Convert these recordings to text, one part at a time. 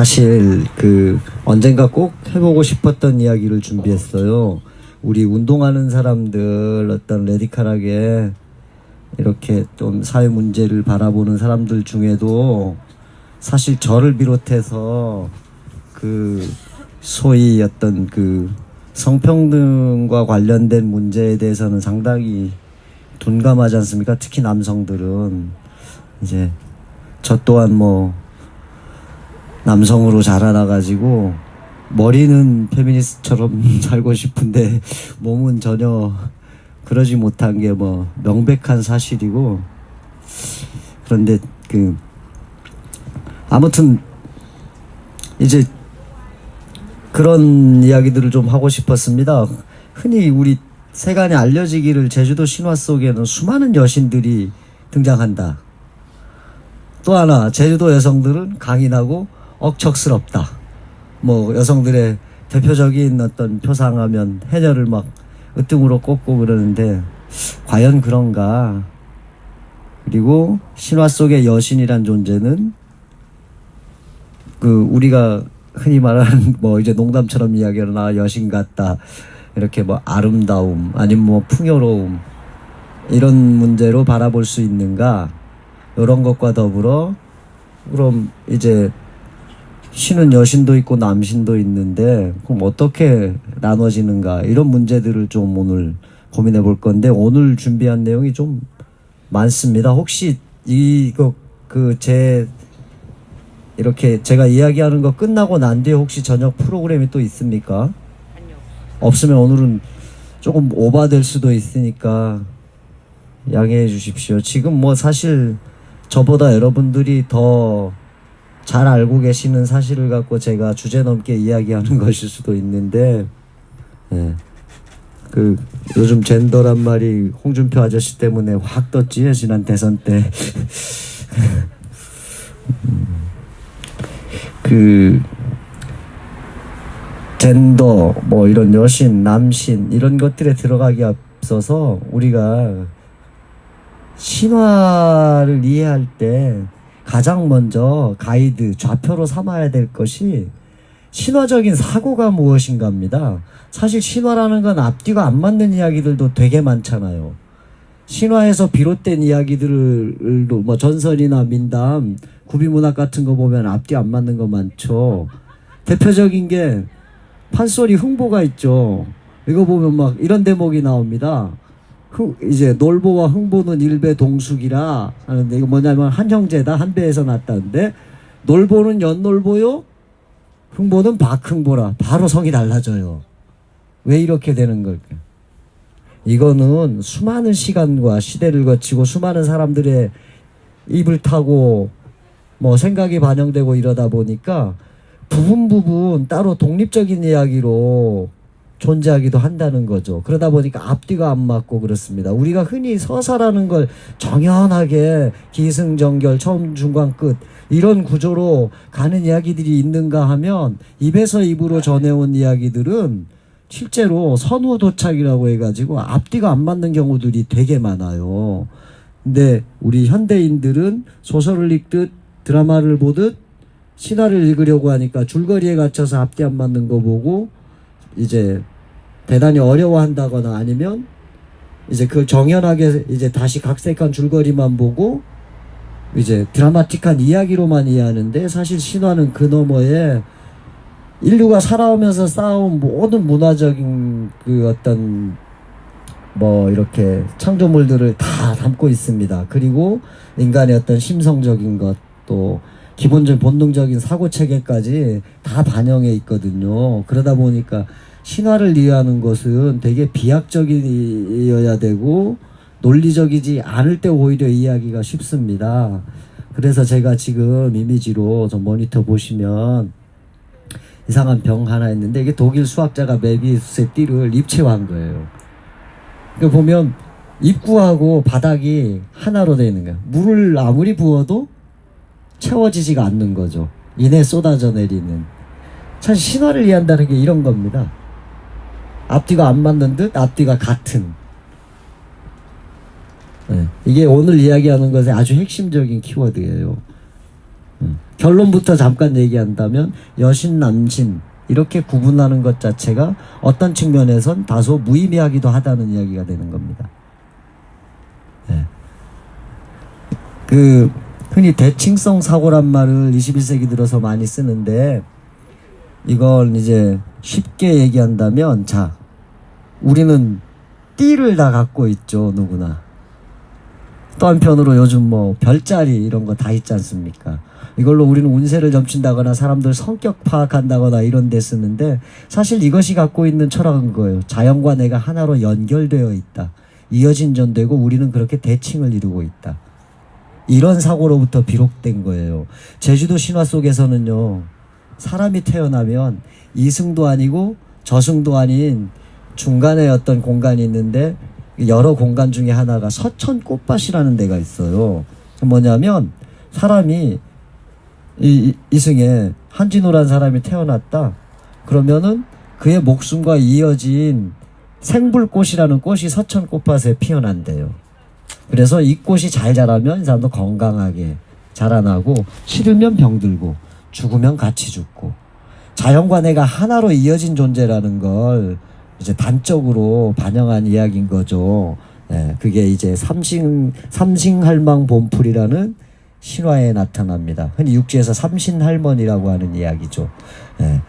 사실 언젠가 꼭 해보고 싶었던 이야기를 준비했어요. 우리 운동하는 사람들, 어떤 레디컬하게 이렇게 좀 사회 문제를 바라보는 사람들 중에도 사실 저를 비롯해서 소위 어떤 성평등과 관련된 문제에 대해서는 상당히 둔감하지 않습니까? 특히 남성들은. 이제 저 또한 남성으로 자라나가지고 머리는 페미니스트처럼 살고 싶은데 몸은 전혀 그러지 못한 게 명백한 사실이고, 그런데 아무튼 이제 그런 이야기들을 좀 하고 싶었습니다. 흔히 우리 세간에 알려지기를 제주도 신화 속에는 수많은 여신들이 등장한다. 또 하나, 제주도 여성들은 강인하고 억척스럽다. 여성들의 대표적인 어떤 표상하면 해녀를 막 으뜸으로 꼽고 그러는데 과연 그런가? 그리고 신화 속의 여신이란 존재는 우리가 흔히 말하는 이제 농담처럼 이야기하나 여신 같다, 이렇게 아름다움 아니면 풍요로움, 이런 문제로 바라볼 수 있는가? 이런 것과 더불어 그럼 이제 신은 여신도 있고 남신도 있는데 그럼 어떻게 나눠지는가, 이런 문제들을 좀 오늘 고민해 볼 건데, 오늘 준비한 내용이 좀 많습니다. 혹시 이거 이렇게 제가 이야기하는 거 끝나고 난 뒤에 혹시 저녁 프로그램이 또 있습니까? 아니요. 없으면 오늘은 조금 오버될 수도 있으니까 양해해 주십시오. 지금 사실 저보다 여러분들이 더 잘 알고 계시는 사실을 갖고 제가 주제넘게 이야기하는 것일 수도 있는데, 요즘 젠더란 말이 홍준표 아저씨 때문에 확 떴지, 지난 대선 때. 젠더, 이런 여신, 남신, 이런 것들에 들어가기 앞서서 우리가 신화를 이해할 때 가장 먼저 가이드, 좌표로 삼아야 될 것이 신화적인 사고가 무엇인가입니다. 사실 신화라는 건 앞뒤가 안 맞는 이야기들도 되게 많잖아요. 신화에서 비롯된 이야기들을 전설이나 민담, 구비문학 같은 거 보면 앞뒤 안 맞는 거 많죠. 대표적인 게 판소리 흥보가 있죠. 이거 보면 이런 대목이 나옵니다. 이제 놀보와 흥보는 일배 동숙이라 하는데, 이거 뭐냐면 한 형제다, 한 배에서 났다는데, 놀보는 연놀보요, 흥보는 박흥보라. 바로 성이 달라져요. 왜 이렇게 되는 걸까? 이거는 수많은 시간과 시대를 거치고 수많은 사람들의 입을 타고 생각이 반영되고 이러다 보니까 부분 따로 독립적인 이야기로 존재하기도 한다는 거죠. 그러다 보니까 앞뒤가 안 맞고 그렇습니다. 우리가 흔히 서사라는 걸 정연하게 기승전결, 처음 중간 끝, 이런 구조로 가는 이야기들이 있는가 하면, 입에서 입으로 전해온 이야기들은 실제로 선후도착이라고 해가지고 앞뒤가 안 맞는 경우들이 되게 많아요. 근데 우리 현대인들은 소설을 읽듯 드라마를 보듯 신화를 읽으려고 하니까 줄거리에 갇혀서 앞뒤 안 맞는 거 보고 이제 대단히 어려워한다거나, 아니면 이제 정연하게 이제 다시 각색한 줄거리만 보고 이제 드라마틱한 이야기로만 이해하는데, 사실 신화는 그 너머에 인류가 살아오면서 쌓아온 모든 문화적인 어떤 이렇게 창조물들을 다 담고 있습니다. 그리고 인간의 어떤 심성적인 것, 또 기본적인 본능적인 사고체계까지 다 반영해 있거든요. 그러다 보니까 신화를 이해하는 것은 되게 비약적이어야 되고 논리적이지 않을 때 오히려 이해하기가 쉽습니다. 그래서 제가 지금 이미지로 좀 모니터 보시면 이상한 병 하나 있는데, 이게 독일 수학자가 메비우스의 띠를 입체화한 거예요. 그 보면 입구하고 바닥이 하나로 되어 있는 거예요. 물을 아무리 부어도 채워지지가 않는 거죠. 이내 쏟아져 내리는. 사실 신화를 이해한다는 게 이런 겁니다. 앞뒤가 안 맞는 듯 앞뒤가 같은. 이게 오늘 이야기하는 것의 아주 핵심적인 키워드예요. 결론부터 잠깐 얘기한다면 여신, 남신 이렇게 구분하는 것 자체가 어떤 측면에선 다소 무의미하기도 하다는 이야기가 되는 겁니다. 네. 흔히 대칭성 사고란 말을 21세기 들어서 많이 쓰는데, 이걸 이제 쉽게 얘기한다면, 자, 우리는 띠를 다 갖고 있죠, 누구나. 또 한편으로 요즘 뭐 별자리 이런 거 다 있지 않습니까? 이걸로 우리는 운세를 점친다거나 사람들 성격 파악한다거나 이런 데 쓰는데, 사실 이것이 갖고 있는 철학은 거예요. 자연과 내가 하나로 연결되어 있다. 이어진 전되고 우리는 그렇게 대칭을 이루고 있다. 이런 사고로부터 비롯된 거예요. 제주도 신화 속에서는요, 사람이 태어나면 이승도 아니고 저승도 아닌 중간에 어떤 공간이 있는데, 여러 공간 중에 하나가 서천 꽃밭이라는 데가 있어요. 뭐냐면 사람이 이승에 한진호란 사람이 태어났다. 그러면은 그의 목숨과 이어진 생불꽃이라는 꽃이 서천 꽃밭에 피어난대요. 그래서 이 꽃이 잘 자라면 이 사람도 건강하게 자라나고, 싫으면 병들고 죽으면 같이 죽고, 자연과 내가 하나로 이어진 존재라는 걸 이제 단적으로 반영한 이야기인 거죠. 네, 그게 이제 삼싱할망 봄풀이라는 신화에 나타납니다. 흔히 육지에서 삼신할머니라고 하는 이야기죠. 네,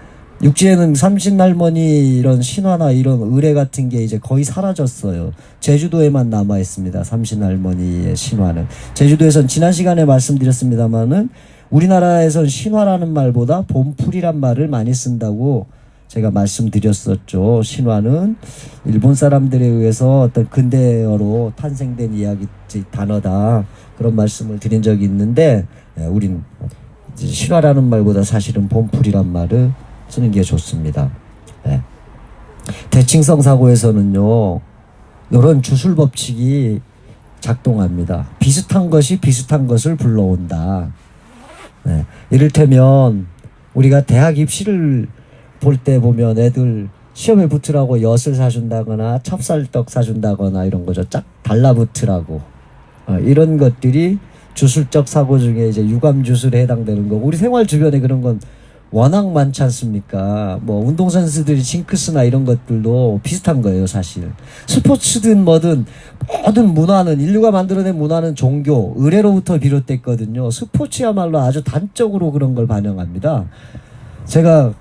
육지에는 삼신할머니 이런 신화나 이런 의뢰 같은 게 이제 거의 사라졌어요. 제주도에만 남아 있습니다. 삼신할머니의 신화는. 제주도에선 지난 시간에 말씀드렸습니다만은, 우리나라에선 신화라는 말보다 봄풀이란 말을 많이 쓴다고 제가 말씀드렸었죠. 신화는 일본 사람들에 의해서 어떤 근대어로 탄생된 이야기 단어다, 그런 말씀을 드린 적이 있는데, 우린 신화라는 말보다 사실은 봄풀이란 말을 쓰는 게 좋습니다. 네. 대칭성 사고에서는요, 이런 주술 법칙이 작동합니다. 비슷한 것이 비슷한 것을 불러온다. 네. 이를테면 우리가 대학 입시를 볼 때 보면 애들 시험에 붙으라고 엿을 사준다거나 찹쌀떡 사준다거나 이런 거죠. 짝 달라붙으라고. 이런 것들이 주술적 사고 중에 이제 유감주술에 해당되는 거고, 우리 생활 주변에 그런 건 워낙 많지 않습니까? 뭐 운동선수들이 징크스나 이런 것들도 비슷한 거예요, 사실. 스포츠든 뭐든 모든 문화는, 인류가 만들어낸 문화는 종교, 의례로부터 비롯됐거든요. 스포츠야말로 아주 단적으로 그런 걸 반영합니다. 제가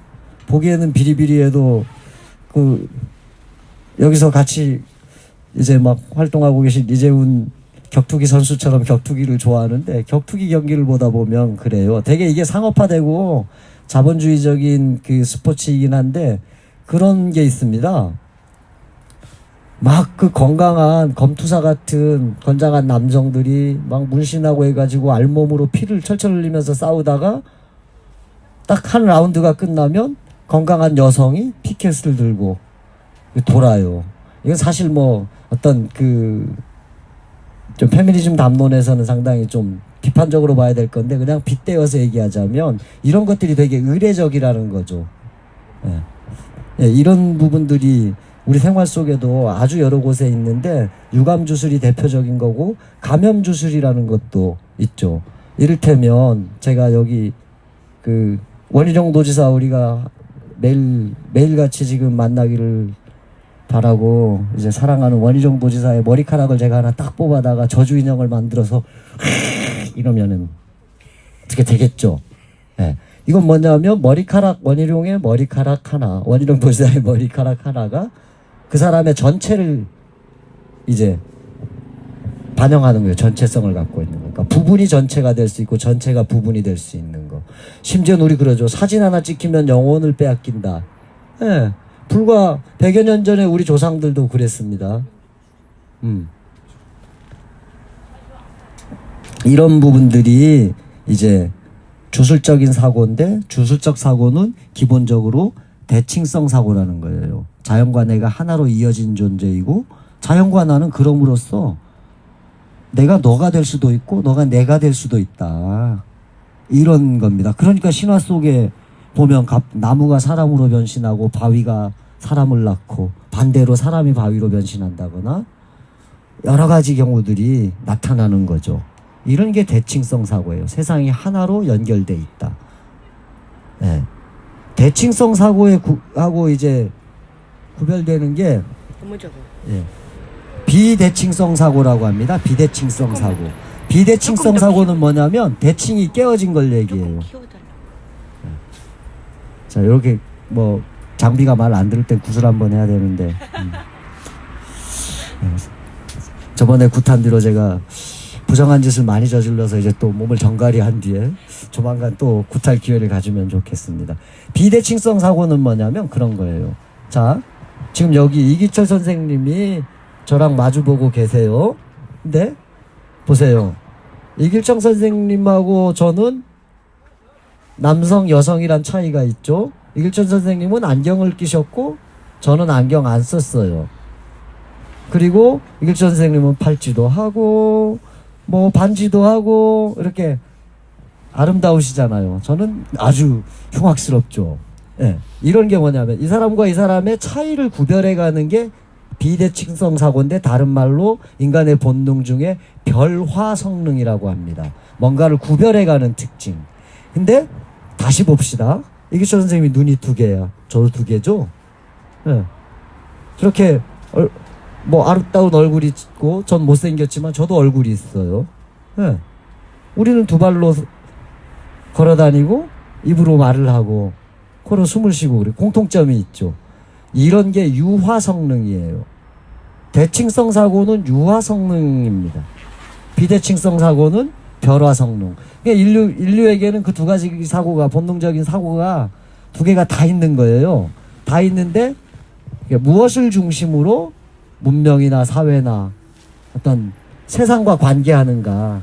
보기에는 비리비리해도 여기서 같이 이제 막 활동하고 계신 이재훈 격투기 선수처럼 격투기를 좋아하는데, 격투기 경기를 보다 보면 그래요. 되게 이게 상업화되고 자본주의적인 그 스포츠이긴 한데, 그런 게 있습니다. 막 그 건강한 검투사 같은 건장한 남성들이 막 문신하고 해가지고 알몸으로 피를 철철 흘리면서 싸우다가 딱 한 라운드가 끝나면 건강한 여성이 피켓을 들고 돌아요. 이건 사실 뭐 어떤 좀 페미니즘 담론에서는 상당히 좀 비판적으로 봐야 될 건데, 그냥 빗대어서 얘기하자면 이런 것들이 되게 의례적이라는 거죠. 예. 예, 이런 부분들이 우리 생활 속에도 아주 여러 곳에 있는데, 유감주술이 대표적인 거고 감염주술이라는 것도 있죠. 이를테면 제가 여기 원희룡 도지사 우리가 매일같이 지금 만나기를 바라고 이제 사랑하는 원희룡 도지사의 머리카락을 제가 하나 딱 뽑아다가 저주 인형을 만들어서 이러면은 어떻게 되겠죠? 예. 이건 뭐냐면 원희룡의 머리카락 하나, 원희룡 도지사의 머리카락 하나가 그 사람의 전체를 이제 반영하는 거예요. 전체성을 갖고 있는 거. 그러니까 부분이 전체가 될 수 있고 전체가 부분이 될 수 있는 거. 심지어 우리 그러죠. 사진 하나 찍히면 영혼을 빼앗긴다. 예. 불과 100여 년 전에 우리 조상들도 그랬습니다. 이런 부분들이 이제 주술적인 사고인데, 주술적 사고는 기본적으로 대칭성 사고라는 거예요. 자연과 내가 하나로 이어진 존재이고, 자연과 나는 그럼으로써 내가 너가 될 수도 있고 너가 내가 될 수도 있다, 이런 겁니다. 그러니까 신화 속에 보면 나무가 사람으로 변신하고 바위가 사람을 낳고 반대로 사람이 바위로 변신한다거나 여러 가지 경우들이 나타나는 거죠. 이런 게 대칭성 사고예요. 세상이 하나로 연결돼 있다. 예. 대칭성 사고에 하고 이제 구별되는 게 예. 비대칭성 사고라고 합니다. 비대칭성 사고. 비대칭성 사고는 뭐냐면 대칭이 깨어진 걸 얘기해요. 자, 이렇게 뭐 장비가 말 안 들을 땐 구슬 한번 해야 되는데 저번에 구탄 뒤로 제가 부정한 짓을 많이 저질러서 이제 또 몸을 정갈이한 뒤에 조만간 또 구탈 기회를 가지면 좋겠습니다. 비대칭성 사고는 뭐냐면 그런 거예요. 자, 지금 여기 이기철 선생님이 저랑 마주보고 계세요. 근데 보세요. 이기철 선생님하고 저는 남성, 여성이란 차이가 있죠. 이길천 선생님은 안경을 끼셨고 저는 안경 안 썼어요. 그리고 이길천 선생님은 팔찌도 하고 뭐 반지도 하고 이렇게 아름다우시잖아요. 저는 아주 흉악스럽죠. 예. 이런 게 뭐냐면 이 사람과 이 사람의 차이를 구별해가는 게 비대칭성 사고인데 다른 말로 인간의 본능 중에 별화 성능이라고 합니다. 뭔가를 구별해가는 특징. 근데 다시 봅시다. 이기철 선생님이 눈이 2개야. 저도 2개죠? 예. 저렇게 뭐 아름다운 얼굴이 있고 전 못생겼지만 저도 얼굴이 있어요. 예. 우리는 2발로 걸어다니고 입으로 말을 하고 코로 숨을 쉬고 그래. 공통점이 있죠. 이런 게 유화 성능이에요. 대칭성 사고는 유화 성능입니다. 비대칭성 사고는 별화 성능. 그러니까 인류에게는 그 2가지 사고가, 본능적인 사고가 2개가 다 있는 거예요. 다 있는데 무엇을 중심으로 문명이나 사회나 어떤 세상과 관계하는가,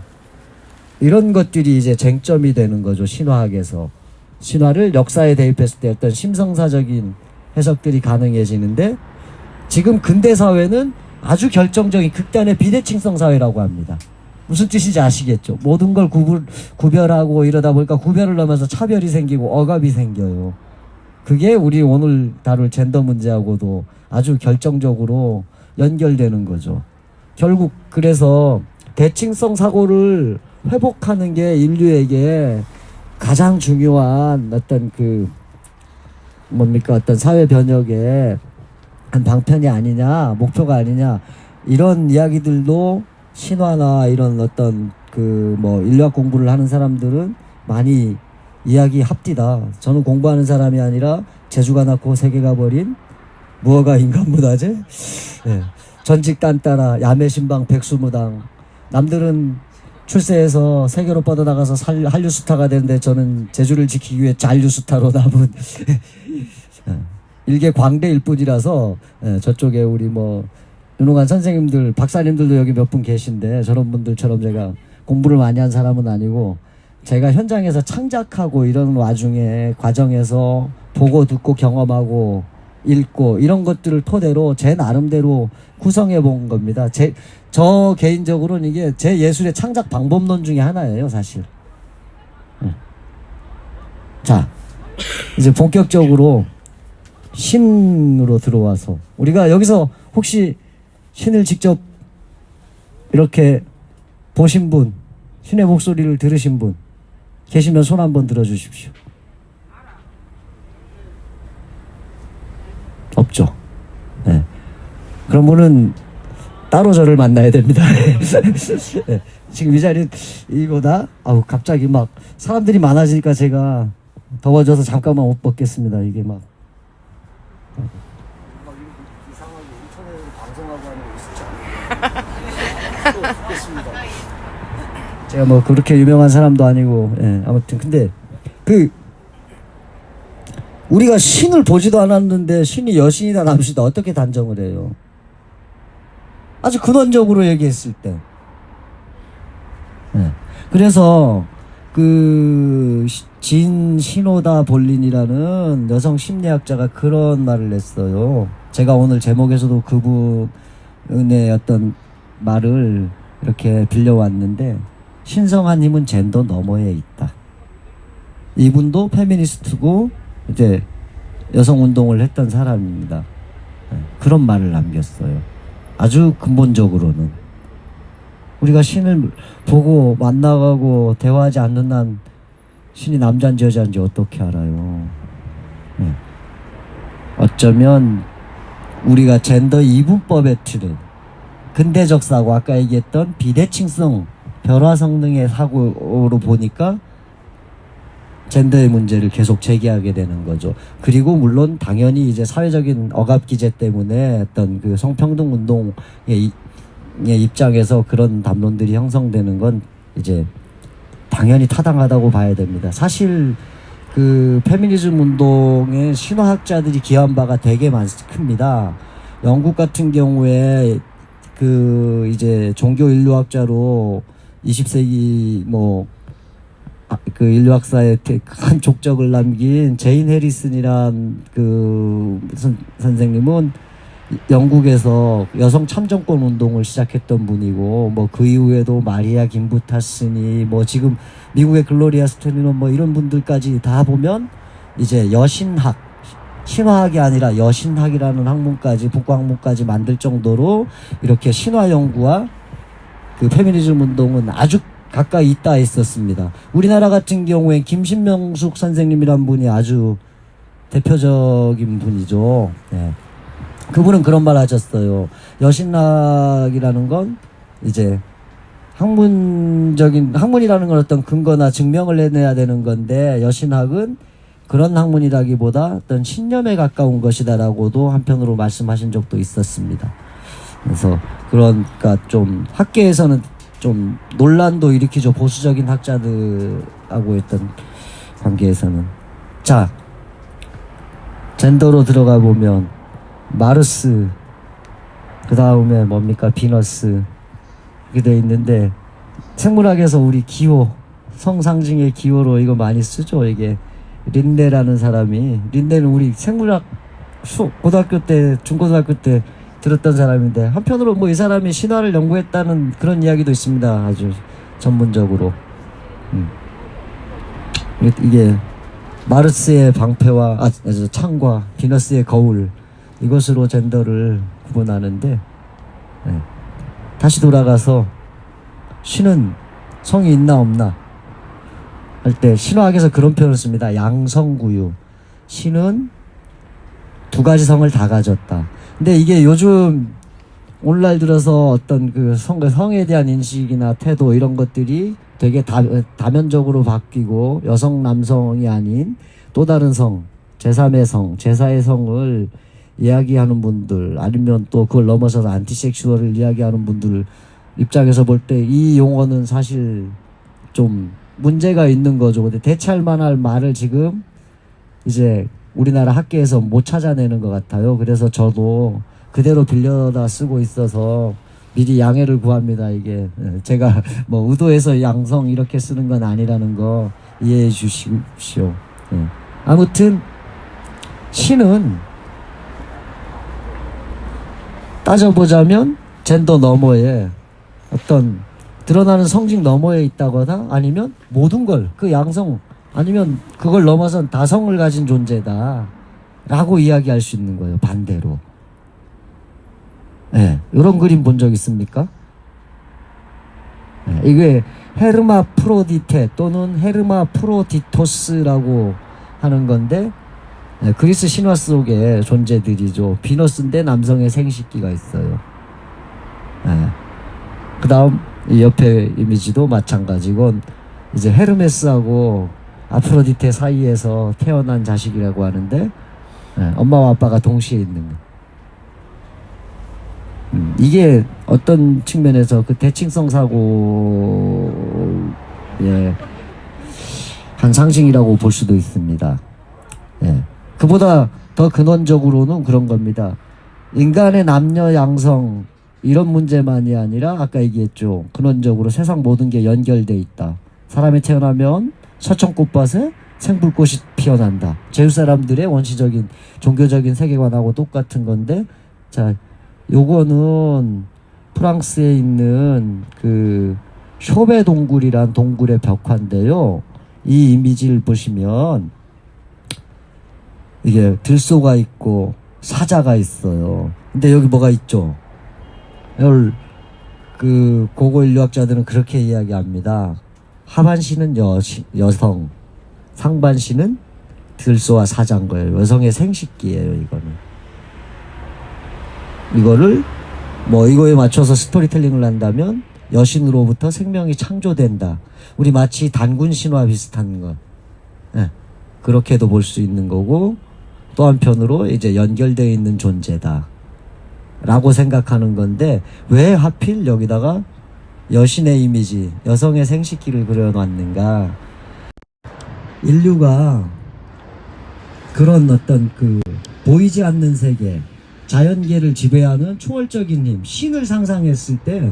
이런 것들이 이제 쟁점이 되는 거죠. 신화학에서. 신화를 역사에 대입했을 때 어떤 심성사적인 해석들이 가능해지는데, 지금 근대 사회는 아주 결정적인 극단의 비대칭성 사회라고 합니다. 무슨 뜻인지 아시겠죠? 모든 걸 구별하고 이러다 보니까 구별을 넘어서 차별이 생기고 억압이 생겨요. 그게 우리 오늘 다룰 젠더 문제하고도 아주 결정적으로 연결되는 거죠. 결국 그래서 대칭성 사고를 회복하는 게 인류에게 가장 중요한 어떤 어떤 사회 변혁의 한 방편이 아니냐, 목표가 아니냐, 이런 이야기들도 신화나 이런 어떤 인류학 공부를 하는 사람들은 많이 이야기합디다. 저는 공부하는 사람이 아니라 재주가 낳고 세계가 버린 무허가 인간문화재, 네. 전직단 따라 야매신방 백수무당. 남들은 출세해서 세계로 뻗어나가서 한류스타가 되는데 저는 제주를 지키기 위해 잔류스타로 남은 일개 광대일 뿐이라서, 저쪽에 우리 유능한 선생님들, 박사님들도 여기 몇 분 계신데 저런 분들처럼 제가 공부를 많이 한 사람은 아니고, 제가 현장에서 창작하고 이런 와중에 과정에서 보고 듣고 경험하고 읽고 이런 것들을 토대로 제 나름대로 구성해 본 겁니다. 저 개인적으로는 이게 제 예술의 창작 방법론 중에 하나예요, 사실. 자, 이제 본격적으로 신으로 들어와서, 우리가 여기서 혹시 신을 직접 이렇게 보신 분, 신의 목소리를 들으신 분 계시면 손 한번 들어주십시오. 없죠? 네. 그런 분은 따로 저를 만나야 됩니다. 네. 지금 이 자리 이거다. 갑자기 사람들이 많아지니까 제가 더워져서 잠깐만 옷 벗겠습니다. 이게 이상하게 인터넷으로 방송하고 하는 거 있었잖아요. 제가 그렇게 유명한 사람도 아니고, 아무튼 근데 우리가 신을 보지도 않았는데 신이 여신이다 남신이다 어떻게 단정을 해요? 아주 근원적으로 얘기했을 때. 그래서 진 시노다 볼린이라는 여성 심리학자가 그런 말을 했어요. 제가 오늘 제목에서도 그분의 어떤 말을 이렇게 빌려왔는데, 신성한 힘은 젠더 너머에 있다. 이분도 페미니스트고 이제 여성 운동을 했던 사람입니다. 그런 말을 남겼어요. 아주 근본적으로는. 우리가 신을 보고 만나가고 대화하지 않는 한 신이 남자인지 여자인지 어떻게 알아요? 네. 어쩌면 우리가 젠더 이분법에 틀은 근대적 사고, 아까 얘기했던 비대칭성 별화 성능의 사고로 보니까 젠더의 문제를 계속 제기하게 되는 거죠. 그리고 물론 당연히 이제 사회적인 억압 기제 때문에 어떤 그 성평등 운동의 입장에서 그런 담론들이 형성되는 건 이제 당연히 타당하다고 봐야 됩니다. 사실 그 페미니즘 운동의 신화학자들이 기여한 바가 되게 큽니다. 영국 같은 경우에 그 이제 종교 인류학자로 20세기 그 인류학사에 큰 족적을 남긴 제인 해리슨이란 그 선생님은 영국에서 여성 참정권 운동을 시작했던 분이고, 뭐 그 이후에도 마리아 김부타스니 뭐 지금 미국의 글로리아 스테이넌 뭐 이런 분들까지 다 보면 이제 여신학, 신화학이 아니라 여신학이라는 학문까지, 북과학문까지 만들 정도로 이렇게 신화 연구와 그 페미니즘 운동은 아주 가까이 있다 있었습니다. 우리나라 같은 경우엔 김신명숙 선생님이란 분이 아주 대표적인 분이죠. 네. 그분은 그런 말 하셨어요. 여신학이라는 건 이제 학문이라는 건 어떤 근거나 증명을 내내야 되는 건데, 여신학은 그런 학문이라기보다 어떤 신념에 가까운 것이다라고도 한편으로 말씀하신 적도 있었습니다. 그래서 그러니까 좀 학계에서는 좀 논란도 일으키죠. 보수적인 학자들하고 했던 관계에서는. 자, 젠더로 들어가 보면 마르스, 그 다음에 뭡니까? 비너스, 이렇게 돼 있는데, 생물학에서 우리 기호, 성상징의 기호로 이거 많이 쓰죠. 이게 린네라는 사람이, 린네는 우리 생물학 고등학교 때, 중고등학교 때 들었던 사람인데, 한편으로 뭐 이 사람이 신화를 연구했다는 그런 이야기도 있습니다. 아주 전문적으로. 이게 마르스의 방패와 창과 비너스의 거울, 이것으로 젠더를 구분하는데, 네. 다시 돌아가서 신은 성이 있나 없나 할 때 신화학에서 그런 표현을 씁니다. 양성구유. 신은 두 가지 성을 다 가졌다. 근데 이게 요즘 오늘날 들어서 어떤 그 성에 대한 인식이나 태도 이런 것들이 되게 다면적으로 바뀌고, 여성 남성이 아닌 또 다른 성, 제3의 성, 제4의 성을 이야기하는 분들, 아니면 또 그걸 넘어서서 안티섹슈얼을 이야기하는 분들 입장에서 볼 때 이 용어는 사실 좀 문제가 있는 거죠. 근데 대체할 만할 말을 지금 이제 우리나라 학계에서 못 찾아내는 것 같아요. 그래서 저도 그대로 빌려다 쓰고 있어서 미리 양해를 구합니다. 이게 제가 뭐 의도해서 양성 이렇게 쓰는 건 아니라는 거 이해해 주십시오. 아무튼 신은 따져보자면 젠더 너머에 어떤 드러나는 성직 너머에 있다거나, 아니면 모든 걸, 그 양성, 아니면 그걸 넘어선 다성을 가진 존재다 라고 이야기할 수 있는 거예요. 반대로. 네, 이런 그림 본 적 있습니까? 네, 이게 헤르마프로디테 또는 헤르마프로디토스라고 하는 건데, 네, 그리스 신화 속의 존재들이죠. 비너스인데 남성의 생식기가 있어요. 네. 그 다음 이 옆에 이미지도 마찬가지고, 이제 헤르메스하고 아프로디테 사이에서 태어난 자식이라고 하는데, 네, 엄마와 아빠가 동시에 있는 거. 이게 어떤 측면에서 그 대칭성 사고의 한 상징이라고 볼 수도 있습니다. 네. 그보다 더 근원적으로는 그런 겁니다. 인간의 남녀 양성 이런 문제만이 아니라, 아까 얘기했죠. 근원적으로 세상 모든 게 연결돼 있다. 사람이 태어나면 서천꽃밭에 생불꽃이 피어난다. 제우 사람들의 원시적인 종교적인 세계관하고 똑같은 건데, 자, 요거는 프랑스에 있는 그 쇼베 동굴이란 동굴의 벽화인데요. 이 이미지를 보시면 이게 들소가 있고 사자가 있어요. 근데 여기 뭐가 있죠? 그 고고 인류학자들은 그렇게 이야기합니다. 하반신은 여성, 상반신은 들소와 사장거예요. 여성의 생식기예요, 이거는. 이거를 뭐 이거에 맞춰서 스토리텔링을 한다면 여신으로부터 생명이 창조된다. 우리 마치 단군 신화 비슷한 것. 네. 그렇게도 볼 수 있는 거고, 또 한편으로 이제 연결되어 있는 존재다 라고 생각하는 건데, 왜 하필 여기다가 여신의 이미지, 여성의 생식기를 그려놨는가. 인류가 그런 어떤 그 보이지 않는 세계, 자연계를 지배하는 초월적인 힘, 신을 상상했을 때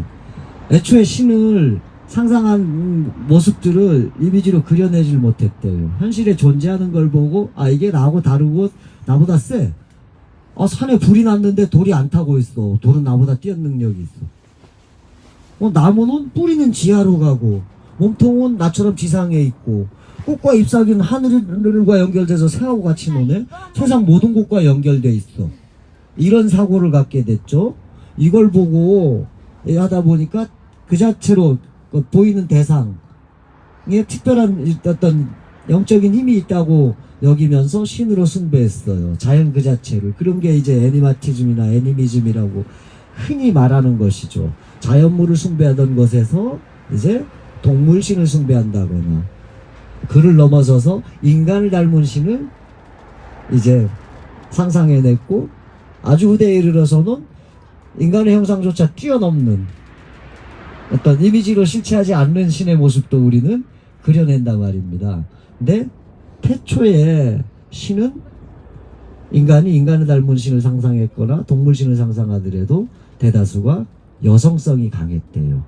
애초에 신을 상상한 모습들을 이미지로 그려내질 못했대요. 현실에 존재하는 걸 보고, 아, 이게 나하고 다르고 나보다 세. 산에 불이 났는데 돌이 안 타고 있어. 돌은 나보다 뛰어 능력이 있어. 나무는 뿌리는 지하로 가고, 몸통은 나처럼 지상에 있고, 꽃과 잎사귀는 하늘과 연결돼서 새하고 같이 노네. 세상 모든 곳과 연결돼 있어. 이런 사고를 갖게 됐죠. 이걸 보고 하다 보니까 그 자체로 보이는 대상에 특별한 어떤 영적인 힘이 있다고 여기면서 신으로 숭배했어요. 자연 그 자체를. 그런 게 이제 애니마티즘이나 애니미즘이라고 흔히 말하는 것이죠. 자연물을 숭배하던 것에서 이제 동물신을 숭배한다거나, 그를 넘어서서 인간을 닮은 신을 이제 상상해냈고, 아주 후대에 이르러서는 인간의 형상조차 뛰어넘는 어떤 이미지로 실체하지 않는 신의 모습도 우리는 그려낸단 말입니다. 근데 태초에 신은 인간이 인간을 닮은 신을 상상했거나 동물신을 상상하더라도 대다수가 여성성이 강했대요.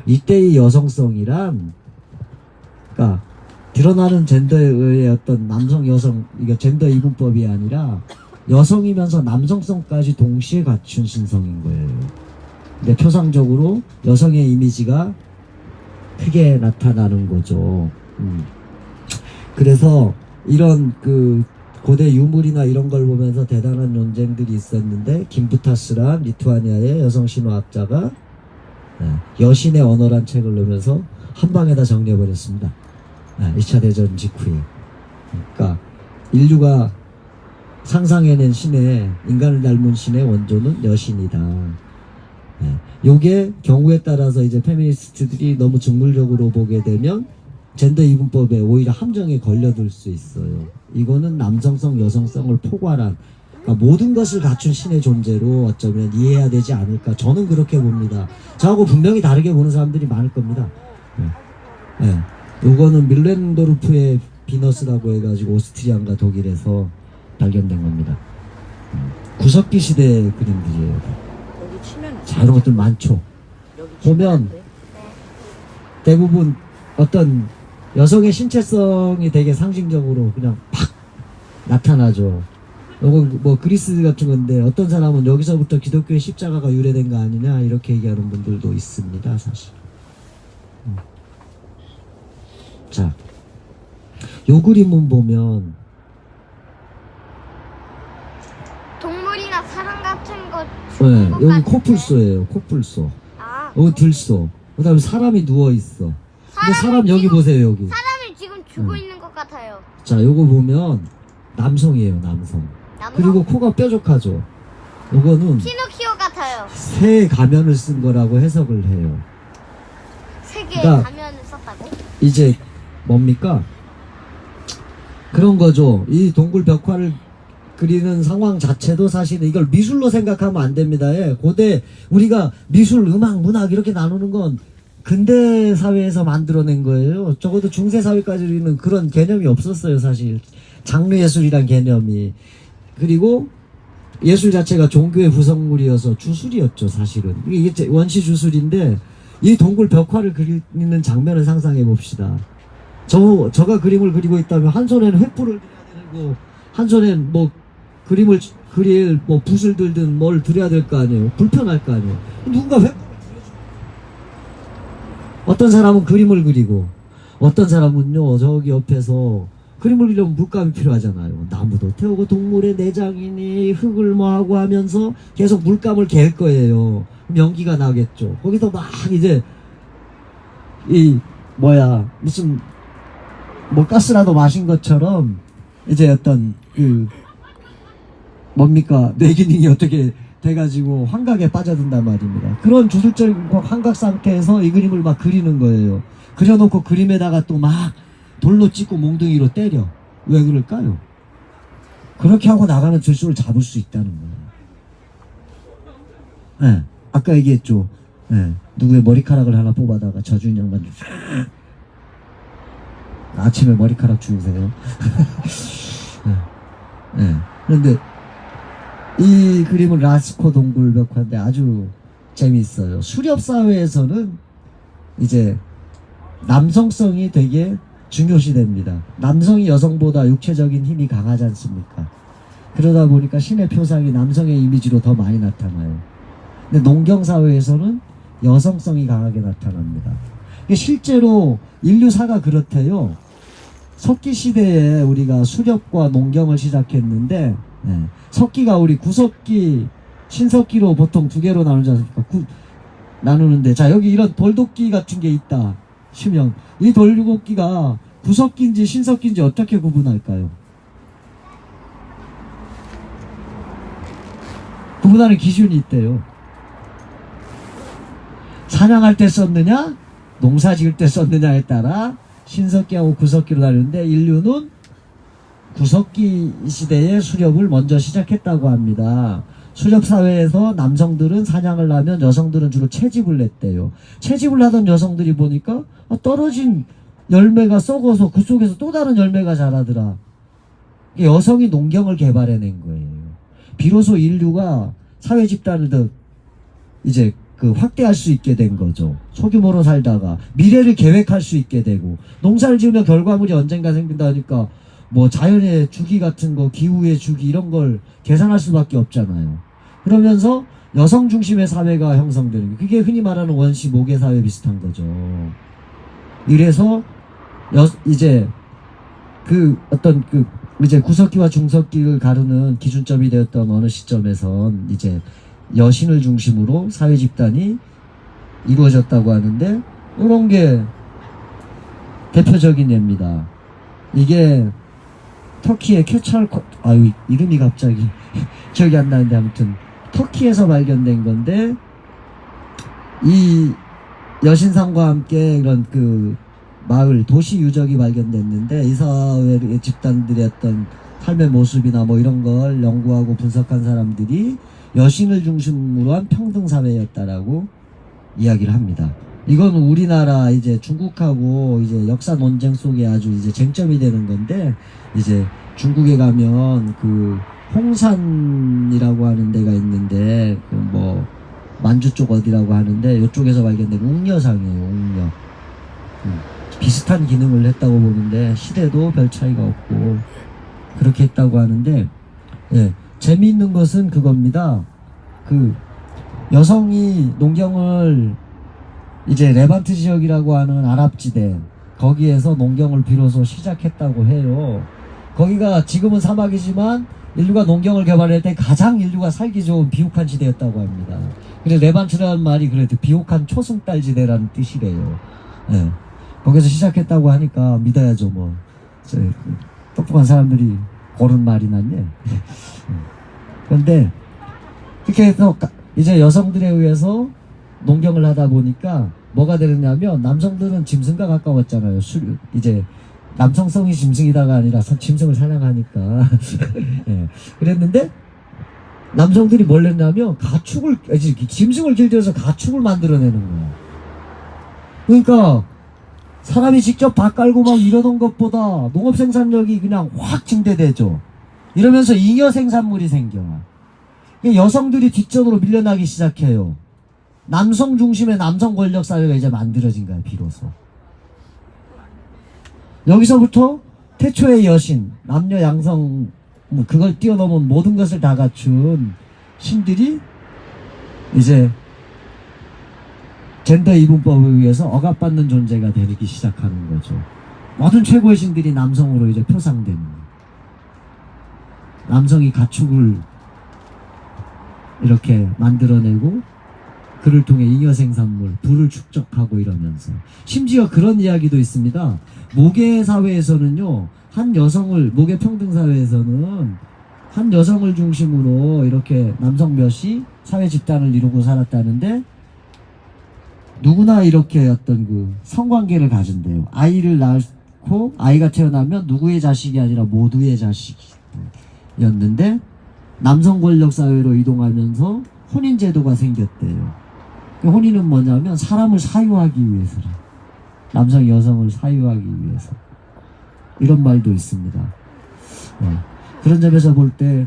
이때의 여성성이란, 그러니까 드러나는 젠더에 의해 어떤 남성 여성, 이게 젠더 이분법이 아니라 여성이면서 남성성까지 동시에 갖춘 신성인 거예요. 근데 표상적으로 여성의 이미지가 크게 나타나는 거죠. 그래서 이런 그 고대 유물이나 이런 걸 보면서 대단한 논쟁들이 있었는데, 김부타스란 리투아니아의 여성 신화학자가 여신의 언어란 책을 내면서 한 방에다 정리해버렸습니다. 2차 대전 직후에. 그러니까 인류가 상상해낸 신의, 인간을 닮은 신의 원조는 여신이다. 요게 경우에 따라서 이제 페미니스트들이 너무 중물적으로 보게 되면 젠더 이분법에 오히려 함정에 걸려들 수 있어요. 이거는 남성성, 여성성을 포괄한, 그러니까 모든 것을 갖춘 신의 존재로 어쩌면 이해해야 되지 않을까. 저는 그렇게 봅니다. 저하고 분명히 다르게 보는 사람들이 많을 겁니다. 요거는 밀렌도르프의 비너스라고 해가지고 오스트리아인가 독일에서 발견된 겁니다. 구석기 시대 그림들이에요. 자, 이런 것들 많죠. 보면 대부분 어떤 여성의 신체성이 되게 상징적으로 그냥 팍 나타나죠. 요거 뭐 그리스 같은 건데, 어떤 사람은 여기서부터 기독교의 십자가가 유래된 거 아니냐 이렇게 얘기하는 분들도 있습니다, 사실. 자, 요 그림은 보면 동물이나 사람 같은 거. 네, 여기 코뿔소예요. 코뿔소. 여기 들소. 그 다음에 사람이 누워있어. 근데 사람 여기 보세요, 여기. 사람이 지금 죽어 있는 것 같아요. 자, 요거 보면 남성이에요, 남성. 그리고 코가 뾰족하죠. 요거는 피노키오 같아요. 새 가면을 쓴 거라고 해석을 해요. 세 개의 그러니까 가면을 썼다고? 이제 뭡니까? 그런 거죠. 이 동굴 벽화를 그리는 상황 자체도 사실은 이걸 미술로 생각하면 안 됩니다. 고대 우리가 미술, 음악, 문학 이렇게 나누는 건 근대 사회에서 만들어낸 거예요. 적어도 중세 사회까지는 그런 개념이 없었어요, 사실. 장르 예술이란 개념이. 그리고 예술 자체가 종교의 구성물이어서 주술이었죠, 사실은. 이게 원시 주술인데, 이 동굴 벽화를 그리는 장면을 상상해 봅시다. 저가 그림을 그리고 있다면 한 손에는 횃불을 들여야 되고, 한 손엔 뭐 그림을 그릴 뭐 붓을 들든 뭘 들여야 될 거 아니에요. 불편할 거 아니에요. 누군가 횃불을 어떤 사람은 그림을 그리고, 어떤 사람은요 저기 옆에서 그림을 그리려면 물감이 필요하잖아요. 나무도 태우고 동물의 내장이니 흙을 뭐 하고 하면서 계속 물감을 갤 거예요. 연기가 나겠죠. 거기서 막 이제 무슨 뭐 가스라도 마신 것처럼 이제 어떤 뇌기능이 어떻게 돼가지고 환각에 빠져든단 말입니다. 그런 주술적 환각 상태에서 이 그림을 막 그리는 거예요. 그려놓고 그림에다가 또 막 돌로 찍고 몽둥이로 때려. 왜 그럴까요? 그렇게 하고 나가는 질서를 잡을 수 있다는 거예요. 네, 아까 얘기했죠. 네, 누구의 머리카락을 하나 뽑아다가 저주인 양반 아침에 머리카락 주우세요. 네. 그런데 이 그림은 라스코 동굴 벽화인데 아주 재미있어요. 수렵사회에서는 이제 남성성이 되게 중요시됩니다. 남성이 여성보다 육체적인 힘이 강하지 않습니까? 그러다 보니까 신의 표상이 남성의 이미지로 더 많이 나타나요. 근데 농경사회에서는 여성성이 강하게 나타납니다. 실제로 인류사가 그렇대요. 석기시대에 우리가 수렵과 농경을 시작했는데, 석기가 우리 구석기, 신석기로 보통 두 개로 나누지 않습니까? 나누는데, 자, 여기 이런 돌도끼 같은 게 있다. 시면. 이 돌도끼가 구석기인지 신석기인지 어떻게 구분할까요? 구분하는 기준이 있대요. 사냥할 때 썼느냐, 농사 지을 때 썼느냐에 따라 신석기하고 구석기로 나누는데, 인류는 구석기 시대에 수렵을 먼저 시작했다고 합니다. 수렵사회에서 남성들은 사냥을 하면 여성들은 주로 채집을 했대요. 채집을 하던 여성들이 보니까 떨어진 열매가 썩어서 그 속에서 또 다른 열매가 자라더라. 여성이 농경을 개발해낸 거예요. 비로소 인류가 사회 집단을 더 이제 확대할 수 있게 된 거죠. 소규모로 살다가 미래를 계획할 수 있게 되고, 농사를 지으면 결과물이 언젠가 생긴다니까 뭐 자연의 주기 같은 거, 기후의 주기 이런 걸 계산할 수밖에 없잖아요. 그러면서 여성 중심의 사회가 형성되는 게, 그게 흔히 말하는 원시 모계 사회 비슷한 거죠. 이래서 이제 이제 구석기와 중석기를 가르는 기준점이 되었던 어느 시점에선 이제 여신을 중심으로 사회 집단이 이루어졌다고 하는데, 이런 게 대표적인 예입니다. 이게 터키의 이름이 갑자기 기억이 안 나는데, 아무튼 터키에서 발견된 건데, 이 여신상과 함께 이런 마을 도시 유적이 발견됐는데, 이 사회의 집단들의 어떤 삶의 모습이나 뭐 이런 걸 연구하고 분석한 사람들이 여신을 중심으로 한 평등사회였다라고 이야기를 합니다. 이건 우리나라 이제 중국하고 이제 역사 논쟁 속에 아주 이제 쟁점이 되는 건데, 이제 중국에 가면 홍산이라고 하는 데가 있는데, 만주 쪽 어디라고 하는데, 이쪽에서 발견된 웅녀상이에요, 웅녀. 비슷한 기능을 했다고 보는데, 시대도 별 차이가 없고, 그렇게 했다고 하는데, 예. 재미있는 것은 그겁니다. 여성이 농경을 이제 레반트 지역이라고 하는 아랍지대, 거기에서 농경을 비로소 시작했다고 해요. 거기가 지금은 사막이지만 인류가 농경을 개발할 때 가장 인류가 살기 좋은 비옥한 지대였다고 합니다. 그래서 레반트라는 말이 그래도 비옥한 초승달 지대라는 뜻이래요. 예. 거기서 시작했다고 하니까 믿어야죠, 뭐. 똑똑한 사람들이 고른 말이 났네. 그런데 그렇게 해서 이제 여성들에 의해서 농경을 하다 보니까 뭐가 되느냐면, 남성들은 짐승과 가까웠잖아요. 이제 남성성이 짐승이다가 아니라 짐승을 사냥하니까. 예. 그랬는데 남성들이 뭘 했냐면 짐승을 길들여서 가축을 만들어내는 거예요. 그러니까 사람이 직접 밭 깔고 막 이러던 것보다 농업 생산력이 그냥 확 증대되죠. 이러면서 잉여 생산물이 생겨. 여성들이 뒷전으로 밀려나기 시작해요. 남성 중심의 남성 권력 사회가 이제 만들어진 거야, 비로소. 여기서부터 태초의 여신, 남녀 양성, 그걸 뛰어넘은 모든 것을 다 갖춘 신들이 이제 젠더 이분법에 의해서 억압받는 존재가 되기 시작하는 거죠. 모든 최고의 신들이 남성으로 이제 표상되는 거예요. 남성이 가축을 이렇게 만들어내고, 그를 통해 잉여 생산물, 부를 축적하고 이러면서. 심지어 그런 이야기도 있습니다. 모계 사회에서는요, 모계 평등 사회에서는 한 여성을 중심으로 이렇게 남성 몇이 사회 집단을 이루고 살았다는데, 누구나 이렇게 어떤 그 성관계를 가진대요. 아이를 낳고 아이가 태어나면 누구의 자식이 아니라 모두의 자식이었는데, 남성 권력 사회로 이동하면서 혼인 제도가 생겼대요. 혼인은 뭐냐면 사람을 사유하기 위해서라. 남성 여성을 사유하기 위해서. 이런 말도 있습니다. 그런 점에서 볼 때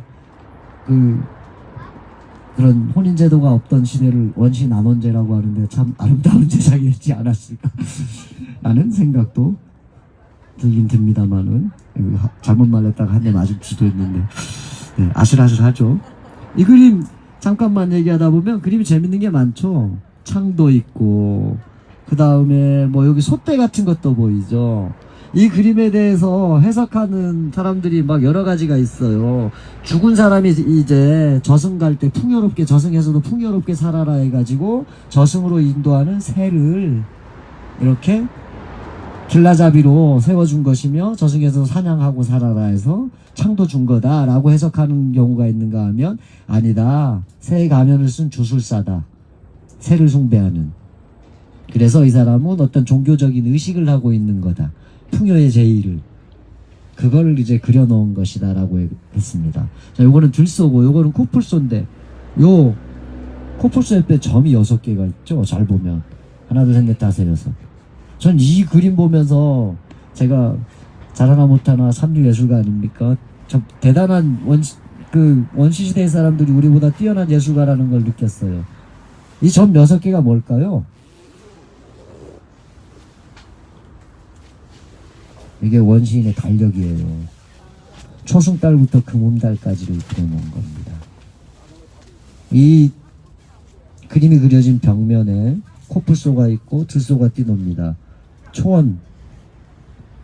그런 혼인 제도가 없던 시대를 원시 남원제라고 하는데 참 아름다운 세상이었지 않았을까 라는 생각도 들긴 듭니다만은, 잘못 말했다가 한 대 맞을 수도 있는데, 네, 아슬아슬하죠. 이 그림 잠깐만 얘기하다 보면 그림이 재밌는 게 많죠. 창도 있고, 그 다음에 뭐 여기 솥대 같은 것도 보이죠. 이 그림에 대해서 해석하는 사람들이 막 여러 가지가 있어요. 죽은 사람이 이제 저승 갈 때 풍요롭게, 저승에서도 풍요롭게 살아라 해가지고 저승으로 인도하는 새를 이렇게 길라잡이로 세워준 것이며, 저승에서 사냥하고 살아라 해서 창도 준 거다라고 해석하는 경우가 있는가 하면, 아니다, 새의 가면을 쓴 주술사다, 새를 숭배하는. 그래서 이 사람은 어떤 종교적인 의식을 하고 있는 거다, 풍요의 제의를, 그걸 이제 그려놓은 것이다 라고 했습니다. 자, 요거는 들소고, 요거는 코뿔소인데, 요 코뿔소 옆에 점이 6개가 있죠. 잘 보면 하나 둘 셋 넷 다섯 여섯. 전 이 그림 보면서 제가 잘하나 못하나 삼류예술가 아닙니까? 저 대단한 원시시대의 사람들이 우리보다 뛰어난 예술가라는 걸 느꼈어요. 이 점 6개가 뭘까요? 이게 원시인의 달력이에요. 초승달부터 금음달까지를 그려놓은 겁니다. 이 그림이 그려진 벽면에 코뿔소가 있고 들소가 뛰놉니다. 초원,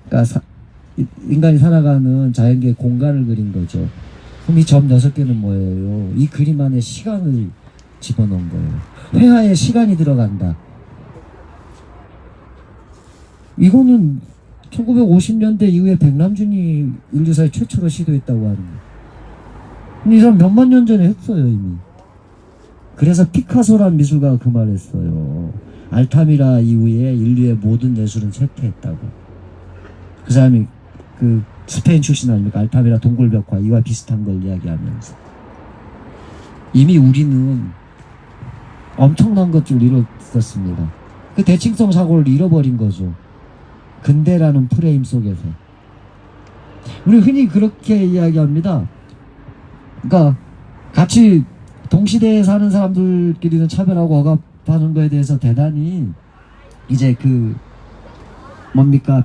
그러니까 인간이 살아가는 자연계의 공간을 그린 거죠. 그럼 이 점 6개는 뭐예요? 이 그림 안에 시간을 집어넣은 거예요. 회화에 시간이 들어간다. 이거는 1950년대 이후에 백남준이 인류사에 최초로 시도했다고 하는 거예요. 근데 이 사람 몇만 년 전에 했어요, 이미. 그래서 피카소란 미술가가 그 말 했어요. 알타미라 이후에 인류의 모든 예술은 쇠퇴했다고. 그 사람이 그 스페인 출신 아닙니까? 알타미라 동굴벽화, 이와 비슷한 걸 이야기하면서. 이미 우리는 엄청난 것을 이뤘었습니다. 그 대칭성 사고를 잃어버린 거죠. 근대라는 프레임 속에서. 우리 흔히 그렇게 이야기합니다. 그러니까 같이 동시대에 사는 사람들끼리는 차별하고 억압하는 거에 대해서 대단히 이제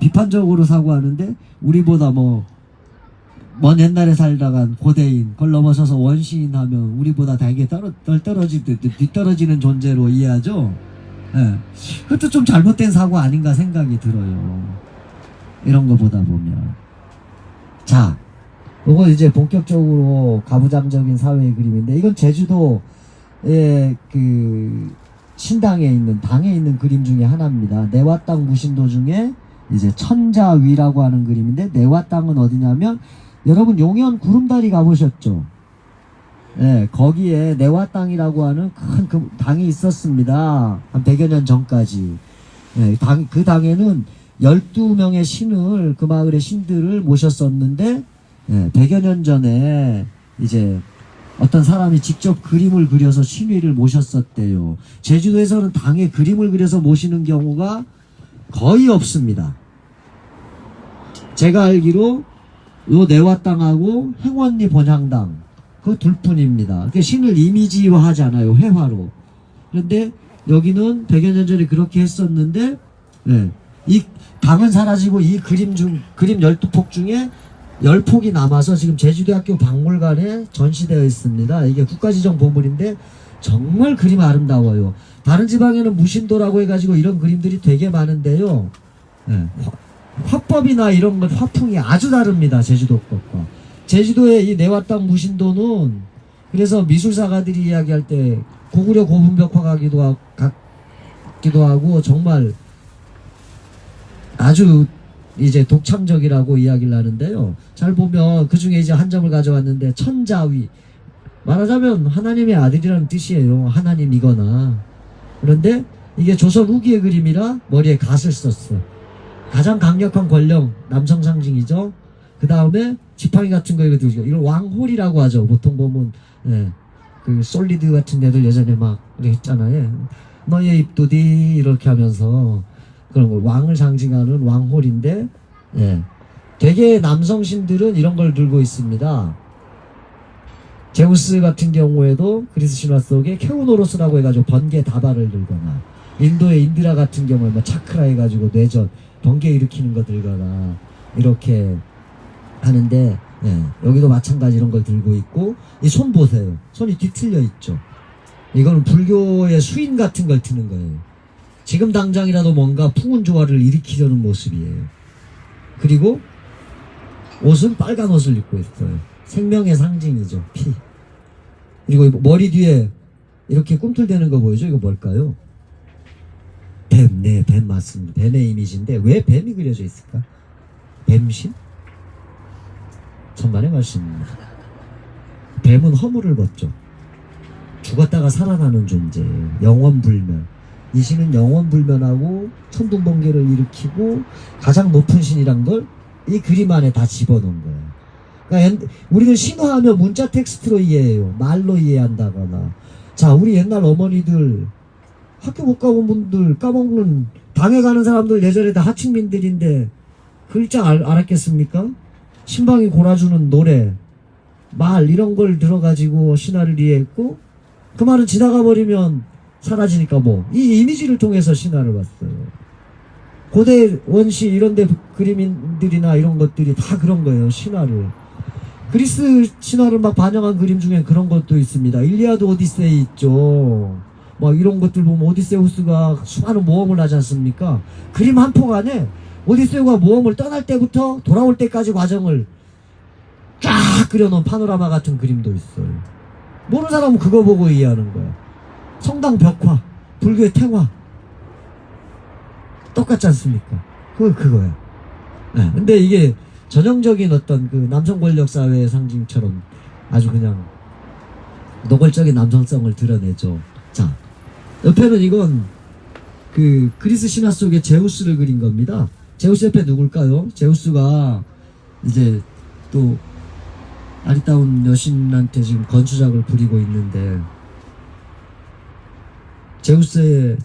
비판적으로 사고하는데, 우리보다 먼 옛날에 살다간 고대인, 그걸 넘어서서 원시인 하면 우리보다 되게 뒤떨어지는 존재로 이해하죠. 예. 그것도 좀 잘못된 사고 아닌가 생각이 들어요. 이런 거 보다 보면. 자, 요거 이제 본격적으로 가부장적인 사회의 그림인데, 이건 제주도의 신당에 있는, 당에 있는 그림 중에 하나입니다. 내화 땅 무신도 중에 이제 천자위라고 하는 그림인데, 내화 땅은 어디냐면, 여러분 용현 구름다리 가보셨죠? 예, 거기에 내화 땅이라고 하는 큰 당이 있었습니다. 한 100여 년 전까지. 예, 그 당에는 12명의 신을, 그 마을의 신들을 모셨었는데, 예, 100여 년 전에 이제 어떤 사람이 직접 그림을 그려서 신위를 모셨었대요. 제주도에서는 당에 그림을 그려서 모시는 경우가 거의 없습니다. 제가 알기로 요 내화 땅하고 행원리 번향당, 그 둘뿐입니다. 신을 이미지화하잖아요, 회화로. 그런데 여기는 100여 년 전에 그렇게 했었는데, 예, 이 당은 사라지고 이 그림 12폭 중에 10폭이 남아서 지금 제주대학교 박물관에 전시되어 있습니다. 이게 국가지정 보물인데 정말 그림 아름다워요. 다른 지방에는 무신도라고 해가지고 이런 그림들이 되게 많은데요. 예, 화법이나 이런 것, 화풍이 아주 다릅니다. 제주도 것과. 제주도의 이 내화 땅 무신도는 그래서 미술사가들이 이야기할 때 고구려 고분벽화 같기도 하고 정말 아주 이제 독창적이라고 이야기를 하는데요. 잘 보면 그 중에 이제 한 점을 가져왔는데 천자위, 말하자면 하나님의 아들이라는 뜻이에요. 하나님이거나. 그런데 이게 조선 후기의 그림이라 머리에 갓을 썼어. 가장 강력한 권력, 남성 상징이죠. 그 다음에 지팡이 같은 거 이거 들죠. 이걸 왕홀이라고 하죠. 보통 보면 그 솔리드 같은 애들 예전에 막 했잖아요. 너의 입도디 이렇게 하면서 그런 거 왕을 상징하는 왕홀인데, 되게 남성 신들은 이런 걸 들고 있습니다. 제우스 같은 경우에도 그리스 신화 속에 케우노로스라고 해가지고 번개 다발을 들거나, 인도의 인드라 같은 경우에 뭐 차크라 해가지고 뇌전 번개 일으키는 거 들거나 이렇게 하는데, 여기도 마찬가지 이런 걸 들고 있고, 이 손 보세요. 손이 뒤틀려 있죠. 이거는 불교의 수인 같은 걸 드는 거예요. 지금 당장이라도 뭔가 풍운조화를 일으키려는 모습이에요. 그리고 옷은 빨간 옷을 입고 있어요. 생명의 상징이죠. 피. 그리고 머리 뒤에 이렇게 꿈틀대는 거 보이죠? 이거 뭘까요? 뱀. 네, 뱀 맞습니다. 뱀의 이미지인데 왜 뱀이 그려져 있을까? 뱀신? 천만의 말씀입니다. 뱀은 허물을 벗죠. 죽었다가 살아나는 존재예요. 영원불멸. 이 신은 영원불면하고 천둥번개를 일으키고 가장 높은 신이란 걸 이 그림 안에 다 집어넣은 거예요. 그러니까 우리는 신화하면 문자 텍스트로 이해해요. 말로 이해한다거나. 자, 우리 옛날 어머니들, 학교 못 가본 분들, 까먹는, 당에 가는 사람들 예전에 다 하층민들인데 글자 알았겠습니까? 신방이 골아주는 노래, 말 이런 걸 들어가지고 신화를 이해했고, 그 말은 지나가 버리면 사라지니까 이 이미지를 통해서 신화를 봤어요. 고대 원시 이런데 그림인들이나 이런 것들이 다 그런 거예요. 신화를. 그리스 신화를 막 반영한 그림 중에 그런 것도 있습니다. 일리아드 오디세이 있죠. 막 이런 것들 보면 오디세우스가 수많은 모험을 하지 않습니까? 그림 한 폭 안에 오디세우가 모험을 떠날 때부터 돌아올 때까지 과정을 쫙 그려놓은 파노라마 같은 그림도 있어요. 모르는 사람은 그거 보고 이해하는 거야. 성당 벽화, 불교의 탱화 똑같지 않습니까? 그거야. 근데 이게 전형적인 어떤 그 남성 권력 사회의 상징처럼 아주 그냥 노골적인 남성성을 드러내죠. 자, 옆에는 이건 그 그리스 신화 속의 제우스를 그린 겁니다. 제우스 옆에 누굴까요? 제우스가 이제 또 아리따운 여신한테 지금 건수작을 부리고 있는데, 제우스의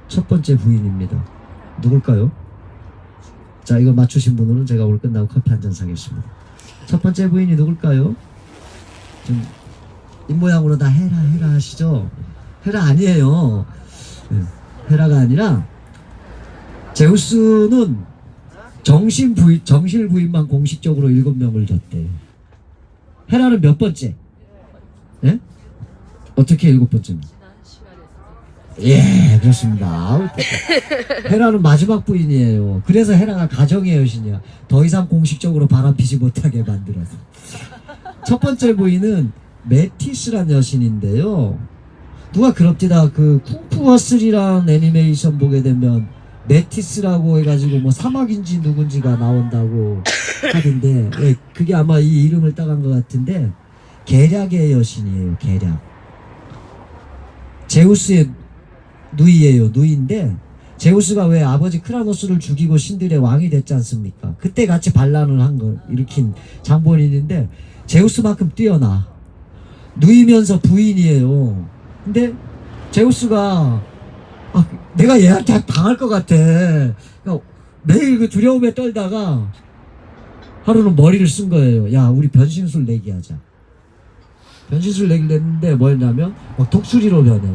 첫 번째 부인입니다. 누굴까요? 자, 이거 맞추신 분들은 제가 오늘 끝나고 커피 한 잔 사겠습니다. 첫 번째 부인이 누굴까요? 좀 입모양으로 다 헤라 하시죠? 헤라 아니에요. 헤라가 아니라 제우스는 정실 부인만 공식적으로 7명을 줬대요. 헤라는 몇 번째? 예? 어떻게 7번째입니까? 예, 그렇습니다. 헤라는 마지막 부인이에요. 그래서 헤라가 가정의 여신이야. 더 이상 공식적으로 바람피지 못하게 만들어서. 첫 번째 부인은 메티스란 여신인데요. 누가 그럽디다 그 쿵푸어슬이란 애니메이션 보게 되면 메티스라고 해가지고 뭐 사막인지 누군지가 나온다고 하던데, 예, 그게 아마 이 이름을 따간 것 같은데 계략의 여신이에요. 계략. 제우스의 누이예요. 누이인데 제우스가 왜 아버지 크라노스를 죽이고 신들의 왕이 됐지 않습니까? 그때 같이 반란을 한 걸 일으킨 장본인인데 제우스만큼 뛰어나. 누이면서 부인이에요. 근데 제우스가 내가 얘한테 당할 것 같아. 그러니까 매일 그 두려움에 떨다가 하루는 머리를 쓴 거예요. 야, 우리 변신술 내기 하자. 변신술 내기를 냈는데 뭐였냐면 막 독수리로 변해,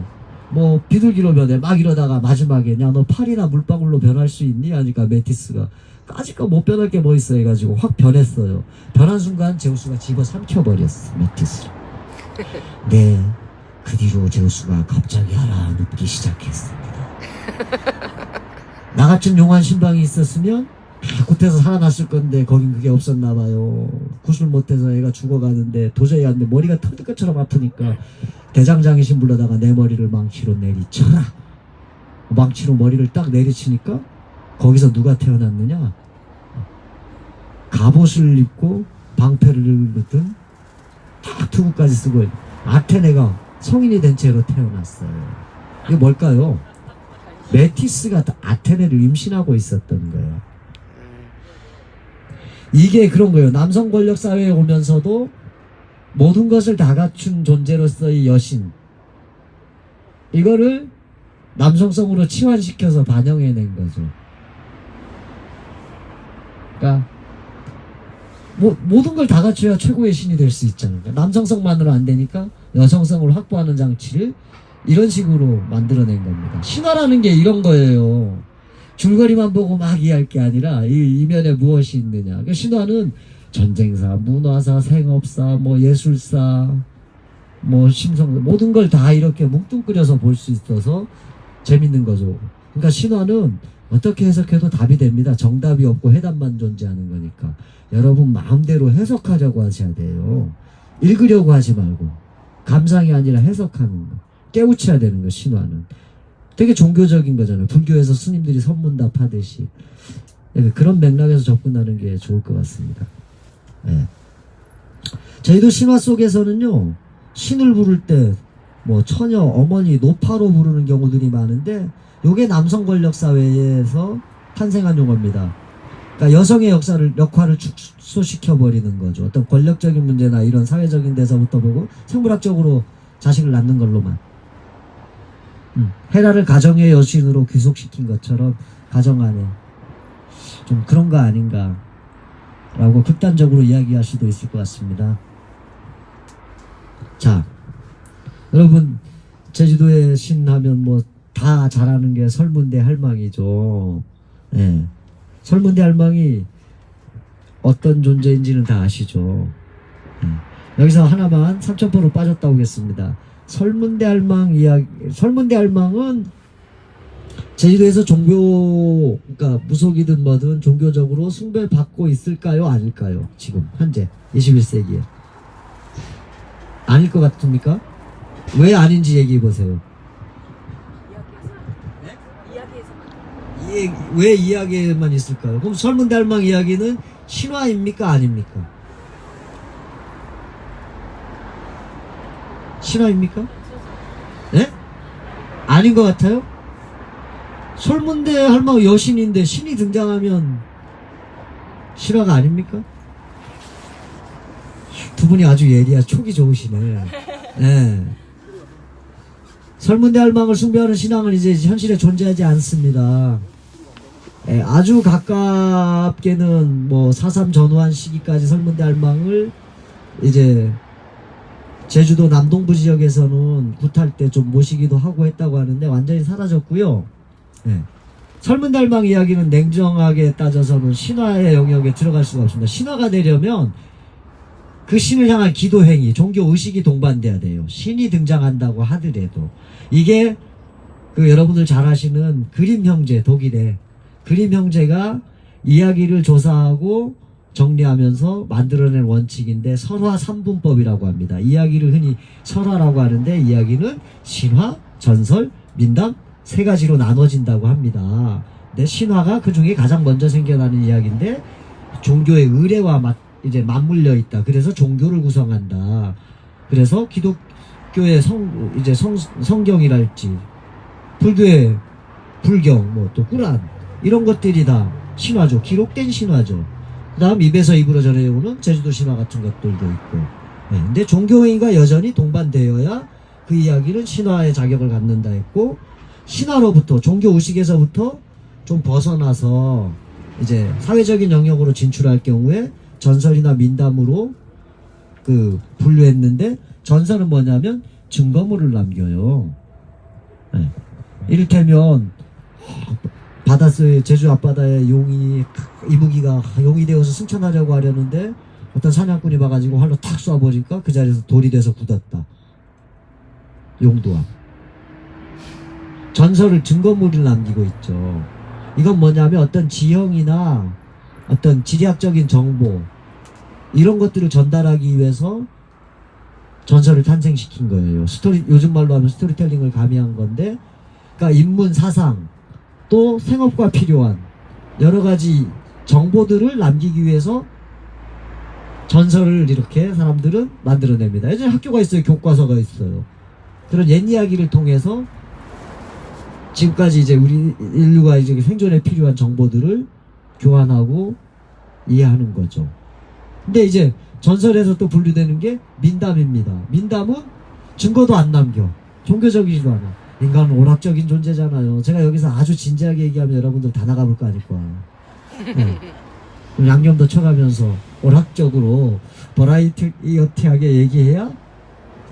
뭐 비둘기로 변해, 막 이러다가 마지막에 야, 너 팔이나 물방울로 변할 수 있니? 하니까 메티스가 까짓거 못 변할 게 뭐 있어 해가지고 확 변했어요. 변한 순간 제우스가 집어삼켜버렸어, 메티스를. 네, 그 뒤로 제우스가 갑자기 알아눕기 시작했습니다. 나 같은 용한 신방이 있었으면 곧해서 살아났을 건데 거긴 그게 없었나 봐요. 구술 못해서 애가 죽어가는데 도저히 안 돼. 머리가 터질 것처럼 아프니까 대장장이신 불러다가 내 머리를 망치로 내리쳐라. 망치로 머리를 딱 내리치니까 거기서 누가 태어났느냐? 갑옷을 입고 방패를 입은 딱 투구까지 쓰고 아테네가 성인이 된 채로 태어났어요. 이게 뭘까요? 메티스가 아테네를 임신하고 있었던 거예요. 이게 그런 거예요. 남성 권력 사회에 오면서도 모든 것을 다 갖춘 존재로서의 여신, 이거를 남성성으로 치환시켜서 반영해낸 거죠. 그러니까 모든 걸 다 갖춰야 최고의 신이 될 수 있잖아요. 남성성만으로 안 되니까 여성성을 확보하는 장치를 이런 식으로 만들어낸 겁니다. 신화라는 게 이런 거예요. 줄거리만 보고 막 이해할 게 아니라 이 이면에 무엇이 있느냐. 그러니까 신화는 전쟁사, 문화사, 생업사, 뭐 예술사, 뭐 심성, 모든 걸 다 이렇게 뭉뚱그려서 볼 수 있어서 재밌는 거죠. 그러니까 신화는 어떻게 해석해도 답이 됩니다. 정답이 없고 해답만 존재하는 거니까. 여러분 마음대로 해석하려고 하셔야 돼요. 읽으려고 하지 말고. 감상이 아니라 해석하는 거. 깨우쳐야 되는 거, 신화는. 되게 종교적인 거잖아요. 불교에서 스님들이 선문답 하듯이. 그런 맥락에서 접근하는 게 좋을 것 같습니다. 네. 저희도 신화 속에서는요, 신을 부를 때, 뭐, 처녀, 어머니, 노파로 부르는 경우들이 많은데, 요게 남성 권력 사회에서 탄생한 용어입니다. 그러니까 여성의 역할을 축소시켜버리는 거죠. 어떤 권력적인 문제나 이런 사회적인 데서부터 보고, 생물학적으로 자식을 낳는 걸로만. 헤라를 가정의 여신으로 귀속시킨 것처럼 가정 안에 좀 그런 거 아닌가 라고 극단적으로 이야기할 수도 있을 것 같습니다. 자, 여러분 제주도의 신 하면 뭐 다 잘하는 게 설문대 할망이죠. 네. 설문대 할망이 어떤 존재인지는 다 아시죠. 네. 여기서 하나만 3,000%로 빠졌다 오겠습니다. 설문대 할망 이야기, 설문대 할망은 제주도에서 종교, 그러니까 무속이든 뭐든 종교적으로 숭배받고 있을까요? 아닐까요? 지금, 현재, 21세기에. 아닐 것 같습니까? 왜 아닌지 얘기해보세요. 왜 이야기에만 있을까요? 그럼 설문대 할망 이야기는 신화입니까? 아닙니까? 신화입니까? 네? 아닌 것 같아요? 설문대 할망 여신인데 신이 등장하면 신화가 아닙니까? 두 분이 아주 예리하 촉이 좋으시네. 네. 설문대 할망을 숭배하는 신앙은 이제 현실에 존재하지 않습니다. 네, 아주 가깝게는 뭐 4.3 전후한 시기까지 설문대 할망을 이제 제주도 남동부 지역에서는 굿할 때 좀 모시기도 하고 했다고 하는데 완전히 사라졌고요. 네. 설문대 할망 이야기는 냉정하게 따져서는 신화의 영역에 들어갈 수가 없습니다. 신화가 되려면 그 신을 향한 기도 행위, 종교 의식이 동반돼야 돼요. 신이 등장한다고 하더라도. 이게 그 여러분들 잘 아시는 그림 형제, 독일의 그림 형제가 이야기를 조사하고 정리하면서 만들어낸 원칙인데 설화 3분법이라고 합니다. 이야기를 흔히 설화라고 하는데 이야기는 신화, 전설, 민담 세 가지로 나눠진다고 합니다. 근데 신화가 그 중에 가장 먼저 생겨나는 이야기인데 종교의 의례와 이제 맞물려 있다. 그래서 종교를 구성한다. 그래서 기독교의 성경이랄지 불교의 불경, 뭐 또 꾸란 이런 것들이 다 신화죠. 기록된 신화죠. 그 다음 입에서 입으로 전해오는 제주도 신화 같은 것들도 있고. 네, 근데 종교행위가 여전히 동반되어야 그 이야기는 신화의 자격을 갖는다 했고, 신화로부터, 종교의식에서부터 좀 벗어나서 이제 사회적인 영역으로 진출할 경우에 전설이나 민담으로 그 분류했는데, 전설은 뭐냐면 증거물을 남겨요. 네. 이를테면 바닷속에 제주 앞바다에 용이 이무기가 용이 되어서 승천하려고 하려는데 어떤 사냥꾼이 봐가지고 활로 탁 쏴버리니까 그 자리에서 돌이 돼서 굳었다. 용도함. 전설을 증거물을 남기고 있죠. 이건 뭐냐면 어떤 지형이나 어떤 지리학적인 정보, 이런 것들을 전달하기 위해서 전설을 탄생시킨 거예요. 요즘 말로 하면 스토리텔링을 가미한 건데, 그러니까 인문 사상 또 생업과 필요한 여러 가지 정보들을 남기기 위해서 전설을 이렇게 사람들은 만들어냅니다. 예전에 학교가 있어요. 교과서가 있어요. 그런 옛 이야기를 통해서 지금까지 이제 우리 인류가 이제 생존에 필요한 정보들을 교환하고 이해하는 거죠. 근데 이제 전설에서 또 분류되는 게 민담입니다. 민담은 증거도 안 남겨. 종교적이지도 않아. 인간은 오락적인 존재잖아요. 제가 여기서 아주 진지하게 얘기하면 여러분들 다 나가볼 거 아닐 거야. 네. 양념도 쳐가면서 오락적으로 버라이어티하게 얘기해야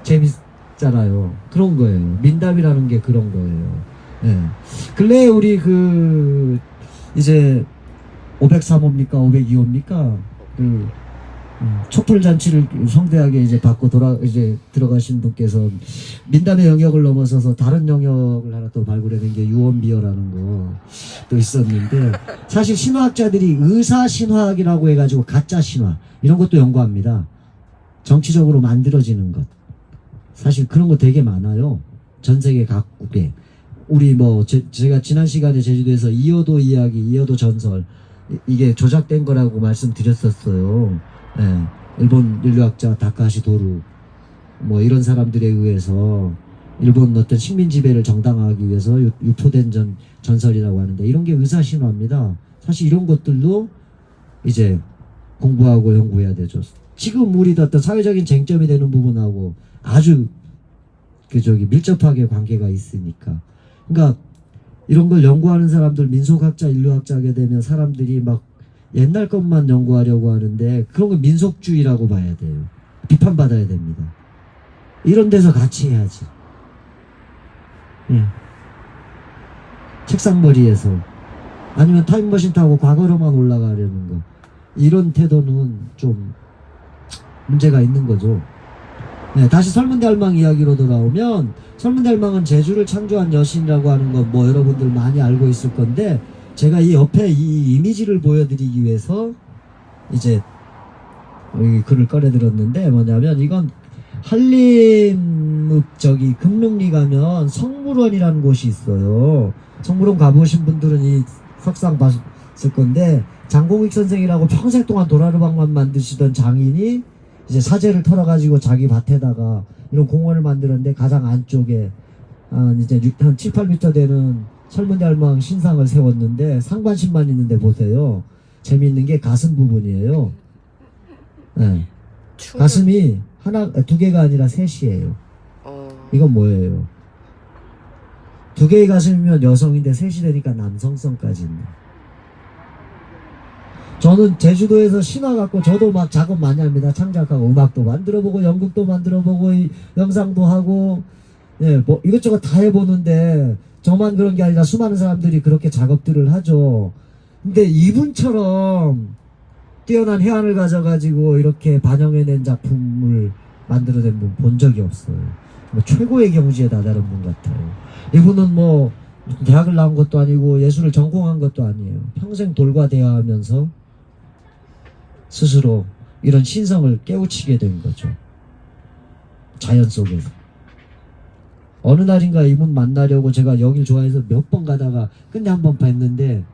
재밌잖아요. 그런 거예요. 민담이라는 게 그런 거예요. 네. 근래에 우리 이제 503호입니까? 502호입니까? 촛불 잔치를 성대하게 이제 받고 이제 들어가신 분께서 민담의 영역을 넘어서서 다른 영역을 하나 또 발굴해낸 게 유언비어라는 거 또 있었는데, 사실 신화학자들이 의사 신화학이라고 해가지고 가짜 신화 이런 것도 연구합니다. 정치적으로 만들어지는 것. 사실 그런 거 되게 많아요. 전 세계 각국에. 우리 제가 지난 시간에 제주도에서 이어도 이야기, 이어도 전설, 이게 조작된 거라고 말씀드렸었어요. 예, 일본 인류학자 다카하시 도루 이런 사람들에 의해서 일본 어떤 식민 지배를 정당화하기 위해서 유포된 전설이라고 하는데, 이런 게 의사신화입니다. 사실 이런 것들도 이제 공부하고 연구해야 되죠. 지금 우리 어떤 사회적인 쟁점이 되는 부분하고 아주 밀접하게 관계가 있으니까. 그러니까 이런 걸 연구하는 사람들, 민속학자, 인류학자 하게 되면 사람들이 막 옛날 것만 연구하려고 하는데, 그런 거 민속주의라고 봐야 돼요. 비판받아야 됩니다. 이런 데서 같이 해야지. 예. 책상머리에서 아니면 타임머신 타고 과거로만 올라가려는 거, 이런 태도는 좀 문제가 있는 거죠. 네, 다시 설문대할망 이야기로 돌아오면, 설문대할망은 제주를 창조한 여신이라고 하는 거 여러분들 많이 알고 있을 건데, 제가 이 옆에 이 이미지를 보여드리기 위해서 이제 이 글을 꺼내들었는데, 뭐냐면 이건 한림 금능리 가면 성물원이라는 곳이 있어요. 성물원 가보신 분들은 이 석상 봤을 건데, 장공익 선생이라고 평생 동안 도라르방만 만드시던 장인이 이제 사제를 털어가지고 자기 밭에다가 이런 공원을 만들었는데, 가장 안쪽에 한 7, 8m 되는 설문대할망 신상을 세웠는데 상반신만 있는데 보세요. 재미있는 게 가슴 부분이에요. 네. 가슴이 두 개가 아니라 셋이에요. 이건 뭐예요? 두 개의 가슴이면 여성인데 셋이 되니까 남성성까지 있네. 저는 제주도에서 신화 갖고 저도 막 작업 많이 합니다. 창작하고 음악도 만들어보고 연극도 만들어보고 영상도 하고, 예, 이것저것 다 해보는데, 저만 그런 게 아니라 수많은 사람들이 그렇게 작업들을 하죠. 근데 이분처럼 뛰어난 해안을 가져가지고 이렇게 반영해낸 작품을 만들어낸 분 본 적이 없어요. 최고의 경지에 다다른 분 같아요. 이분은 대학을 나온 것도 아니고 예술을 전공한 것도 아니에요. 평생 돌과 대화하면서 스스로 이런 신성을 깨우치게 된 거죠. 자연 속에서. 어느 날인가 이분 만나려고 제가 여길 좋아해서 몇 번 가다가 끝내 한 번 뵀는데,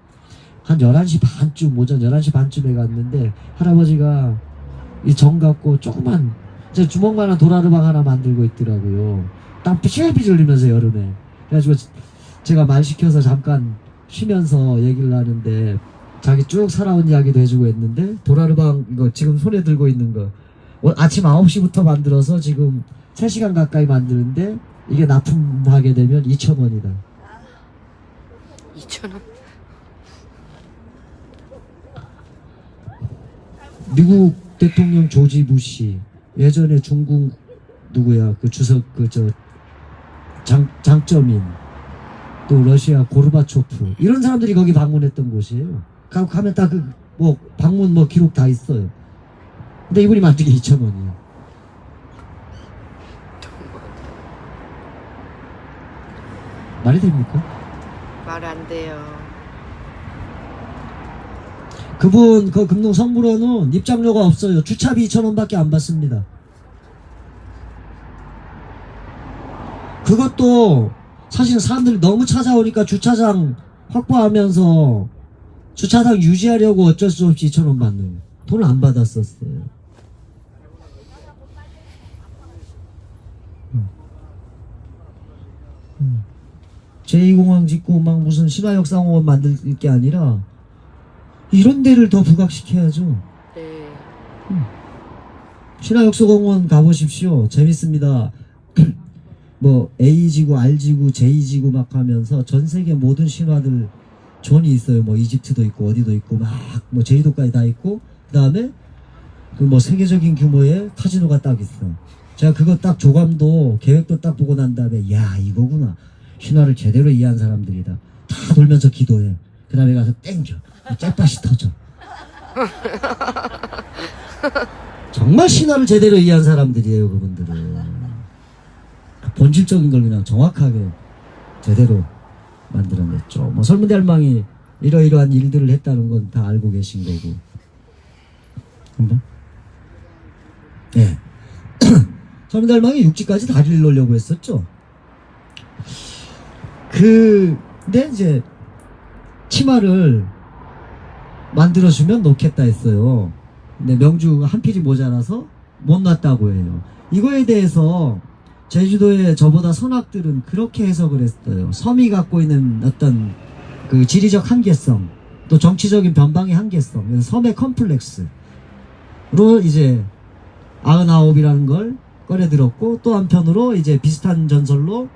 한 11시 반쯤, 오전 11시 반쯤에 갔는데, 할아버지가 이 정 갖고 조그만 제 주먹만한 도라르방 하나 만들고 있더라고요. 땀 삐질삐질 흘리면서, 여름에. 그래가지고 제가 말 시켜서 잠깐 쉬면서 얘기를 하는데, 자기 쭉 살아온 이야기도 해주고 했는데, 도라르방 이거 지금 손에 들고 있는 거 아침 9시부터 만들어서 지금 3시간 가까이 만드는데, 이게 납품하게 되면 2,000원이다. 2,000원? 미국 대통령 조지 부시, 예전에 중국 주석 장점인, 또 러시아 고르바초프, 이런 사람들이 거기 방문했던 곳이에요. 가면 다 방문 기록 다 있어요. 근데 이분이 만든 게 2,000원이에요. 말이 됩니까? 말 안 돼요. 그분 그 금동 성물원은 입장료가 없어요. 주차비 2,000원밖에 안 받습니다. 그것도 사실 사람들이 너무 찾아오니까 주차장 확보하면서 주차장 유지하려고 어쩔 수 없이 2,000원 받는 거예요. 돈을 안 받았었어요. 제2공항 짓고 막 무슨 신화역상공원 만들 게 아니라 이런 데를 더 부각시켜야죠. 네. 신화역사공원 가보십시오. 재밌습니다. 뭐 A지구, R지구, J지구 막 하면서 전 세계 모든 신화들 존이 있어요. 뭐 이집트도 있고 어디도 있고 막 뭐 제주도까지 다 있고 그 다음에 그 뭐 세계적인 규모의 카지노가 딱 있어. 제가 그거 딱 조감도 계획도 딱 보고 난 다음에 야 이거구나. 신화를 제대로 이해한 사람들이다. 다 돌면서 기도해. 그 다음에 가서 땡겨. 짤밭이 터져. 정말 신화를 제대로 이해한 사람들이에요, 그분들은. 본질적인 걸 그냥 정확하게 제대로 만들어냈죠. 뭐 설문대할망이 이러이러한 일들을 했다는 건 다 알고 계신 거고. 네. 설문대할망이 육지까지 다리를 놓으려고 했었죠. 근데 이제 치마를 만들어주면 놓겠다 했어요. 근데 명주가 한 필이 모자라서 못 놨다고 해요. 이거에 대해서 제주도의 저보다 선악들은 그렇게 해석을 했어요. 섬이 갖고 있는 어떤 그 지리적 한계성, 또 정치적인 변방의 한계성, 그래서 섬의 컴플렉스로 이제 99이라는 걸 꺼내들었고, 또 한편으로 이제 비슷한 전설로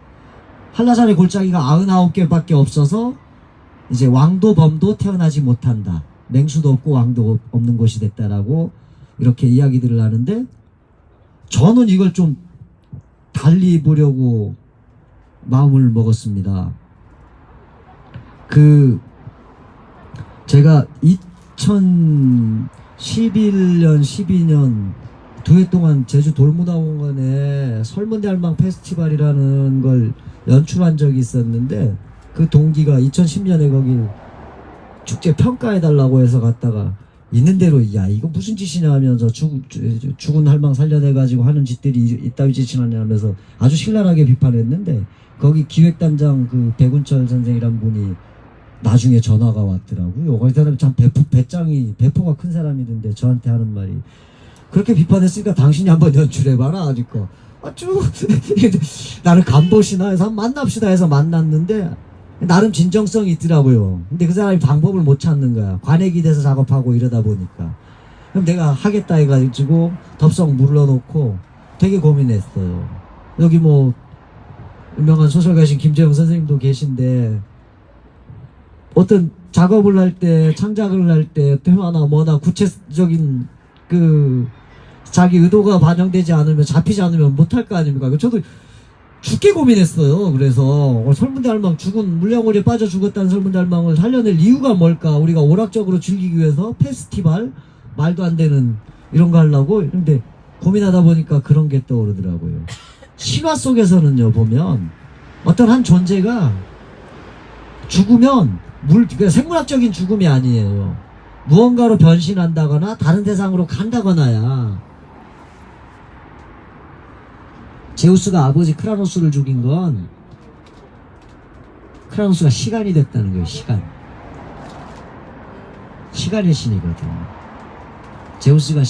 한라산의 골짜기가 99개밖에 없어서 이제 왕도 범도 태어나지 못한다. 맹수도 없고 왕도 없는 곳이 됐다라고 이렇게 이야기들을 하는데, 저는 이걸 좀 달리 보려고 마음을 먹었습니다. 제가 2011년, 12년 두 해 동안 제주 돌무다공원에 설문대할망 페스티벌이라는 걸 연출한 적이 있었는데, 그 동기가 2010년에 거기 축제 평가해달라고 해서 갔다가 있는 대로 야 이거 무슨 짓이냐 하면서 죽은 할망 살려내가지고 하는 짓들이 이따위 짓이냐 하면서 아주 신랄하게 비판했는데, 거기 기획단장 그 백운철 선생이란 분이 나중에 전화가 왔더라고요. 그 사람이 참 배포가 큰 사람이던데 저한테 하는 말이, 그렇게 비판했으니까 당신이 한번 연출해봐라. 아직까 쭉 나를 간보시나 해서 한번 만납시다 해서 만났는데 나름 진정성이 있더라고요. 근데 그 사람이 방법을 못 찾는 거야. 관액이 돼서 작업하고 이러다 보니까. 그럼 내가 하겠다 해가지고 덥석 물러놓고 되게 고민했어요. 여기 뭐 유명한 소설가신 김재영 선생님도 계신데, 어떤 작업을 할 때, 창작을 할 때 테마나 뭐나 구체적인 그 자기 의도가 반영되지 않으면, 잡히지 않으면 못할 거 아닙니까? 저도 죽게 고민했어요. 그래서 설문대할망 죽은 물량오리에 빠져 죽었다는 설문대할망을 살려낼 이유가 뭘까? 우리가 오락적으로 즐기기 위해서 페스티벌 말도 안 되는 이런 거 하려고. 근데 고민하다 보니까 그런 게 떠오르더라고요. 신화 속에서는요, 보면 어떤 한 존재가 죽으면 그러니까 생물학적인 죽음이 아니에요. 무언가로 변신한다거나 다른 세상으로 간다거나야. 제우스가 아버지 크라노스를 죽인 건 크라노스가 시간이 됐다는 거예요. 시간의 신이거든요. 제우스가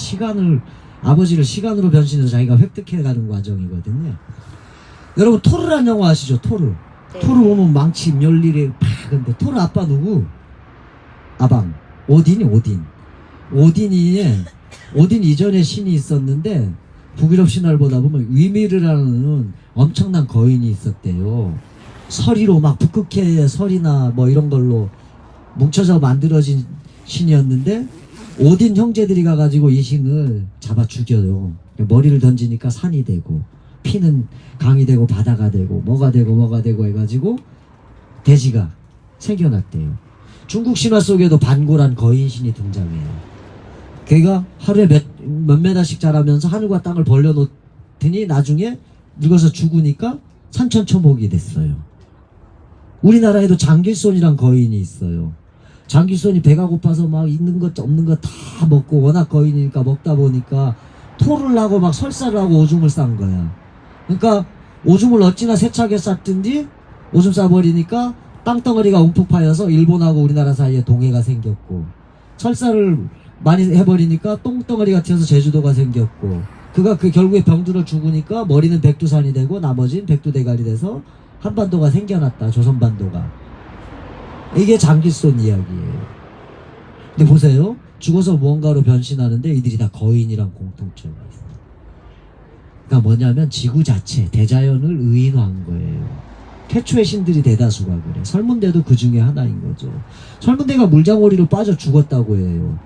아버지를 시간으로 변신해서 자기가 획득해가는 과정이거든요. 여러분 토르란 영화 아시죠? 토르. 네. 토르 보면 망치 멸리래 팍. 근데 토르 아빠 누구? 아방. 오딘이. 오딘 이전에 신이 있었는데, 북유럽 신화를 보다 보면 위미르라는 엄청난 거인이 있었대요. 서리로 막 북극해의 서리나 뭐 이런 걸로 뭉쳐서 만들어진 신이었는데, 오딘 형제들이 가가지고 이 신을 잡아 죽여요. 머리를 던지니까 산이 되고, 피는 강이 되고, 바다가 되고, 뭐가 되고 해가지고 돼지가 생겨났대요. 중국 신화 속에도 반고란 거인신이 등장해요. 걔가 하루에 몇 메다씩 자라면서 하늘과 땅을 벌려놓더니 나중에 늙어서 죽으니까 산천초목이 됐어요. 우리나라에도 장길손이란 거인이 있어요. 장기손이 배가 고파서 막 있는 것 없는 것 다 먹고 워낙 거인이니까 먹다 보니까 토를 하고 막 설사를 하고 오줌을 싼 거야. 그러니까 오줌을 어찌나 세차게 쌌든지 오줌 싸버리니까 땅덩어리가 움푹 파여서 일본하고 우리나라 사이에 동해가 생겼고, 설사를 많이 해버리니까 똥덩어리가 튀어서 제주도가 생겼고, 그가 결국에 병들어 죽으니까 머리는 백두산이 되고 나머지는 백두대간이 돼서 한반도가 생겨났다. 조선반도가. 이게 장기손 이야기예요. 근데 보세요. 죽어서 무언가로 변신하는데 이들이 다 거인이란 공통점이 있어요. 그러니까 뭐냐면 지구 자체, 대자연을 의인화한 거예요. 태초의 신들이 대다수가 그래. 설문대도 그 중에 하나인 거죠. 설문대가 물장오리로 빠져 죽었다고 해요.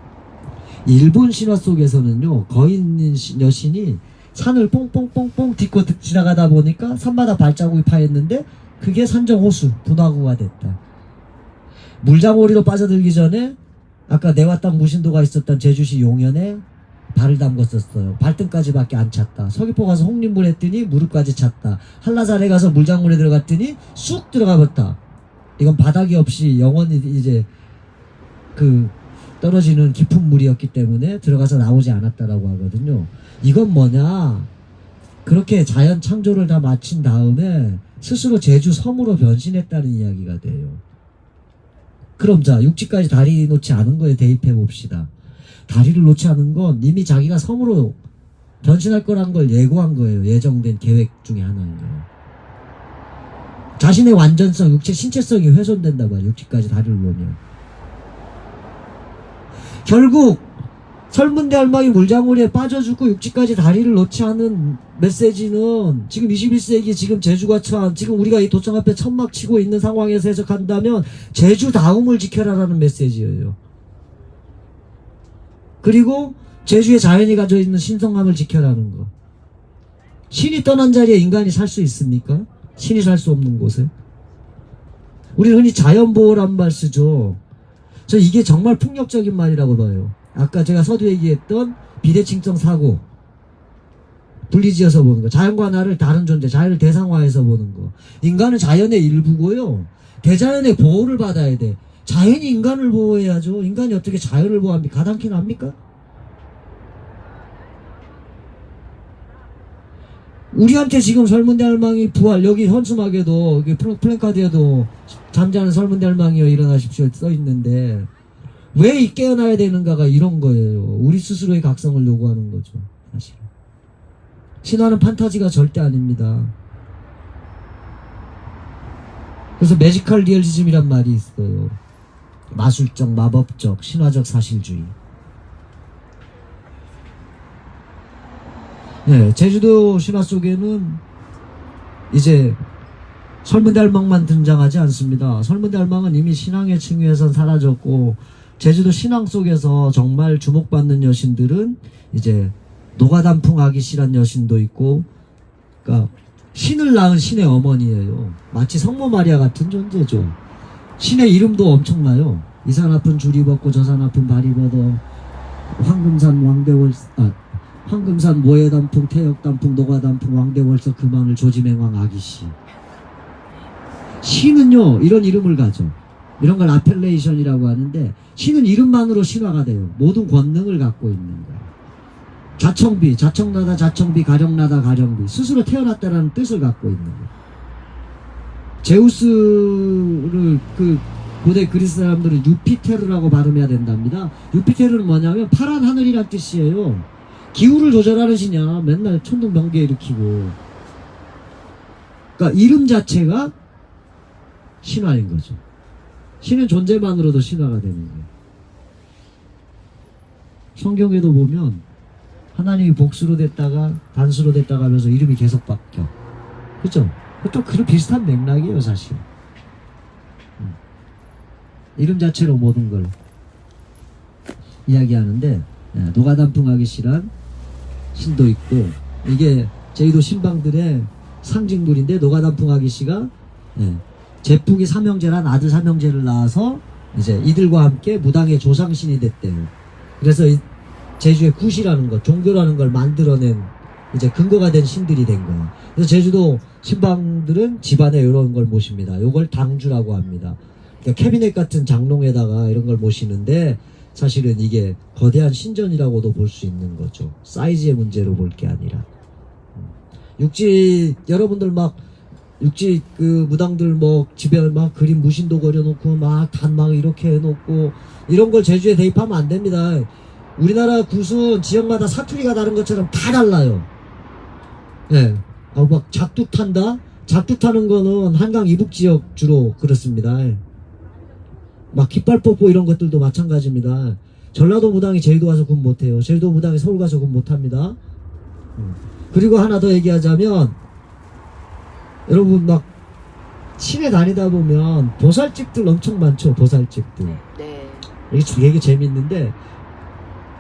일본 신화 속에서는요, 거인 여신이 산을 뽕뽕뽕뽕 딛고 지나가다 보니까 산마다 발자국이 파였는데 그게 산정호수, 분화구가 됐다. 물장오리로 빠져들기 전에 아까 내와 땅 무신도가 있었던 제주시 용현에 발을 담궜었어요. 발등까지밖에 안 찼다. 서귀포 가서 홍림물 했더니 무릎까지 찼다. 한라산에 가서 물장문에 들어갔더니 쑥 들어가 봤다. 이건 바닥이 없이 영원히 이제 떨어지는 깊은 물이었기 때문에 들어가서 나오지 않았다라고 하거든요. 이건 뭐냐? 그렇게 자연 창조를 다 마친 다음에 스스로 제주 섬으로 변신했다는 이야기가 돼요. 그럼 자, 육지까지 다리 놓지 않은 거에 대입해 봅시다. 다리를 놓지 않은 건 이미 자기가 섬으로 변신할 거란 걸 예고한 거예요. 예정된 계획 중에 하나인 거예요. 자신의 완전성, 육체, 신체성이 훼손된다 봐요. 육지까지 다리를 놓으면. 결국 설문대 할망이 물장오리에 빠져 죽고 육지까지 다리를 놓지 않은 메시지는 지금 21세기 지금 제주가 처한, 지금 우리가 이 도청 앞에 천막 치고 있는 상황에서 해석한다면 제주 다움을 지켜라라는 메시지예요. 그리고 제주의 자연이 가져 있는 신성함을 지켜라는 거. 신이 떠난 자리에 인간이 살 수 있습니까? 신이 살 수 없는 곳에. 우리는 흔히 자연보호란 말 쓰죠. 저 이게 정말 폭력적인 말이라고 봐요. 아까 제가 서두에 얘기했던 비대칭성 사고, 분리지어서 보는 거, 자연과 나를 다른 존재, 자연을 대상화해서 보는 거. 인간은 자연의 일부고요, 대자연의 보호를 받아야 돼. 자연이 인간을 보호해야죠. 인간이 어떻게 자연을 보호합니까? 가당키나 합니까? 우리한테 지금 설문대 할망이 부활, 여기 현수막에도 플랜카드에도 잠자는 설문대 할망이여 일어나십시오 써있는데 왜 깨어나야 되는가가 이런 거예요. 우리 스스로의 각성을 요구하는 거죠. 사실은 신화는 판타지가 절대 아닙니다. 그래서 매지컬 리얼리즘이란 말이 있어요. 마술적, 마법적, 신화적 사실주의. 네, 제주도 신화 속에는 이제 설문대 할망만 등장하지 않습니다. 설문대 할망은 이미 신앙의 층위에선 사라졌고, 제주도 신앙 속에서 정말 주목받는 여신들은 이제 노가단풍 아기씨란 여신도 있고, 그러니까 신을 낳은 신의 어머니예요. 마치 성모 마리아 같은 존재죠. 신의 이름도 엄청나요. 이 산 아픈 줄 입었고 저 산 아픈 발 입어도 황금산 모해단풍 태역단풍 노가단풍 왕대월서 금왕을 조지맹왕 아기씨. 신은요 이런 이름을 가져. 이런 걸 아펠레이션이라고 하는데, 신은 이름만으로 신화가 돼요. 모든 권능을 갖고 있는 거예요. 자청비, 자청나다 자청비, 가령나다 가령비, 스스로 태어났다라는 뜻을 갖고 있는 거예요. 제우스를 고대 그리스 사람들은 유피테르라고 발음해야 된답니다. 유피테르는 뭐냐면 파란 하늘이란 뜻이에요. 기후를 조절하는 신이야. 맨날 천둥번개 일으키고. 그러니까 이름 자체가 신화인 거죠. 신은 존재만으로도 신화가 되는 거예요. 성경에도 보면 하나님이 복수로 됐다가 단수로 됐다가 하면서 이름이 계속 바뀌어. 그죠? 또 그런 비슷한 맥락이에요, 사실. 이름 자체로 모든 걸 이야기하는데, 노가단풍 아기씨란 신도 있고, 이게 제주도 신방들의 상징물인데, 노가단풍 아기씨가 제풍이 삼형제란 아들 삼형제를 낳아서 이제 이들과 함께 무당의 조상신이 됐대요. 그래서 제주의 굿이라는 것, 종교라는 걸 만들어낸 이제 근거가 된 신들이 된 거예요. 그래서 제주도 신방들은 집안에 이런 걸 모십니다. 요걸 당주라고 합니다. 캐비넷 같은 장롱에다가 이런 걸 모시는데 사실은 이게 거대한 신전이라고도 볼 수 있는 거죠. 사이즈의 문제로 볼 게 아니라. 육지 여러분들 막 육지 그 무당들 뭐 집에 막 그림 무신도 그려놓고 막 단 막 이렇게 해놓고 이런 걸 제주에 대입하면 안 됩니다. 우리나라 굿은 지역마다 사투리가 다른 것처럼 다 달라요. 예. 막 작두 탄다? 작두 타는 거는 한강 이북 지역 주로 그렇습니다. 막 깃발 뽑고 이런 것들도 마찬가지입니다. 전라도 무당이 제주도 와서 굿 못해요. 제주도 무당이 서울 가서 굿 못합니다. 그리고 하나 더 얘기하자면 여러분 막 시내 다니다 보면 보살집들 엄청 많죠. 보살집들. 네. 이게 되게 재밌는데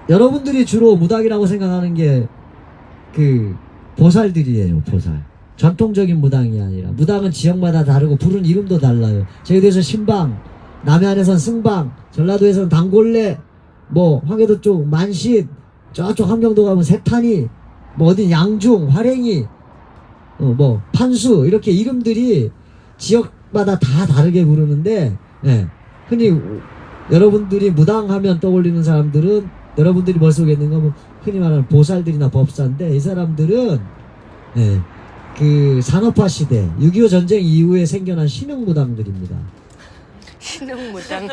여러분들이 주로 무당이라고 생각하는 게 그 보살들이에요. 보살. 전통적인 무당이 아니라 무당은 지역마다 다르고 부른 이름도 달라요. 제주도에서 신방, 남해안에선 승방, 전라도에서는 단골레, 뭐 황해도 쪽 만신, 저쪽 함경도 가면 세탄이, 뭐 어딘 양중, 화랭이, 뭐 판수 이렇게 이름들이 지역마다 다 다르게 부르는데 예, 흔히 여러분들이 무당하면 떠올리는 사람들은 여러분들이 머릿속에 있는 건 흔히 말하는 보살들이나 법사인데 이 사람들은 예, 그 산업화 시대 6.25 전쟁 이후에 생겨난 신흥무당들입니다. 신흥무당.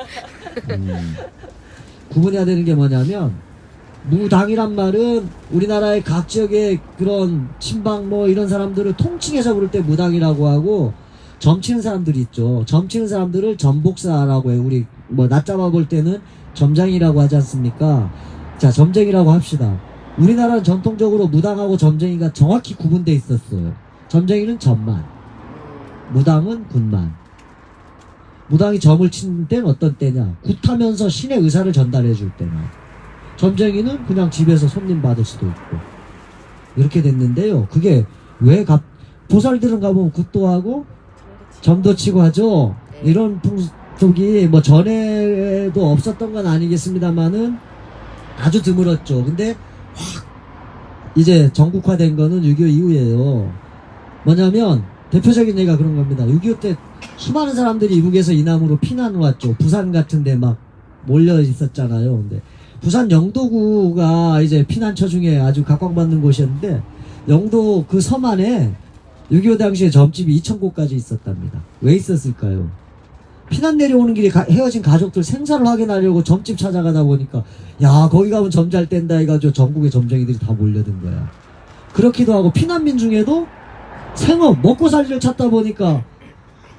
구분해야 되는 게 뭐냐면 무당이란 말은 우리나라의 각 지역의 그런 신방 뭐 이런 사람들을 통칭해서 부를 때 무당이라고 하고 점치는 사람들이 있죠. 점치는 사람들을 점복사라고 해요. 우리 뭐 낮잡아 볼 때는 점장이라고 하지 않습니까? 자, 점쟁이라고 합시다. 우리나라는 전통적으로 무당하고 점쟁이가 정확히 구분돼 있었어요. 점쟁이는 점만, 무당은 굿만. 무당이 점을 치는 때는 어떤 때냐? 굿하면서 신의 의사를 전달해 줄 때나. 점쟁이는 그냥 집에서 손님 받을 수도 있고. 이렇게 됐는데요. 그게 왜 보살들은 가보면 굿도 하고 점도 치고 하죠. 이런 풍속이 뭐 전에도 없었던 건 아니겠습니다만은 아주 드물었죠. 근데 확 이제 전국화된 거는 6.25 이후예요. 뭐냐면 대표적인 얘기가 그런 겁니다. 6.25 때 수많은 사람들이 이북에서 이남으로 피난을 왔죠. 부산 같은 데 막 몰려 있었잖아요. 근데 부산 영도구가 이제 피난처 중에 아주 각광받는 곳이었는데 영도 그 섬 안에 6.25 당시에 점집이 2,000곳까지 있었답니다. 왜 있었을까요? 피난 내려오는 길에 헤어진 가족들 생사를 확인하려고 점집 찾아가다 보니까 야 거기 가면 점 잘 뗀다 해가지고 전국의 점쟁이들이 다 몰려든 거야. 그렇기도 하고 피난민 중에도 생업 먹고 살기를 찾다 보니까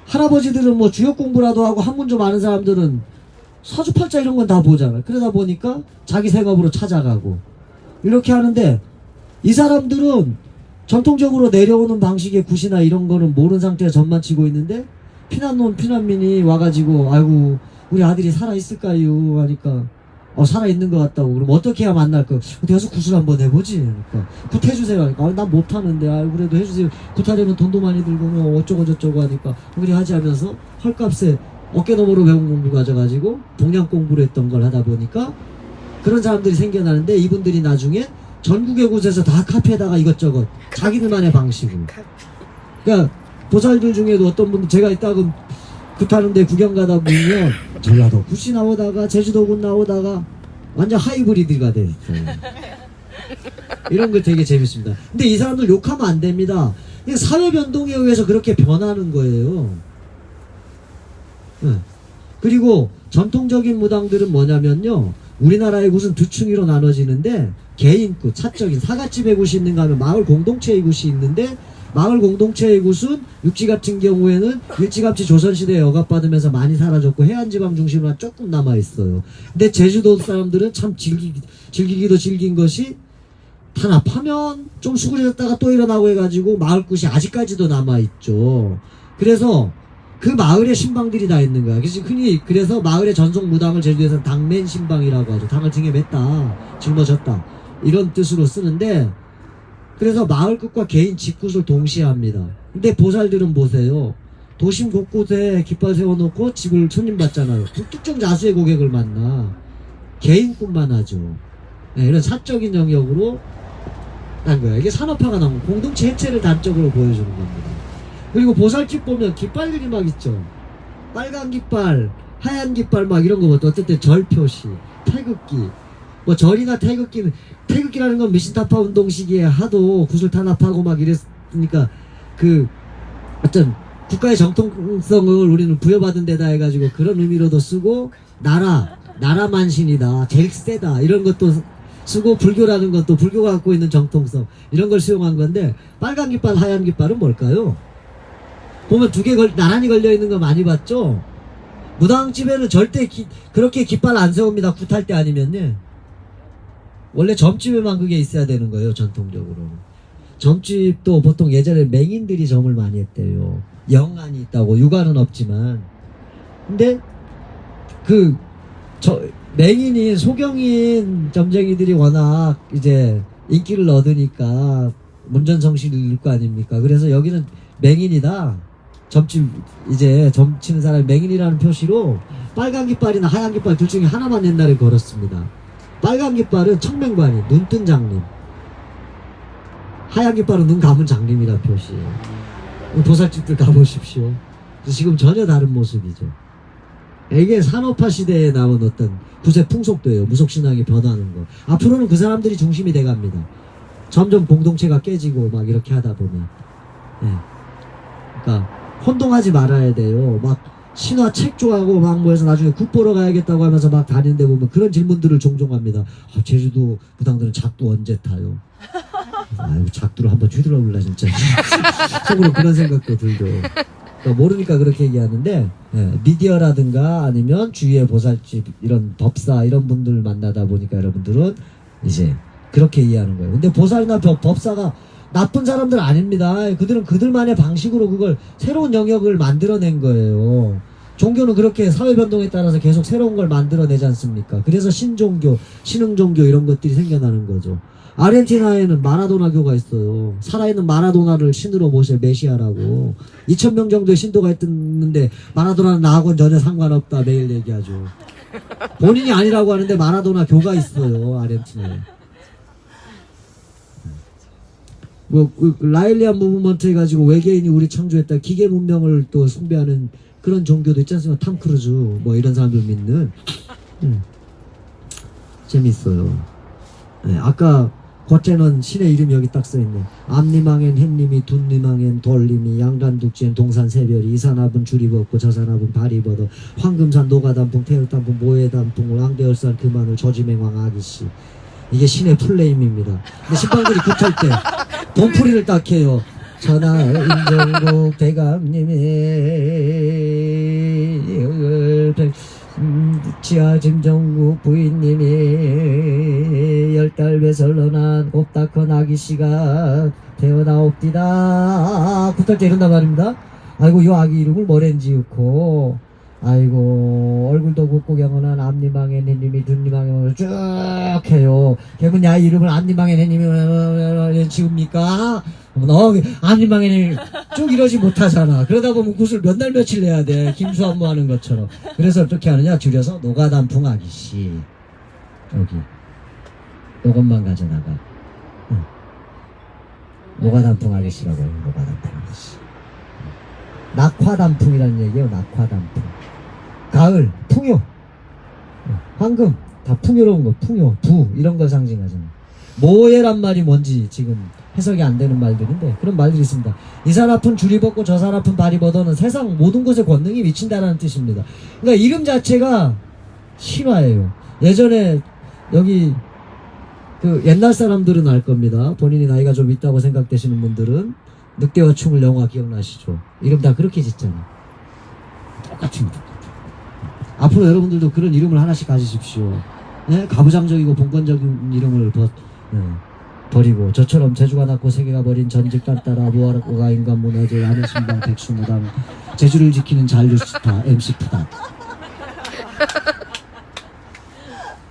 할아버지들은 뭐 주역 공부라도 하고 한문 좀 아는 사람들은 사주팔자 이런 건 다 보잖아요. 그러다 보니까 자기 생업으로 찾아가고 이렇게 하는데 이 사람들은 전통적으로 내려오는 방식의 굿이나 이런 거는 모르는 상태에서 점만 치고 있는데 피난민이 와가지고 아이고 우리 아들이 살아있을까요 하니까 살아있는 것 같다고. 그럼 어떻게 해야 만날까? 어디 가서 굿을 한번 해보지. 그러니까 굿 해주세요 하니까 난 못하는데 그래도 해주세요. 굿 하려면 돈도 많이 들고 뭐 어쩌고 저쩌고 하니까 그래 하지 하면서 헐값에 어깨너머로 배운 공부 가져가지고 동양 공부를 했던 걸 하다 보니까 그런 사람들이 생겨나는데 이분들이 나중에 전국의 곳에서 다 카페에다가 이것저것 자기들만의 방식으로. 그러니까 보살들 중에도 어떤 분들 제가 이따금 굿하는데 구경 가다 보면 전라도 굿이 나오다가 제주도 굿 나오다가 완전 하이브리드가 돼 있어요. 이런 거 되게 재밌습니다. 근데 이 사람들 욕하면 안 됩니다. 그냥 사회 변동에 의해서 그렇게 변하는 거예요. 네. 그리고 전통적인 무당들은 뭐냐면요. 우리나라의 굿은 두 층으로 나눠지는데 개인굿, 사적인 사갓집의 굿이 있는가 하면 마을 공동체의 굿이 있는데 마을 공동체의 굿은 육지 같은 경우에는 일찌감치 조선시대에 억압받으면서 많이 사라졌고 해안지방 중심으로 조금 남아있어요. 근데 제주도 사람들은 참 즐기기도 즐긴 것이 탄압하면 좀 수그려졌다가 또 일어나고 해가지고 마을 굿이 아직까지도 남아있죠. 그래서 그 마을에 신방들이 다 있는 거야. 그래서 흔히 그래서 마을의 전속 무당을 제주도에서는 당맨 신방이라고 하죠. 당을 등에 맸다, 짊어졌다 이런 뜻으로 쓰는데 그래서 마을 끝과 개인 집굿을 동시에 합니다. 근데 보살들은 보세요. 도심 곳곳에 깃발 세워놓고 집을 손님 받잖아요. 특정 자수의 고객을 만나 개인굿만 하죠. 네, 이런 사적인 영역으로 한 거예요. 이게 산업화가 나온 공동체 해체를 단적으로 보여주는 겁니다. 그리고 보살집 보면 깃발들이 막 있죠. 빨간 깃발, 하얀 깃발 막 이런 거부터 어쨌든 절 표시, 태극기. 뭐 절이나 태극기라는 건 미신타파 운동 시기에 하도 구슬 탄압하고 막 이랬으니까 그 어떤 국가의 정통성을 우리는 부여받은 데다 해가지고 그런 의미로도 쓰고 나라 만신이다, 제일 세다 이런 것도 쓰고 불교라는 것도 불교가 갖고 있는 정통성 이런 걸 수용한 건데 빨간 깃발, 하얀 깃발은 뭘까요? 보면 두 개 나란히 걸려 있는 거 많이 봤죠? 무당집에는 절대 그렇게 깃발 안 세웁니다. 굿할 때 아니면요. 원래 점집에만 그게 있어야 되는 거예요. 전통적으로. 점집도 보통 예전에 맹인들이 점을 많이 했대요. 영안이 있다고. 육안은 없지만. 근데 맹인인 소경인 점쟁이들이 워낙 이제 인기를 얻으니까 문전성시를 잃을 거 아닙니까? 그래서 여기는 맹인이다. 점집 이제 점 치는 사람이 맹인이라는 표시로 빨간 깃발이나 하얀 깃발 둘 중에 하나만 옛날에 걸었습니다. 빨간 깃발은 청맹관이 눈뜬 장님, 하얀 깃발은 눈 감은 장님이라는 표시예요. 보살집들 가보십시오. 지금 전혀 다른 모습이죠. 이게 산업화 시대에 나온 어떤 구세 풍속도예요. 무속신앙이 변하는 거. 앞으로는 그 사람들이 중심이 돼갑니다. 점점 공동체가 깨지고 막 이렇게 하다 보면. 네. 그러니까 혼동하지 말아야 돼요. 막 신화 책 좋아하고 막 뭐해서 나중에 국 보러 가야겠다고 하면서 막 다니는데 보면 그런 질문들을 종종 합니다. 제주도 무당들은 작두 언제 타요? 아유, 작두를 한번 휘둘러 볼라 진짜. 속으로 그런 생각도 들죠. 그러니까 모르니까 그렇게 얘기하는데 미디어라든가 아니면 주위의 보살집 이런 법사 이런 분들 만나다 보니까 여러분들은 이제 그렇게 이해하는 거예요. 근데 보살이나 법사가 나쁜 사람들 아닙니다. 그들은 그들만의 방식으로 그걸 새로운 영역을 만들어낸 거예요. 종교는 그렇게 사회 변동에 따라서 계속 새로운 걸 만들어내지 않습니까? 그래서 신종교, 신흥종교 이런 것들이 생겨나는 거죠. 아르헨티나에는 마라도나교가 있어요. 살아있는 마라도나를 신으로 모셔 메시아라고. 2,000명 정도의 신도가 있는데 마라도나는 나하고는 전혀 상관없다 매일 얘기하죠. 본인이 아니라고 하는데 마라도나 교가 있어요. 아르헨티나에. 라일리안 무브먼트 해가지고 외계인이 우리 창조했다 기계 문명을 또 숭배하는 그런 종교도 있지 않습니까? 탐 크루즈 뭐 이런 사람들 믿는 재밌어요. 네, 아까 겉에는 신의 이름이 여기 딱 써있네. 암리망엔 햇님이 둔리망엔 돌림이 양간둑지엔 동산새별이 이산압은 줄이 벗고 저산압은 발이 벗어 황금산 노가단풍 태열단풍 모해단풍 왕대열산 금하늘 저지맹왕 아기씨. 이게 신의 풀네임입니다. 근데 신방들이 굿할 때 돈풀이를 딱 해요. 전하 임정국 대감님이 지하 짐정국 부인님이 10달 배설로 난 곱다커 아기씨가 태어나옵디다. 굿할 때 이런단 말입니다. 아이고 이 아기 이름을 뭐랜 지우고 아이고 얼굴도 굽고 경건한 앞니망의 내님이 둔니망의 쭉 해요. 결국은 야 이름을 앞니망의 내님이 지웁니까? 너 앞니망의 내님 쭉 이러지 못하잖아. 그러다 보면 굿을 몇 날 며칠 내야 돼. 김수한무 하는 것처럼. 그래서 어떻게 하느냐 줄여서 노가단풍 아기씨 여기 요것만 가져나가. 노가단풍 아기씨라고 해요. 노가단풍 아기씨. 낙화단풍이라는 얘기예요. 낙화단풍. 가을, 풍요, 황금, 다 풍요로운 거, 풍요, 부 이런 걸 상징하잖아요. 모해란 말이 뭔지 지금 해석이 안 되는 말들인데 그런 말들이 있습니다. 이 산 앞은 줄이 벗고 저 산 앞은 발이 벗어는 세상 모든 것에 권능이 미친다라는 뜻입니다. 그러니까 이름 자체가 신화예요. 예전에 여기 그 옛날 사람들은 알 겁니다. 본인이 나이가 좀 있다고 생각되시는 분들은 늑대와 춤을 영화 기억나시죠? 이름 다 그렇게 짓잖아. 똑같은 이름. 앞으로 여러분들도 그런 이름을 하나씩 가지십시오. 네? 가부장적이고 봉건적인 이름을 버리고 저처럼 제주가 낳고 세계가 버린 전직단 따라 무화과가 인간 문화재 안해신방 백수무당 제주를 지키는 잔류스타 MC 푸단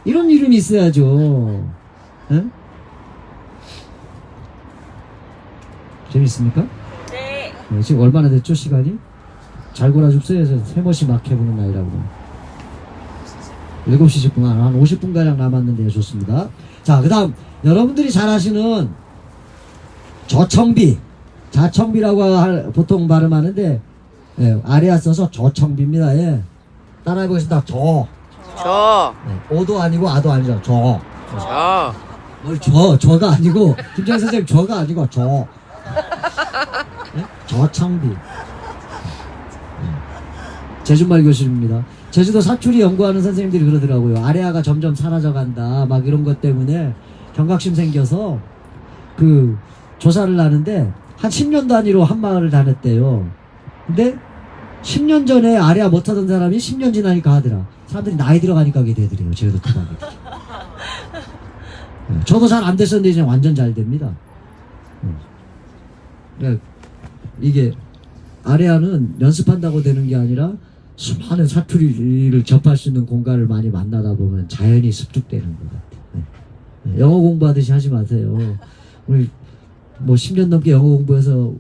이런 이름이 있어야죠. 네? 재밌습니까? 네. 지금 얼마나 됐죠 시간이? 잘 골아줍세요. 세번씩 막 해보는 나이라고. 7시 10분 한 50분가량 남았는데요. 좋습니다. 자, 그 다음 여러분들이 잘 아시는 저청비 자청비라고 보통 발음하는데 아래야 써서 저청비입니다. 예. 따라해보겠습니다. 저. 저. 네, 오도 아니고 아도 아니죠. 저. 저. 저가 아니고, 김정희 선생님 저가 아니고, 저. 네? 저창비. 네. 제주말 교실입니다. 제주도 사투리 연구하는 선생님들이 그러더라고요. 아래아가 점점 사라져간다. 막 이런 것 때문에 경각심 생겨서 그 조사를 하는데 한 10년 단위로 한 마을을 다녔대요. 근데 10년 전에 아래아 못하던 사람이 10년 지나니까 하더라. 사람들이 나이 들어가니까 그게 되더래요. 제주도 토박이. 저도 잘 안 됐었는데 이제 완전 잘 됩니다. 그러니까 이게 아래아는 연습한다고 되는 게 아니라 수많은 사투리를 접할 수 있는 공간을 많이 만나다 보면 자연히 습득되는 것 같아요. 네. 영어 공부하듯이 하지 마세요. 우리 뭐 10년 넘게 영어 공부해서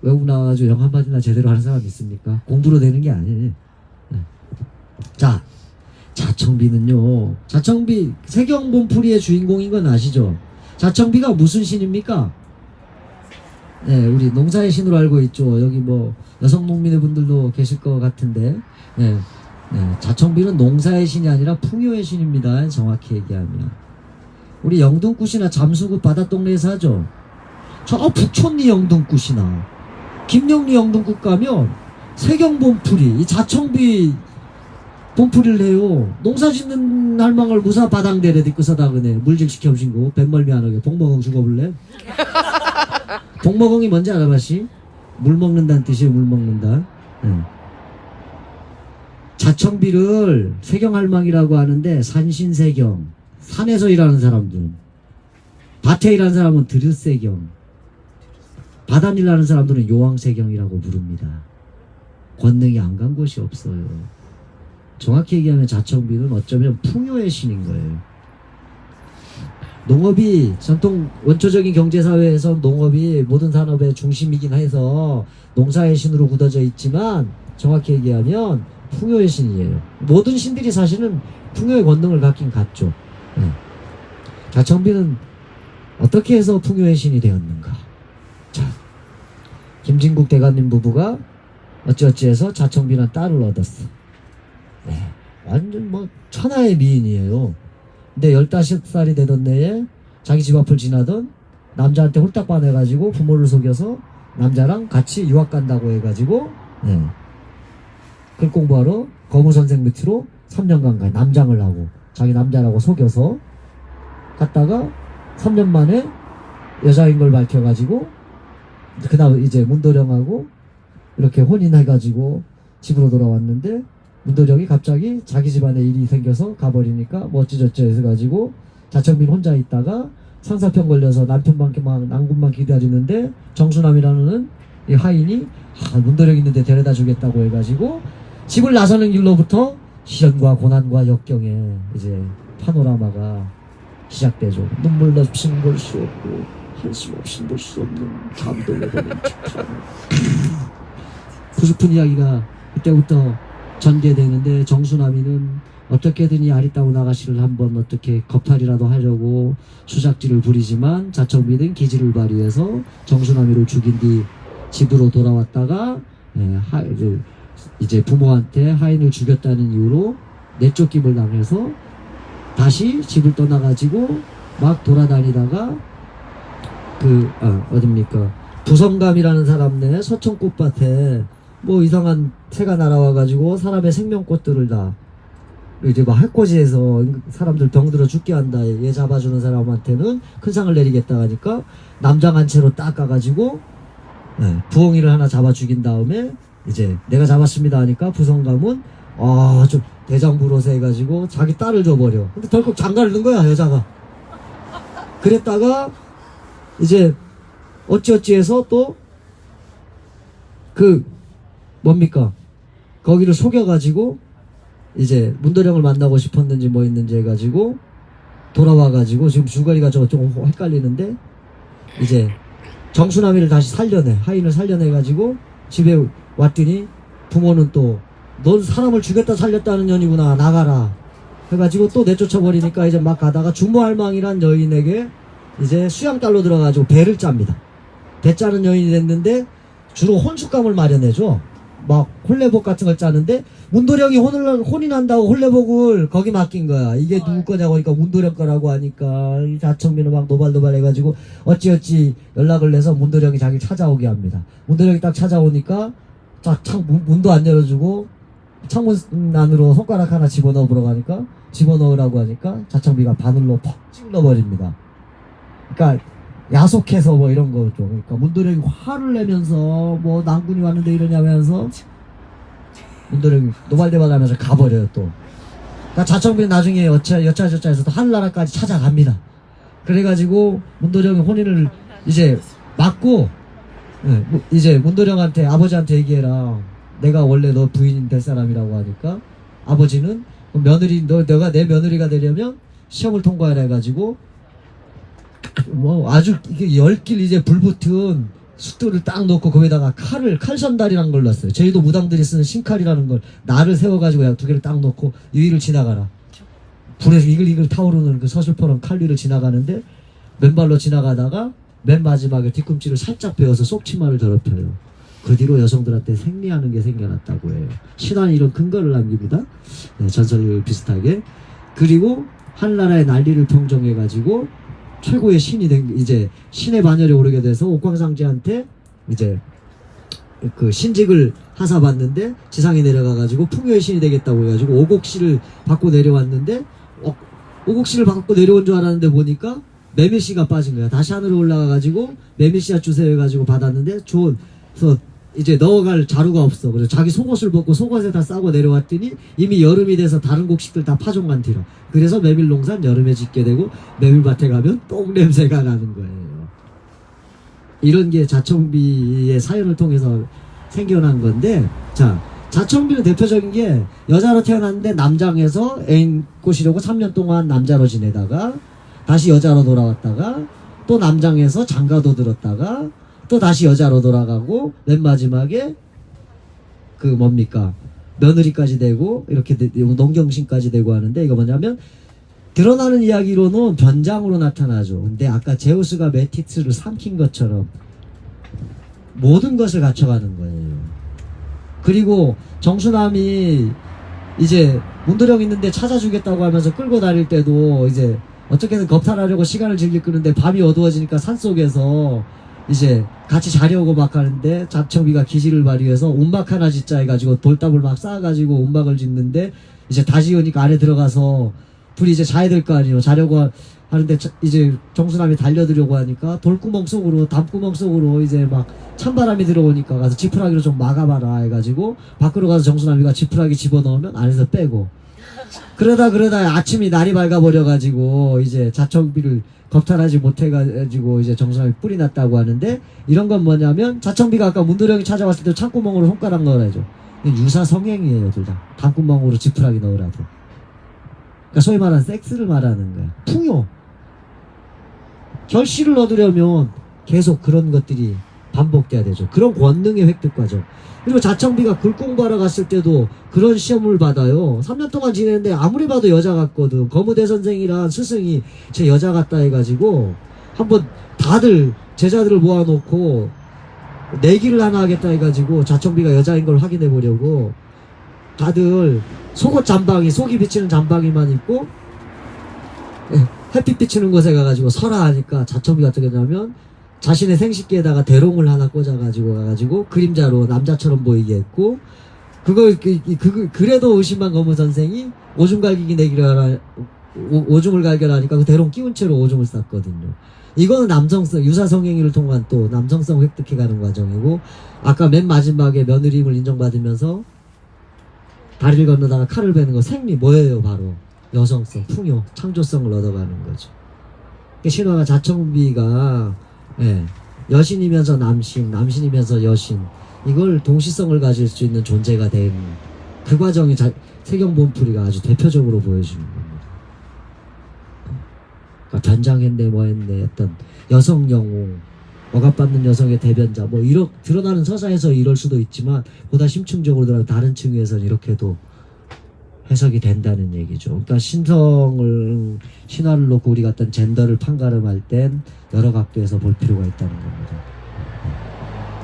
외국 나와가지고 영어 한마디나 제대로 하는 사람 있습니까? 공부로 되는 게 아니에요. 네. 자, 자청비는요. 자청비 세경본풀이의 주인공인 건 아시죠? 자청비가 무슨 신입니까? 네, 우리 농사의 신으로 알고 있죠. 여기 뭐 여성 농민의 분들도 계실 것 같은데, 네, 자청비는 농사의 신이 아니라 풍요의 신입니다. 정확히 얘기하면 우리 영등굿이나 잠수굿 바닷동네에서 하죠. 저 북촌리 영등굿이나 김영리 영등굿 가면 세경본풀이 이 자청비 본풀이를 해요. 농사 짓는 할망을 무사 바당대래 뒷구서다 그네 물질 시켜주신고 뱃멀미 안 하게 복먹엉 죽어볼래? 복먹엉이 뭔지 알아봤시? 물 먹는다는 뜻이에요. 물 먹는다. 네. 자청비를 세경할망이라고 하는데 산신세경 산에서 일하는 사람들, 밭에 일하는 사람은 드르세경, 바닷일 하는 사람들은 요왕세경이라고 부릅니다. 권능이 안 간 곳이 없어요. 정확히 얘기하면 자청비는 어쩌면 풍요의 신인 거예요. 농업이 전통 원초적인 경제사회에서 농업이 모든 산업의 중심이긴 해서 농사의 신으로 굳어져 있지만 정확히 얘기하면 풍요의 신이에요. 모든 신들이 사실은 풍요의 권능을 갖긴 갖죠. 네. 자청비는 어떻게 해서 풍요의 신이 되었는가? 자, 김진국 대감님 부부가 어찌어찌해서 자청비란 딸을 얻었어. 네, 완전 뭐 천하의 미인이에요. 근데 15살이 되던 해에 자기 집 앞을 지나던 남자한테 홀딱 반해가지고 부모를 속여서 남자랑 같이 유학 간다고 해가지고 글 공부하러 거무선생 밑으로 3년간 가 남장을 하고 자기 남자라고 속여서 갔다가 3년 만에 여자인 걸 밝혀가지고 그다음 이제 문도령하고 이렇게 혼인해가지고 집으로 돌아왔는데 문도령이 갑자기 자기 집안에 일이 생겨서 가버리니까 뭐 어찌저찌 해서가지고 자청빈 혼자 있다가 상사병 걸려서 남편만 남군만 기다리는데 정수남이라는 이 하인이 문도령 있는데 데려다 주겠다고 해가지고 집을 나서는 길로부터 시련과 고난과 역경의 이제 파노라마가 시작되죠. 눈물 없이는 볼 수 없고 한숨 없이는 볼 수 없는 감동에 대한 집착. 부수픈 이야기가 그때부터 전개되는데 정수남이는 어떻게든 이 아리따운 아가씨를 한번 어떻게 겁탈이라도 하려고 수작질을 부리지만 자청비는 기지를 발휘해서 정수남이를 죽인 뒤 집으로 돌아왔다가 이제 부모한테 하인을 죽였다는 이유로 내쫓김을 당해서 다시 집을 떠나가지고 막 돌아다니다가 어딥니까 부성감이라는 사람네 서천꽃밭에 뭐 이상한 새가 날아와가지고 사람의 생명꽃들을 다 이제 막 해코지해서 사람들 병들어 죽게 한다. 얘 잡아주는 사람한테는 큰 상을 내리겠다 하니까 남장 한 채로 닦아가지고 부엉이를 하나 잡아 죽인 다음에 이제 내가 잡았습니다 하니까 부성감은 좀 대장부로서 해가지고 자기 딸을 줘버려. 근데 덜컥 장가를 넣은 거야 여자가. 그랬다가 이제 어찌어찌해서 또 뭡니까 거기를 속여가지고 이제 문도령을 만나고 싶었는지 뭐 있는지 해가지고 돌아와가지고 지금 줄거리가 조금 헷갈리는데 이제 정수남이를 다시 살려내 하인을 살려내가지고 집에 왔더니 부모는 또 넌 사람을 죽였다 살렸다는 년이구나 나가라 해가지고 또 내쫓아버리니까 이제 막 가다가 주모할망이란 여인에게 이제 수양딸로 들어가지고 배를 짭니다. 배 짜는 여인이 됐는데 주로 혼숙감을 마련해줘. 막 홀레복 같은 걸 짜는데 문도령이 혼이 난다고 홀레복을 거기 맡긴 거야. 이게 누구 거냐고 하니까 문도령 거라고 하니까 이 자청비는 막 노발노발 해가지고 어찌어찌 연락을 내서 문도령이 자기를 찾아오게 합니다. 문도령이 딱 찾아오니까 문도 안 열어주고 창문 안으로 손가락 하나 집어넣으러 가니까 집어넣으라고 하니까 자청비가 바늘로 퍽 찔러버립니다. 그러니까 야속해서 뭐 이런 거죠. 그러니까 문도령이 화를 내면서 뭐 난군이 왔는데 이러냐면서 문도령이 노발대발하면서 가버려요 또. 그러니까 자청비는 나중에 여차저차해서 또 한나라까지 찾아갑니다. 그래가지고 문도령이 혼인을 이제 막고 이제 문도령한테 아버지한테 얘기해라. 내가 원래 너 부인 될 사람이라고 하니까 아버지는 너가 내 며느리가 되려면 시험을 통과해라 해가지고 뭐 아주 이게 열길 이제 불붙은 숫돌을 딱 놓고 거기다가 칼선달이라는 걸 놨어요. 저희도 무당들이 쓰는 신칼이라는 걸 날을 세워가지고 두 개를 딱 놓고 이 위를 지나가라. 불에서 이글이글 타오르는 그 서슬퍼런 칼 위를 지나가는데 맨발로 지나가다가 맨 마지막에 뒤꿈치를 살짝 베어서 속치마를 더럽혀요. 그 뒤로 여성들한테 생리하는 게 생겨났다고 해요. 신화는 이런 근거를 남깁니다. 네, 전설 비슷하게. 그리고 한나라의 난리를 평정해가지고 최고의 신이 된, 이제 신의 반열에 오르게 돼서 옥황상제한테 이제 그 신직을 하사받는데 지상에 내려가가지고 풍요의 신이 되겠다고 해가지고 오곡시를 받고 내려왔는데 오곡시를 받고 내려온 줄 알았는데 보니까 메밀씨가 빠진 거야. 다시 하늘로 올라가가지고 메밀씨앗 주세요 해가지고 받았는데 그래서 이제 넣어갈 자루가 없어. 그래서 자기 속옷을 벗고 속옷에 다 싸고 내려왔더니 이미 여름이 돼서 다른 곡식들 다 파종한 뒤로. 그래서 메밀농산 여름에 짓게 되고 메밀밭에 가면 똥 냄새가 나는 거예요. 이런 게 자청비의 사연을 통해서 생겨난 건데, 자, 자청비는 대표적인 게 여자로 태어났는데 남장에서 애인 꼬시려고 3년 동안 남자로 지내다가 다시 여자로 돌아왔다가 또 남장에서 장가도 들었다가 또 다시 여자로 돌아가고 맨 마지막에 그 뭡니까 며느리까지 되고 이렇게 농경신까지 되고 하는데, 이거 뭐냐면 드러나는 이야기로는 변장으로 나타나죠. 근데 아까 제우스가 메티스를 삼킨 것처럼 모든 것을 갖춰가는 거예요. 그리고 정수남이 이제 문도령 있는데 찾아주겠다고 하면서 끌고 다닐 때도 이제 어떻게든 겁탈하려고 시간을 즐길 끄는데 밤이 어두워지니까 산속에서 이제 같이 자려고 막 하는데 자청비가 기지를 발휘해서 움막 하나 짓자 해가지고 돌담을 막 쌓아가지고 움막을 짓는데 이제 다 지으니까 안에 들어가서 둘이 이제 자야 될 거 아니에요. 자려고 하는데 이제 정수남이 달려들려고 하니까 돌구멍 속으로 담구멍 속으로 이제 막 찬바람이 들어오니까 가서 지푸라기로 좀 막아봐라 해가지고 밖으로 가서 정수남이가 지푸라기 집어넣으면 안에서 빼고 그러다 아침이 날이 밝아버려가지고 이제 자청비를 겁탈하지 못해가지고 이제 정수남이 뿔이 났다고 하는데, 이런 건 뭐냐면 자청비가 아까 문도령이 찾아왔을 때 창구멍으로 손가락 넣으라죠. 유사 성행이에요. 둘 다 담구멍으로 지푸라기 넣으라도. 그러니까 소위 말하는 섹스를 말하는 거야. 풍요. 결실을 얻으려면 계속 그런 것들이 반복돼야 되죠. 그런 권능의 획득 과정. 그리고 자청비가 글 공부하러 갔을 때도 그런 시험을 받아요. 3년 동안 지내는데 아무리 봐도 여자 같거든. 거무대 선생이란 스승이 제 여자 같다 해가지고 한번 다들 제자들을 모아놓고 내기를 하나 하겠다 해가지고 자청비가 여자인 걸 확인해 보려고 다들 속옷 잠방이, 속이 비치는 잠방이만 입고 햇빛 비치는 곳에 가가지고 서라 하니까 자청비가 어떻게 했냐면 자신의 생식기에다가 대롱을 하나 꽂아가지고 가가지고 그림자로 남자처럼 보이게 했고, 그래도 의심한 거무 선생이 오줌 갈기기 내기를 하라, 오줌을 갈겨라니까 그 대롱 끼운 채로 오줌을 쌌거든요. 이거는 남성성, 유사성행위를 통한 또 남성성 획득해가는 과정이고, 아까 맨 마지막에 며느리임을 인정받으면서 다리를 건너다가 칼을 베는 거 생리 뭐예요? 바로 여성성, 풍요, 창조성을 얻어가는 거죠. 신화가 자청비가 여신이면서 남신, 남신이면서 여신, 이걸 동시성을 가질 수 있는 존재가 된 그 과정이 세경본풀이가 아주 대표적으로 보여주는 겁니다. 그러니까 변장했네 뭐했네 어떤 여성 영웅, 억압받는 여성의 대변자 뭐 드러나는 서사에서 이럴 수도 있지만 보다 심층적으로 들어가면 다른 층위에서는 이렇게도 해석이 된다는 얘기죠. 그러니까 신화를 놓고 우리가 어떤 젠더를 판가름할 땐 여러 각도에서 볼 필요가 있다는 겁니다.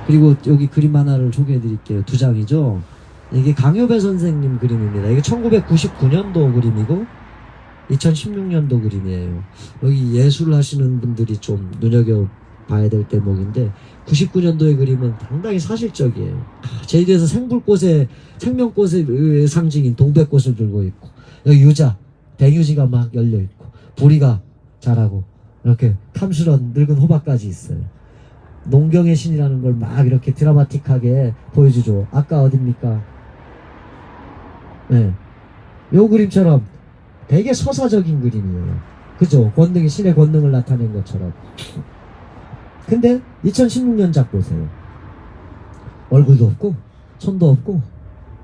그리고 여기 그림 하나를 소개해 드릴게요. 2장이죠. 이게 강효배 선생님 그림입니다. 이게 1999년도 그림이고 2016년도 그림이에요. 여기 예술을 하시는 분들이 좀 눈여겨봐야 될 대목인데 99년도의 그림은 상당히 사실적이에요. 제주도에서 생명꽃의 상징인 동백꽃을 들고 있고 여기 유자, 대유지가 막 열려있고 보리가 자라고 이렇게 탐스런 늙은 호박까지 있어요. 농경의 신이라는 걸 막 이렇게 드라마틱하게 보여주죠. 아까 어딥니까? 네. 요 그림처럼 되게 서사적인 그림이에요. 그죠? 권능이 신의 권능을 나타낸 것처럼. 근데 2016년작 보세요. 얼굴도 없고 손도 없고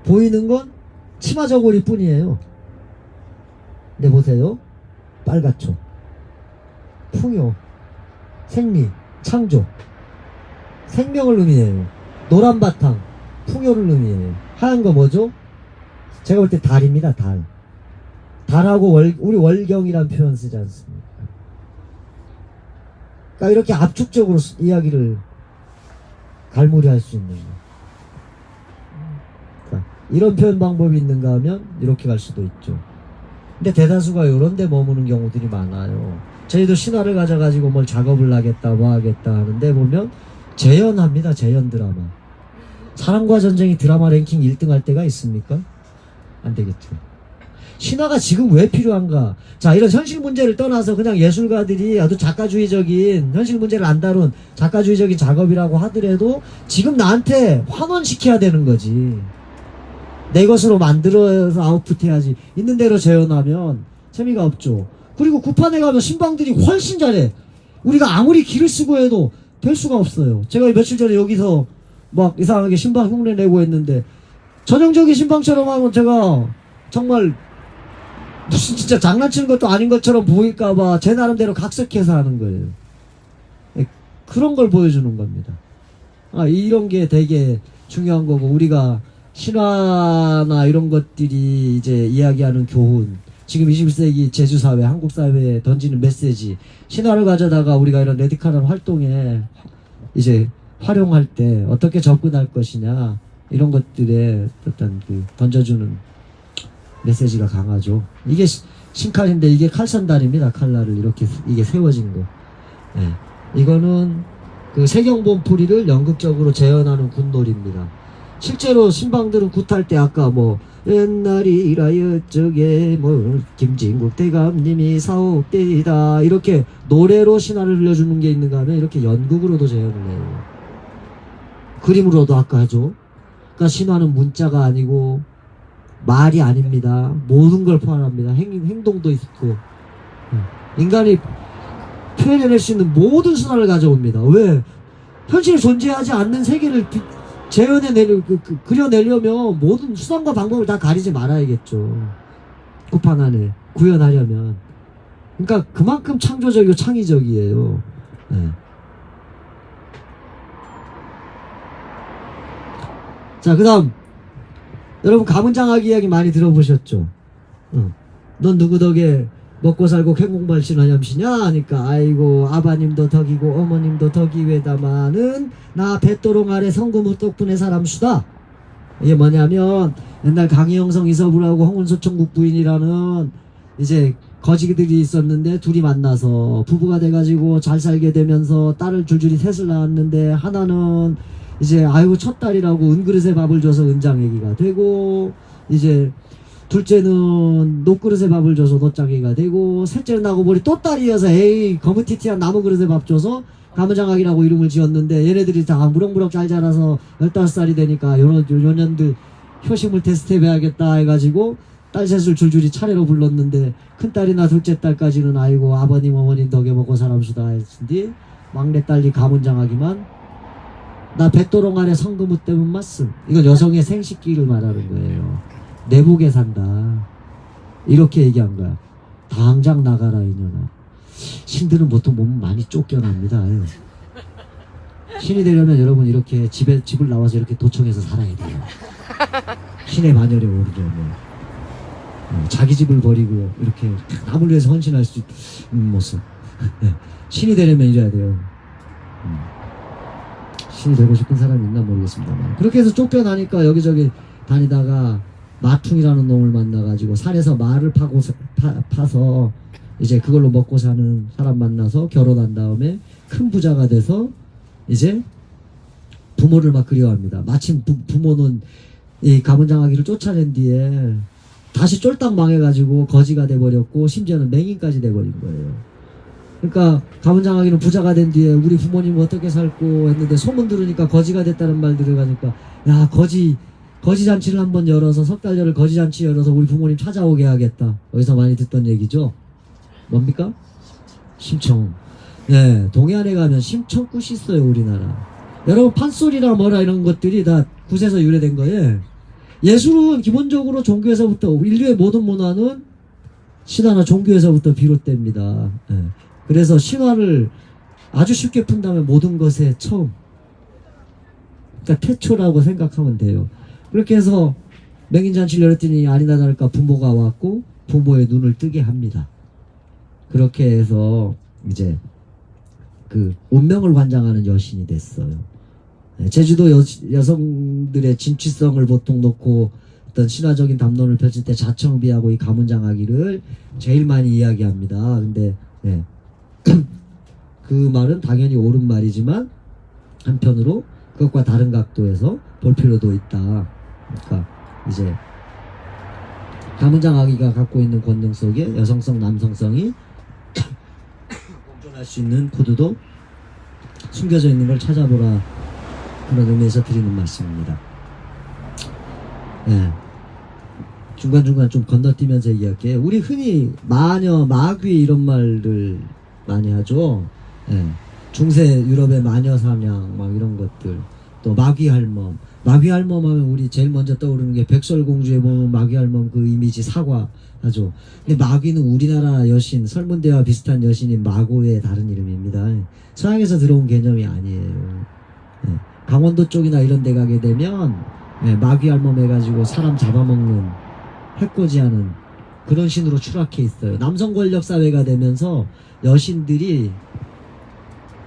보이는 건 치마 저고리 뿐이에요. 근데 보세요. 빨갛죠. 풍요, 생리, 창조, 생명을 의미해요. 노란 바탕, 풍요를 의미해요. 하얀 거 뭐죠? 제가 볼 때 달입니다. 달. 달하고 우리 월경이란 표현 쓰지 않습니까? 그러니까 이렇게 압축적으로 이야기를 갈무리할 수 있는 거. 그러니까 이런 표현 방법이 있는가 하면 이렇게 갈 수도 있죠. 근데 대다수가 이런 데 머무는 경우들이 많아요. 저희도 신화를 가져가지고 뭘 작업을 하겠다 뭐 하겠다 하는데 보면 재현합니다. 재현 드라마. 사랑과 전쟁이 드라마 랭킹 1등 할 때가 있습니까? 안 되겠죠. 신화가 지금 왜 필요한가? 자, 이런 현실 문제를 떠나서 그냥 예술가들이 아주 작가주의적인 현실 문제를 안 다룬 작가주의적인 작업이라고 하더라도 지금 나한테 환원시켜야 되는 거지. 내 것으로 만들어서 아웃풋해야지. 있는 대로 재현하면 재미가 없죠. 그리고 구판에 가면 신방들이 훨씬 잘해. 우리가 아무리 기를 쓰고 해도 될 수가 없어요. 제가 며칠 전에 여기서 막 이상하게 신방 흉내 내고 했는데 전형적인 신방처럼 하면 제가 정말 무슨 진짜 장난치는 것도 아닌 것처럼 보일까봐 제 나름대로 각색해서 하는 거예요. 그런 걸 보여주는 겁니다. 이런 게 되게 중요한 거고, 우리가 신화나 이런 것들이 이제 이야기하는 교훈, 지금 21세기 제주사회, 한국사회에 던지는 메시지, 신화를 가져다가 우리가 이런 레디컬한 활동에 이제 활용할 때 어떻게 접근할 것이냐, 이런 것들에 어떤 던져주는 메시지가 강하죠. 이게 신칼인데 이게 칼선단입니다. 칼날을 이렇게 이게 세워진 거. 네. 이거는 세경본풀이를 연극적으로 재현하는 군놀이입니다. 실제로 신방들은 굿할 때 아까 뭐 옛날이라 여쪽에 뭐 김진국 대감님이 사옥대이다 이렇게 노래로 신화를 들려주는 게 있는가 하면 이렇게 연극으로도 재현을 해요. 그림으로도 아까 하죠. 그러니까 신화는 문자가 아니고 말이 아닙니다. 모든 걸 포함합니다. 행동도 있고 인간이 표현해낼 수 있는 모든 수단을 가져옵니다. 왜? 현실에 존재하지 않는 세계를 그려내려면 모든 수단과 방법을 다 가리지 말아야겠죠. 구판 안에 구현하려면. 그러니까 그만큼 창조적이고 창의적이에요. 네. 자, 그 다음 여러분 가문장학 이야기 많이 들어보셨죠? 넌 누구 덕에 먹고 살고 행공발신하염시냐 하니까 아이고 아바님도 덕이고 어머님도 덕이 외다마는 나 뱃도롱 아래 성금우 덕분에 사람수다. 이게 뭐냐면 옛날 강희영성 이서부라고 홍은소천국 부인이라는 이제 거지들이 있었는데 둘이 만나서 부부가 돼가지고 잘 살게 되면서 딸을 줄줄이 셋을 낳았는데 하나는 이제 아이고 첫 딸이라고 은그릇에 밥을 줘서 은장애기가 되고 이제 둘째는 녹그릇에 밥을 줘서 노장애기가 되고 셋째는 나고 보니 또 딸이어서 에이 거무티티한 나무그릇에 밥 줘서 가문장학이라고 이름을 지었는데 얘네들이 다 무럭무럭 잘 자라서 15살이 되니까 요년들 효심을 테스트해봐야겠다 해가지고 딸 셋을 줄줄이 차례로 불렀는데 큰딸이나 둘째 딸까지는 아이고 아버님 어머님 덕에 먹고 사람수다 했으니 막내딸이 가문장학이만 나 뱃도롱 아래 성금우 때문 맞음. 이건 여성의 생식기를 말하는 거예요. 내복에 산다. 이렇게 얘기한 거야. 당장 나가라 이년아. 신들은 보통 몸 많이 쫓겨납니다. 신이 되려면 여러분 이렇게 집을 나와서 이렇게 도청해서 살아야 돼요. 신의 반열에 오르려면. 자기 집을 버리고 이렇게 남을 위해서 헌신할 수 있는 모습. 신이 되려면 이래야 돼요. 신이 되고 싶은 사람이 있나 모르겠습니다만 그렇게 해서 쫓겨나니까 여기저기 다니다가 마퉁이라는 놈을 만나가지고 산에서 말을 파서 이제 그걸로 먹고 사는 사람 만나서 결혼한 다음에 큰 부자가 돼서 이제 부모를 막 그리워합니다. 마침 부모는 이 가문장하기를 쫓아낸 뒤에 다시 쫄딱 망해가지고 거지가 돼버렸고 심지어는 맹인까지 돼버린 거예요. 그러니까 가문장하기는 부자가 된 뒤에 우리 부모님 어떻게 살고 했는데 소문 들으니까 거지가 됐다는 말 들어가니까 야 거지 잔치를 한번 열어서 석 달려를 거지 잔치 열어서 우리 부모님 찾아오게 하겠다. 어디서 많이 듣던 얘기죠. 뭡니까? 심청. 네, 동해안에 가면 심청굿이 있어요, 우리나라. 여러분 판소리나 뭐라 이런 것들이 다 굿에서 유래된 거예요. 예술은 기본적으로 종교에서부터 인류의 모든 문화는 신화나 종교에서부터 비롯됩니다. 네. 그래서 신화를 아주 쉽게 푼다면 모든 것의 처음, 그러니까 태초라고 생각하면 돼요. 그렇게 해서 맹인잔치를 열었더니 아니나 다를까 부모가 왔고 부모의 눈을 뜨게 합니다. 그렇게 해서 이제 그 운명을 관장하는 여신이 됐어요. 제주도 여성들의 진취성을 보통 놓고 어떤 신화적인 담론을 펼칠 때 자청비하고 이 가문장하기를 제일 많이 이야기합니다. 근데 네. 그 말은 당연히 옳은 말이지만 한편으로 그것과 다른 각도에서 볼 필요도 있다. 그러니까 이제 가문장하기가 갖고 있는 권능 속에 여성성, 남성성이 공존할 수 있는 코드도 숨겨져 있는 걸 찾아보라. 그런 의미에서 드리는 말씀입니다. 네. 중간중간 좀 건너뛰면서 얘기할게요. 우리 흔히 마녀, 마귀 이런 말을 많이 하죠. 네. 중세 유럽의 마녀 사냥 막 이런 것들, 또 마귀 할멈. 마귀 할멈 하면 우리 제일 먼저 떠오르는 게 백설공주에 보면 마귀 할멈 그 이미지 사과 하죠. 근데 마귀는 우리나라 여신, 설문대와 비슷한 여신인 마고의 다른 이름입니다. 서양에서 들어온 개념이 아니에요. 네. 강원도 쪽이나 이런 데 가게 되면 네, 마귀 할멈 해가지고 사람 잡아먹는 해코지하는 그런 신으로 추락해 있어요. 남성 권력 사회가 되면서 여신들이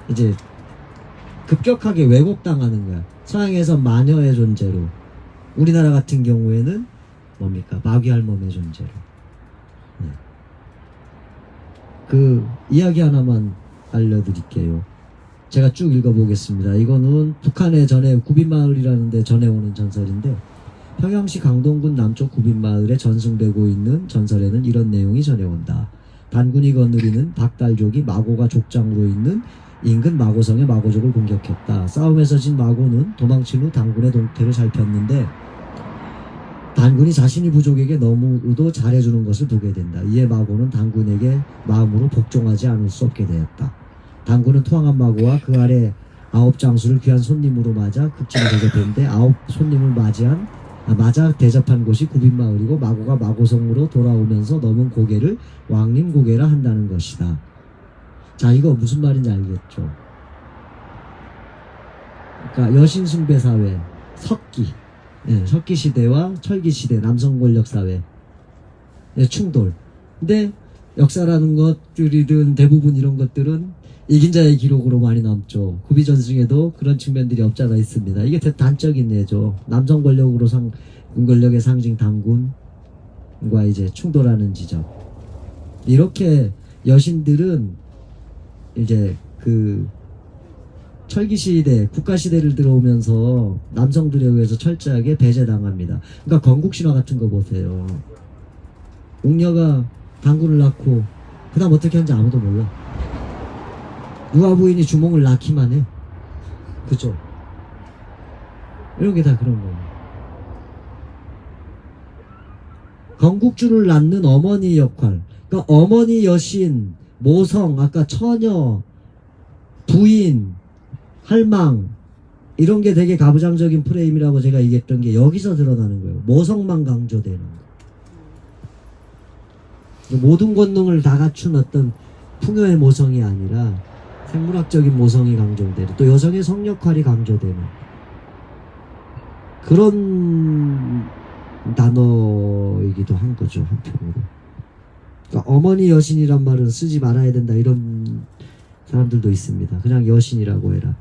이제 급격하게 왜곡당하는 거야. 서양에서 마녀의 존재로, 우리나라 같은 경우에는 뭡니까? 마귀 할멈의 존재로. 네. 그 이야기 하나만 알려드릴게요. 제가 쭉 읽어보겠습니다. 이거는 북한의 전에 구빈마을이라는 데 전해오는 전설인데, 평양시 강동군 남쪽 구빈마을에 전승되고 있는 전설에는 이런 내용이 전해온다. 단군이 거느리는 박달족이 마고가 족장으로 있는 인근 마고성의 마고족을 공격했다. 싸움에서 진 마고는 도망친 후 단군의 동태를 살폈는데 단군이 자신이 부족에게 너무도 잘해주는 것을 보게 된다. 이에 마고는 단군에게 마음으로 복종하지 않을 수 없게 되었다. 단군은 투항한 마고와 그 아래 9장수를 귀한 손님으로 맞아 극진에 대접했는데 9 손님을 맞아 대접한 곳이 구빈마을이고 마고가 마고성으로 돌아오면서 넘은 고개를 왕림고개라 한다는 것이다. 자, 이거 무슨 말인지 알겠죠? 그러니까 여신숭배사회, 석기, 예, 석기시대와 철기시대, 남성권력사회 충돌. 근데 역사라는 것들이든 대부분 이런 것들은 이긴 자의 기록으로 많이 남죠. 구비전승에도 그런 측면들이 없잖아 있습니다. 이게 단적인 예죠. 남성 권력의 상징 단군과 이제 충돌하는 지점. 이렇게 여신들은 이제 그 철기시대, 국가시대를 들어오면서 남성들에 의해서 철저하게 배제당합니다. 그러니까 건국신화 같은 거 보세요. 옥녀가 단군을 낳고 그 다음 어떻게 하는지 아무도 몰라. 누가 부인이 주몽을 낳기만 해. 그죠? 이런 게 다 그런 거예요. 건국주를 낳는 어머니 역할. 그러니까 어머니 여신, 모성, 아까 처녀, 부인, 할망 이런 게 되게 가부장적인 프레임이라고 제가 얘기했던 게 여기서 드러나는 거예요. 모성만 강조되는 거. 모든 권능을 다 갖춘 어떤 풍요의 모성이 아니라 생물학적인 모성이 강조되는, 또 여성의 성 역할이 강조되는 그런 단어이기도 한 거죠, 한편으로. 그러니까 어머니 여신이란 말은 쓰지 말아야 된다 이런 사람들도 있습니다. 그냥 여신이라고 해라.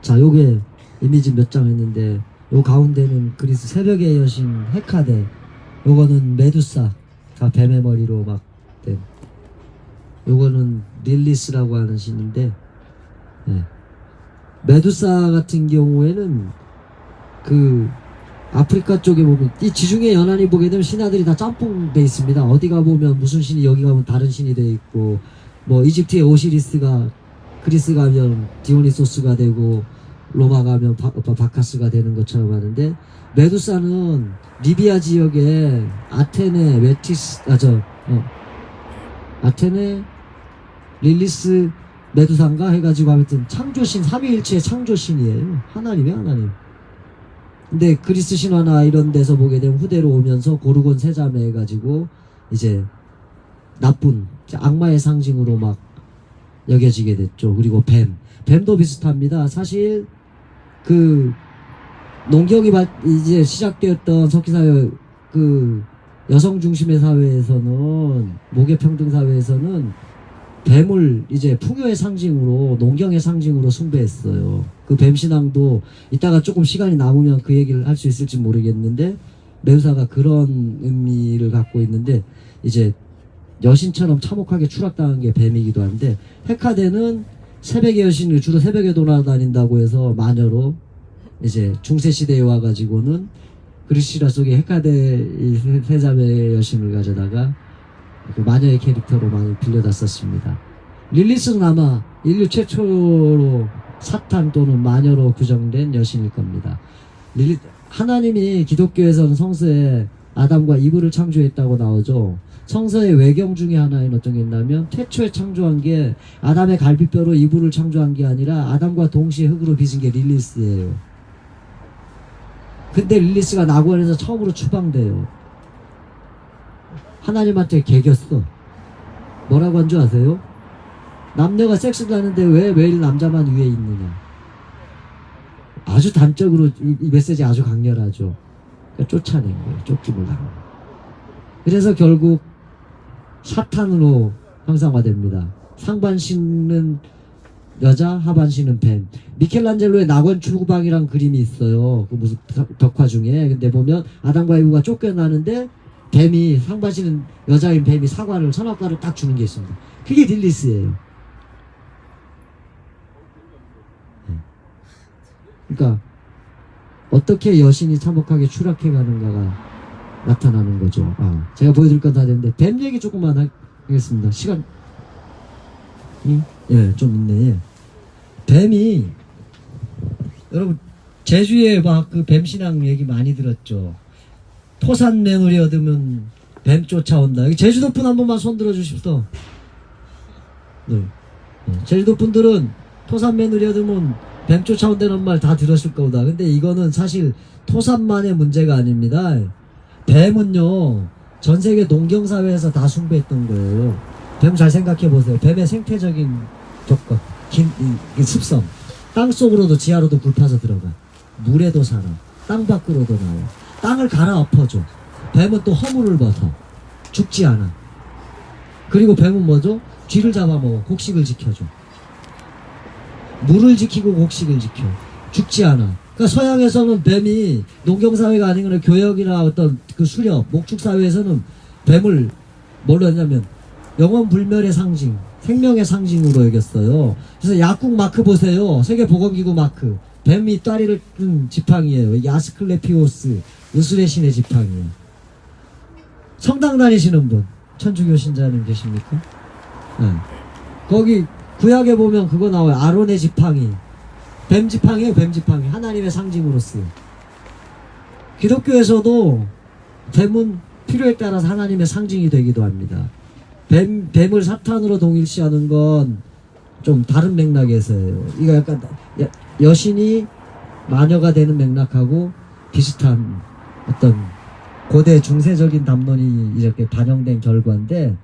자, 요게 이미지 몇 장 했는데 요 가운데는 그리스 새벽의 여신 헤카데, 요거는 메두사가 뱀의 머리로 막 된, 요거는 릴리스라고 하는 신인데, 예. 메두사 같은 경우에는 그 아프리카 쪽에 보면 이 지중해 연안이 보게 되면 신화들이 다 짬뽕 돼 있습니다. 어디 가 보면 무슨 신이, 여기 가면 다른 신이 돼 있고, 뭐 이집트의 오시리스가 그리스 가면 디오니소스가 되고, 로마 가면 바카스가 되는 것처럼 하는데, 메두사는 리비아 지역에 아테네, 아테네, 릴리스, 메두사인가 해가지고 아무튼 창조신, 삼위일체의 창조신이에요. 하나님의 하나님. 근데 그리스 신화나 이런 데서 보게 되면 후대로 오면서 고르곤 세자매 해가지고 이제 나쁜 악마의 상징으로 막 여겨지게 됐죠. 그리고 뱀도 비슷합니다. 사실 그 농경이 이제 시작되었던 석기사회, 그 여성 중심의 사회에서는, 목의 평등 사회에서는 뱀을 이제 풍요의 상징으로, 농경의 상징으로 숭배했어요. 그 뱀신앙도 이따가 조금 시간이 남으면 그 얘기를 할 수 있을지 모르겠는데, 메두사가 그런 의미를 갖고 있는데, 이제 여신처럼 참혹하게 추락당한 게 뱀이기도 한데, 헤카데는 새벽의 여신을 주로 새벽에 돌아다닌다고 해서 마녀로 이제 중세시대에 와가지고는 그리스 신화 속에 헤카데 세자매의 여신을 가져다가 그 마녀의 캐릭터로 많이 빌려다 썼습니다. 릴리스는 아마 인류 최초로 사탄 또는 마녀로 규정된 여신일 겁니다. 하나님이 기독교에서는 성서에 아담과 이브를 창조했다고 나오죠. 성서의 외경 중에 하나인 어떤 게 있냐면, 태초에 창조한 게 아담의 갈비뼈로 이브를 창조한 게 아니라 아담과 동시에 흙으로 빚은 게 릴리스예요. 근데 릴리스가 낙원에서 처음으로 추방돼요. 하나님한테 개겼어. 뭐라고 한 줄 아세요? 남녀가 섹스를 하는데 왜 매일 남자만 위에 있느냐. 아주 단적으로 이 메시지 아주 강렬하죠. 그러니까 쫓아낸 거예요. 쫓김을 당한. 그래서 결국 사탄으로 형상화됩니다. 상반신은 여자, 하반신은 뱀. 미켈란젤로의 낙원 추방이란 그림이 있어요. 그 무슨 벽화 중에. 근데 보면 아담과 이브가 쫓겨나는데 뱀이, 상반신은 여자인 뱀이 사과를, 선악과를 딱 주는 게 있습니다. 그게 딜리스예요. 그러니까 어떻게 여신이 참혹하게 추락해 가는가가 나타나는 거죠. 제가 보여드릴 건 다 됐는데 뱀 얘기 조금만 하겠습니다. 시간 좀 있네. 뱀이, 여러분 제주에 막 그 뱀신앙 얘기 많이 들었죠. 토산 매물이 얻으면 뱀 쫓아온다. 여기 제주도 분 한 번만 손 들어 주십시오. 네. 제주도 분들은 토산 매물이 얻으면 뱀 쫓아온다는 말 다 들었을 거다. 근데 이거는 사실 토산만의 문제가 아닙니다. 뱀은요, 전 세계 농경사회에서 다 숭배했던 거예요. 뱀 잘 생각해 보세요. 뱀의 생태적인 조건, 습성. 땅 속으로도 지하로도 굴 파서 들어가. 물에도 살아. 땅 밖으로도 나와. 땅을 갈아엎어줘. 뱀은 또 허물을 벗어. 죽지 않아. 그리고 뱀은 뭐죠? 쥐를 잡아먹어. 곡식을 지켜줘. 물을 지키고 곡식을 지켜. 죽지 않아. 그러니까 서양에서는 뱀이 농경사회가 아니거나 교역이나 어떤 그 수렵, 목축사회에서는 뱀을 뭘로 했냐면 영원불멸의 상징, 생명의 상징으로 여겼어요. 그래서 약국 마크 보세요. 세계보건기구 마크. 뱀이 따리를 끈 지팡이에요. 이게 아스클레피오스, 우스레 신의 지팡이에요. 성당 다니시는 분, 천주교 신자님 계십니까? 네. 거기 구약에 보면 그거 나와요. 아론의 지팡이. 뱀 지팡이에요. 뱀 지팡이. 하나님의 상징으로서. 기독교에서도 뱀은 필요에 따라서 하나님의 상징이 되기도 합니다. 뱀을 사탄으로 동일시하는 건 좀 다른 맥락에서예요. 이거 약간 여신이 마녀가 되는 맥락하고 비슷한 어떤 고대 중세적인 담론이 이렇게 반영된 결과인데,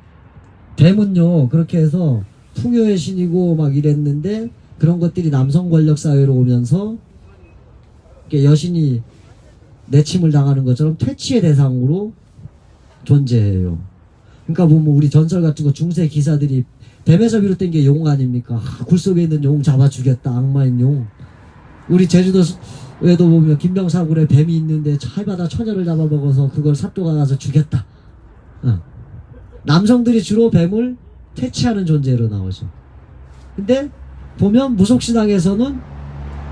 뱀은요 그렇게 해서 풍요의 신이고 막 이랬는데, 그런 것들이 남성 권력 사회로 오면서 여신이 내침을 당하는 것처럼 퇴치의 대상으로 존재해요. 그러니까 보면 우리 전설 같은 거 중세 기사들이 뱀에서 비롯된 게 용 아닙니까? 굴 속에 있는 용 잡아 죽였다. 악마인 용. 우리 제주도에도 보면 김병사굴에 뱀이 있는데 해바다 처녀를 잡아먹어서 그걸 사또가 가서 죽였다. 남성들이 주로 뱀을 퇴치하는 존재로 나오죠. 근데 보면 무속신앙에서는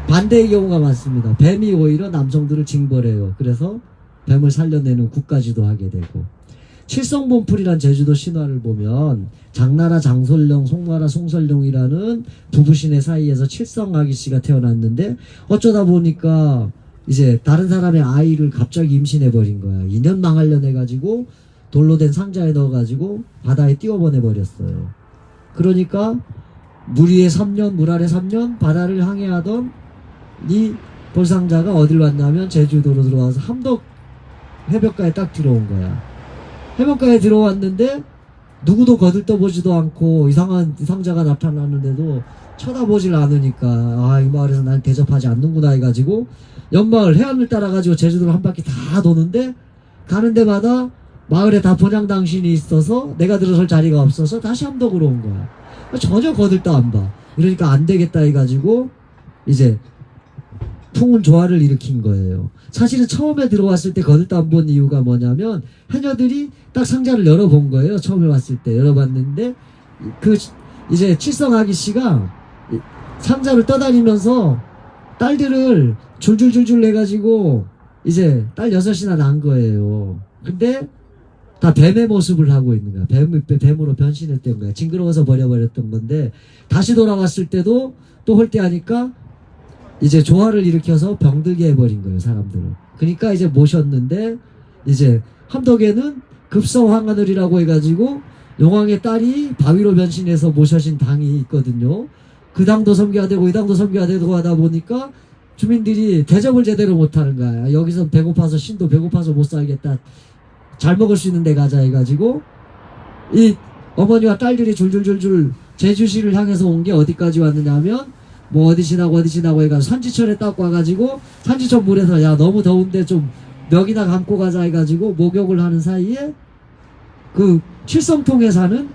반대의 경우가 많습니다. 뱀이 오히려 남성들을 징벌해요. 그래서 뱀을 살려내는 굿까지도 하게 되고, 칠성본풀이란 제주도 신화를 보면 장나라 장솔령, 송나라 송설룡이라는 부부신의 사이에서 칠성아기씨가 태어났는데 어쩌다 보니까 이제 다른 사람의 아이를 갑자기 임신해버린 거야. 2년 망하려내 해가지고 돌로 된 상자에 넣어가지고 바다에 띄워보내버렸어요. 그러니까 물 위에 3년, 물 아래 3년 바다를 항해하던 이 볼상자가 어딜 왔냐면 제주도로 들어와서 함덕 해변가에 딱 들어온 거야. 해변가에 들어왔는데 누구도 거들떠보지도 않고 이상한 상자가 나타났는데도 쳐다보질 않으니까 이 마을에서 날 대접하지 않는구나 해가지고 연마을 해안을 따라가지고 제주도를 한 바퀴 다 도는데 가는 데마다 마을에 다 번양당신이 있어서 내가 들어설 자리가 없어서 다시 함덕으로 온 거야. 전혀 거들떠 안 봐. 이러니까 안 되겠다 해가지고 이제 풍운 조화를 일으킨 거예요. 사실은 처음에 들어왔을 때 거들떠 안 본 이유가 뭐냐면 해녀들이 딱 상자를 열어본 거예요. 처음에 왔을 때 열어봤는데 그 이제 칠성아기씨가 상자를 떠다니면서 딸들을 줄줄줄줄 해가지고 이제 딸 6이나 낳은 거예요. 근데 다 뱀의 모습을 하고 있는 거야. 뱀으로 변신했던 거야. 징그러워서 버려버렸던 건데 다시 돌아왔을 때도 또 홀대하니까 이제 조화를 일으켜서 병들게 해버린 거예요, 사람들을. 그러니까 이제 모셨는데 이제 함덕에는 급서황하늘이라고 해가지고 용왕의 딸이 바위로 변신해서 모셔진 당이 있거든요. 그 당도 섬겨야 되고 이 당도 섬겨야 되고 하다 보니까 주민들이 대접을 제대로 못하는 거야. 여기서 배고파서 신도 배고파서 못 살겠다. 잘 먹을 수 있는 데 가자 해가지고 이 어머니와 딸들이 줄줄줄줄 제주시를 향해서 온 게 어디까지 왔느냐 하면 뭐 어디 지나고 해가지고 산지철에 딱 와가지고 산지철 물에서 야 너무 더운데 좀 멱이나 감고 가자 해가지고 목욕을 하는 사이에 그 칠성통에 사는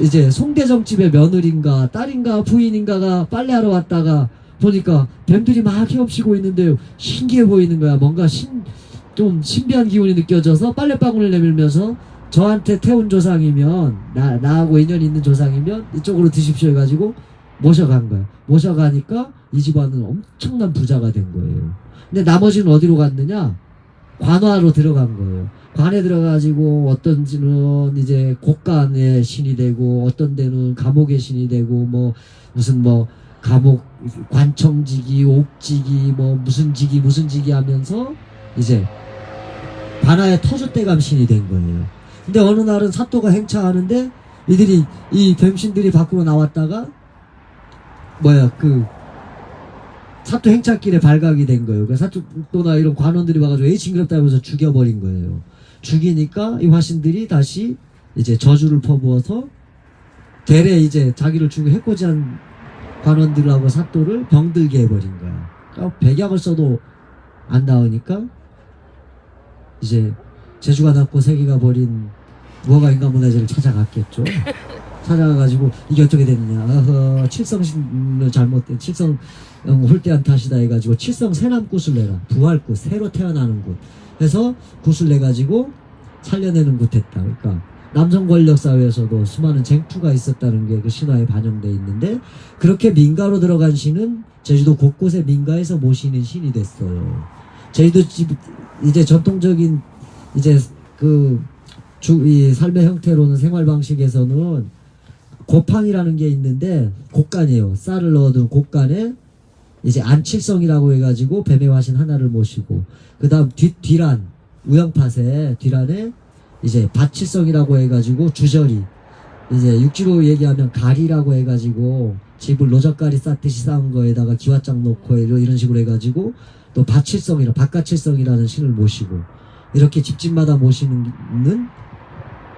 이제 송대정집의 며느리인가 딸인가 부인인가가 빨래하러 왔다가 보니까 뱀들이 막 헤엄치고 있는데 신기해 보이는 거야. 뭔가 좀 신비한 기운이 느껴져서 빨래방울을 내밀면서 저한테 태운 조상이면 나하고 인연이 있는 조상이면 이쪽으로 드십시오 해가지고 모셔간 거야. 모셔가니까 이 집안은 엄청난 부자가 된 거예요. 근데 나머지는 어디로 갔느냐? 관화로 들어간 거예요. 관에 들어가지고 어떤 지는 이제 곡간의 신이 되고 어떤 데는 감옥의 신이 되고 뭐 무슨 뭐 감옥 관청지기 옥지기 뭐 무슨 지기 하면서 이제 관아의 터줏대감 신이 된 거예요. 근데 어느 날은 사또가 행차하는데 이들이 이 뱀신들이 밖으로 나왔다가 그 사또 행차길에 발각이 된 거예요. 그래서 사또나 이런 관원들이 와가지고 에이 징그럽다 하면서 죽여버린 거예요. 죽이니까 이 화신들이 다시 이제 저주를 퍼부어서 대래 이제 자기를 죽이고 해코지한 관원들하고 사또를 병들게 해버린 거야. 그러니까 백약을 써도 안 나오니까 이제 제주가 낳고 세계가 버린 무허가 인간문화재를 찾아갔겠죠. 찾아가가지고 이게 어떻게 됐느냐. 칠성신을 잘못된 칠성 홀대한 탓이다 해가지고 칠성 새남 굿을 내라. 부활굿 새로 태어나는 굿 해서 굿을 내가지고 살려내는 굿 했다. 그러니까 남성 권력 사회에서도 수많은 쟁투가 있었다는 게 그 신화에 반영돼 있는데 그렇게 민가로 들어간 신은 제주도 곳곳에 민가에서 모시는 신이 됐어요. 제주도 집 이제 전통적인 이제 이 삶의 형태로는 생활 방식에서는 고판이라는 게 있는데 곡간이에요. 쌀을 넣어둔 곡간에 이제 안칠성이라고 해가지고 뱀의 화신 하나를 모시고 그 다음 뒤란 우영팟에 뒤란에 이제 밭칠성이라고 해가지고 주저리 이제 육지로 얘기하면 가리라고 해가지고 집을 노젓가리 쌓듯이 쌓은 거에다가 기와장 놓고 이런 식으로 해가지고 또 밭칠성이라는 신을 모시고 이렇게 집집마다 모시는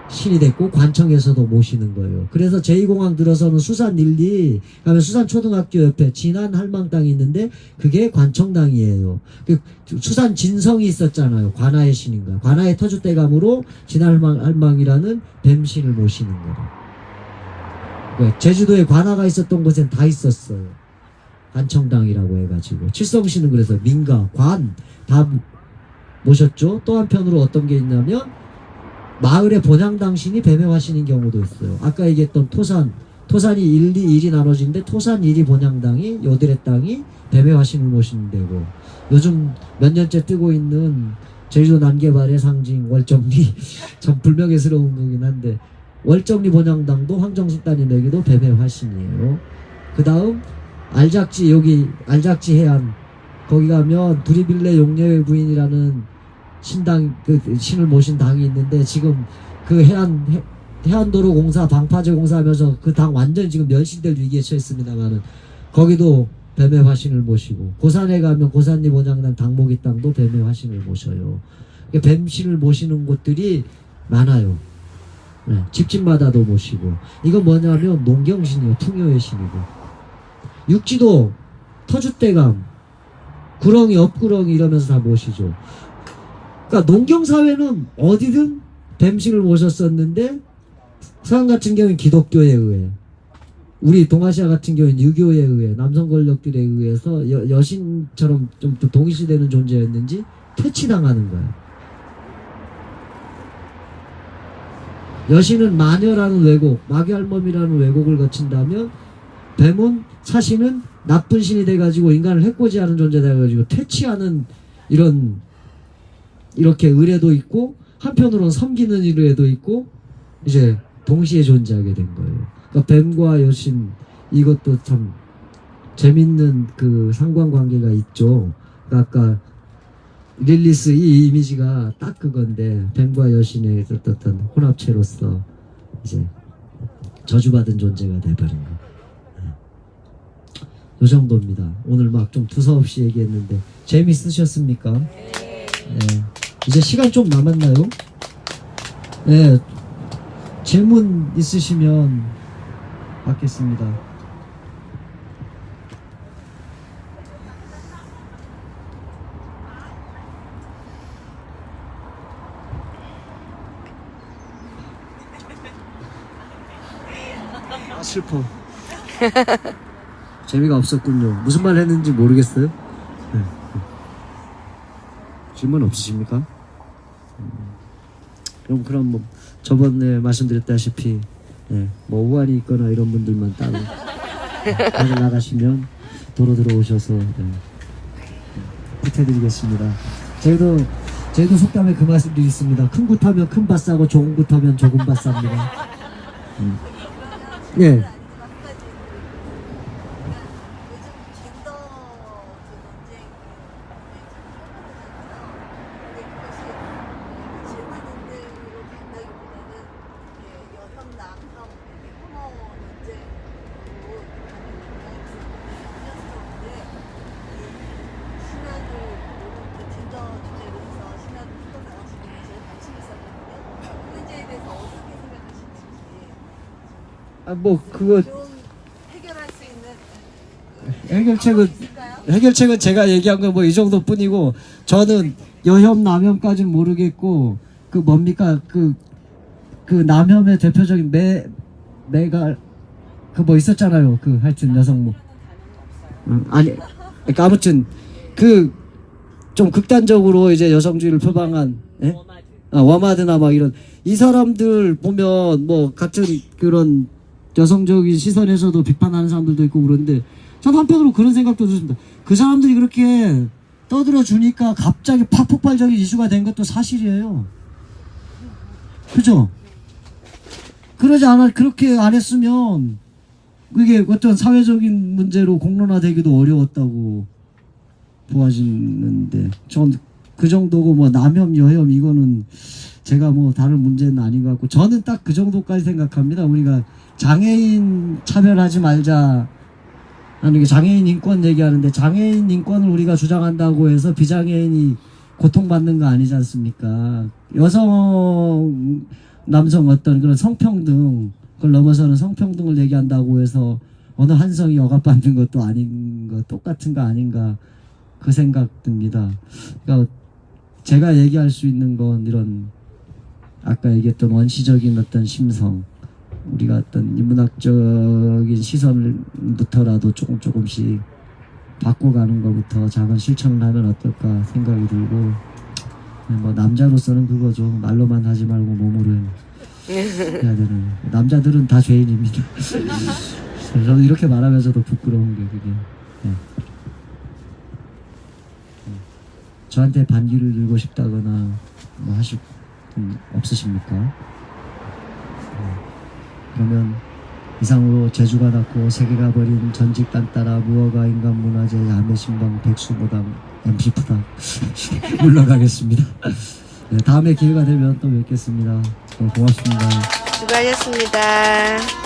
신이 됐고 관청에서도 모시는 거예요. 그래서 제2공항 들어서는 수산 릴리 가면 수산초등학교 옆에 진안 할망당이 있는데 그게 관청당이에요. 그 수산 진성이 있었잖아요. 관아의 신인가. 관아의 터줏대감으로 진안 할망이라는 뱀신을 모시는 거예요. 제주도에 관아가 있었던 곳엔 다 있었어요. 안청당이라고 해가지고 칠성시는 그래서 민가, 관 다 모셨죠. 또 한편으로 어떤 게 있냐면 마을의 본향당신이 배명하시는 경우도 있어요. 아까 얘기했던 토산이 1이 나눠지는데 토산 1이 본향당이 요들의 땅이 배명하신을 모시는 데고 요즘 몇 년째 뜨고 있는 제주도 난개발의 상징 월정리 참 불명예스러운 거긴 한데 월정리 본향당도 황정숙단이 내기도 배명하신이에요. 그 다음 알작지 여기 알작지 해안 거기 가면 두리빌레 용녀의 부인이라는 신당 그 신을 모신 당이 있는데 지금 그 해안도로 공사 방파제 공사하면서 그 당 완전히 지금 멸실될 위기에 처했습니다만은 거기도 뱀의 화신을 모시고 고산에 가면 고산리 본향당 당목이 땅도 뱀의 화신을 모셔요. 뱀신을 모시는 곳들이 많아요. 네, 집집마다도 모시고 이건 뭐냐면 농경신이에요. 풍요의 신이고 육지도 터줏대감 구렁이 엎구렁이 이러면서 다 모시죠. 그러니까 농경사회는 어디든 뱀신을 모셨었는데 서양 같은 경우는 기독교에 의해 우리 동아시아 같은 경우는 유교에 의해 남성 권력들에 의해서 여신처럼 좀 동일시되는 존재였는지 퇴치당하는 거예요. 여신은 마녀라는 왜곡, 마귀할멈이라는 왜곡을 거친다면 뱀은 사신은 나쁜 신이 돼가지고 인간을 해코지하는 존재 돼가지고 퇴치하는 이렇게 의뢰도 있고 한편으로는 섬기는 의뢰도 있고 이제 동시에 존재하게 된 거예요. 그러니까 뱀과 여신 이것도 참 재밌는 그 상관관계가 있죠. 그러니까 아까 릴리스 이 이미지가 딱 그건데 뱀과 여신의 어떤 혼합체로서 이제 저주받은 존재가 돼버린 거. 요 정도입니다. 오늘 막 좀 두서없이 얘기했는데 재미있으셨습니까? 네. 이제 시간 좀 남았나요? 네. 질문 있으시면 받겠습니다. 아, 슬퍼. 재미가 없었군요. 무슨 말 했는지 모르겠어요. 네. 질문 없으십니까? 그럼 뭐 저번에 말씀드렸다시피 뭐 오한이 있거나 이런 분들만 따로 나가시면 도로 들어오셔서 부탁드리겠습니다. 저희도 속담에 그 말씀도 있습니다. 큰 굿 하면 큰 밭 사고 좋은 굿 하면 좋은 밭 삽니다. 예. 뭐 그거 해결할 수 있는 해결책은 제가 얘기한 건 뭐 이 정도뿐이고 저는 여혐 남혐까지는 모르겠고 그 뭡니까 그 남혐의 대표적인 매가 그 뭐 있었잖아요. 그 하여튼 여성모 아니 그러니까 아무튼 그 좀 극단적으로 이제 여성주의를 표방한 워마드나 막 이런 이 사람들 보면 뭐 같은 그런 여성적인 시선에서도 비판하는 사람들도 있고 그런데 전 한편으로 그런 생각도 들었습니다. 그 사람들이 그렇게 떠들어 주니까 갑자기 폭발적인 이슈가 된 것도 사실이에요. 그죠? 그렇게 안 했으면 그게 어떤 사회적인 문제로 공론화되기도 어려웠다고 보아지는데 전 그 정도고 뭐 남혐 여혐 이거는 제가 뭐 다른 문제는 아닌 것 같고 저는 딱 그 정도까지 생각합니다. 우리가 장애인 차별하지 말자 하는 게 장애인 인권 얘기하는데 장애인 인권을 우리가 주장한다고 해서 비장애인이 고통받는 거 아니지 않습니까? 여성 남성 어떤 그런 성평등 그걸 넘어서는 성평등을 얘기한다고 해서 어느 한성이 억압받는 것도 아닌 거 똑같은 거 아닌가 그 생각 듭니다. 그러니까 제가 얘기할 수 있는 건 이런 아까 얘기했던 원시적인 어떤 심성 우리가 어떤 인문학적인 시선부터라도 조금씩 바꿔가는 것부터 작은 실천을 하면 어떨까 생각이 들고, 뭐 남자로서는 그거죠. 말로만 하지 말고 몸으로 해야 되는. 남자들은 다 죄인입니다. 저도 이렇게 말하면서도 부끄러운 게 그게. 네. 저한테 반기를 들고 싶다거나 뭐 하실 분 없으십니까? 그러면 이상으로 제주가 닿고 세계가 버린 전직 딴따라 무허가 인간문화재 야매신방 백수무당 MC프당 물러가겠습니다. 네, 다음에 기회가 되면 또 뵙겠습니다. 고맙습니다. 수고하셨습니다.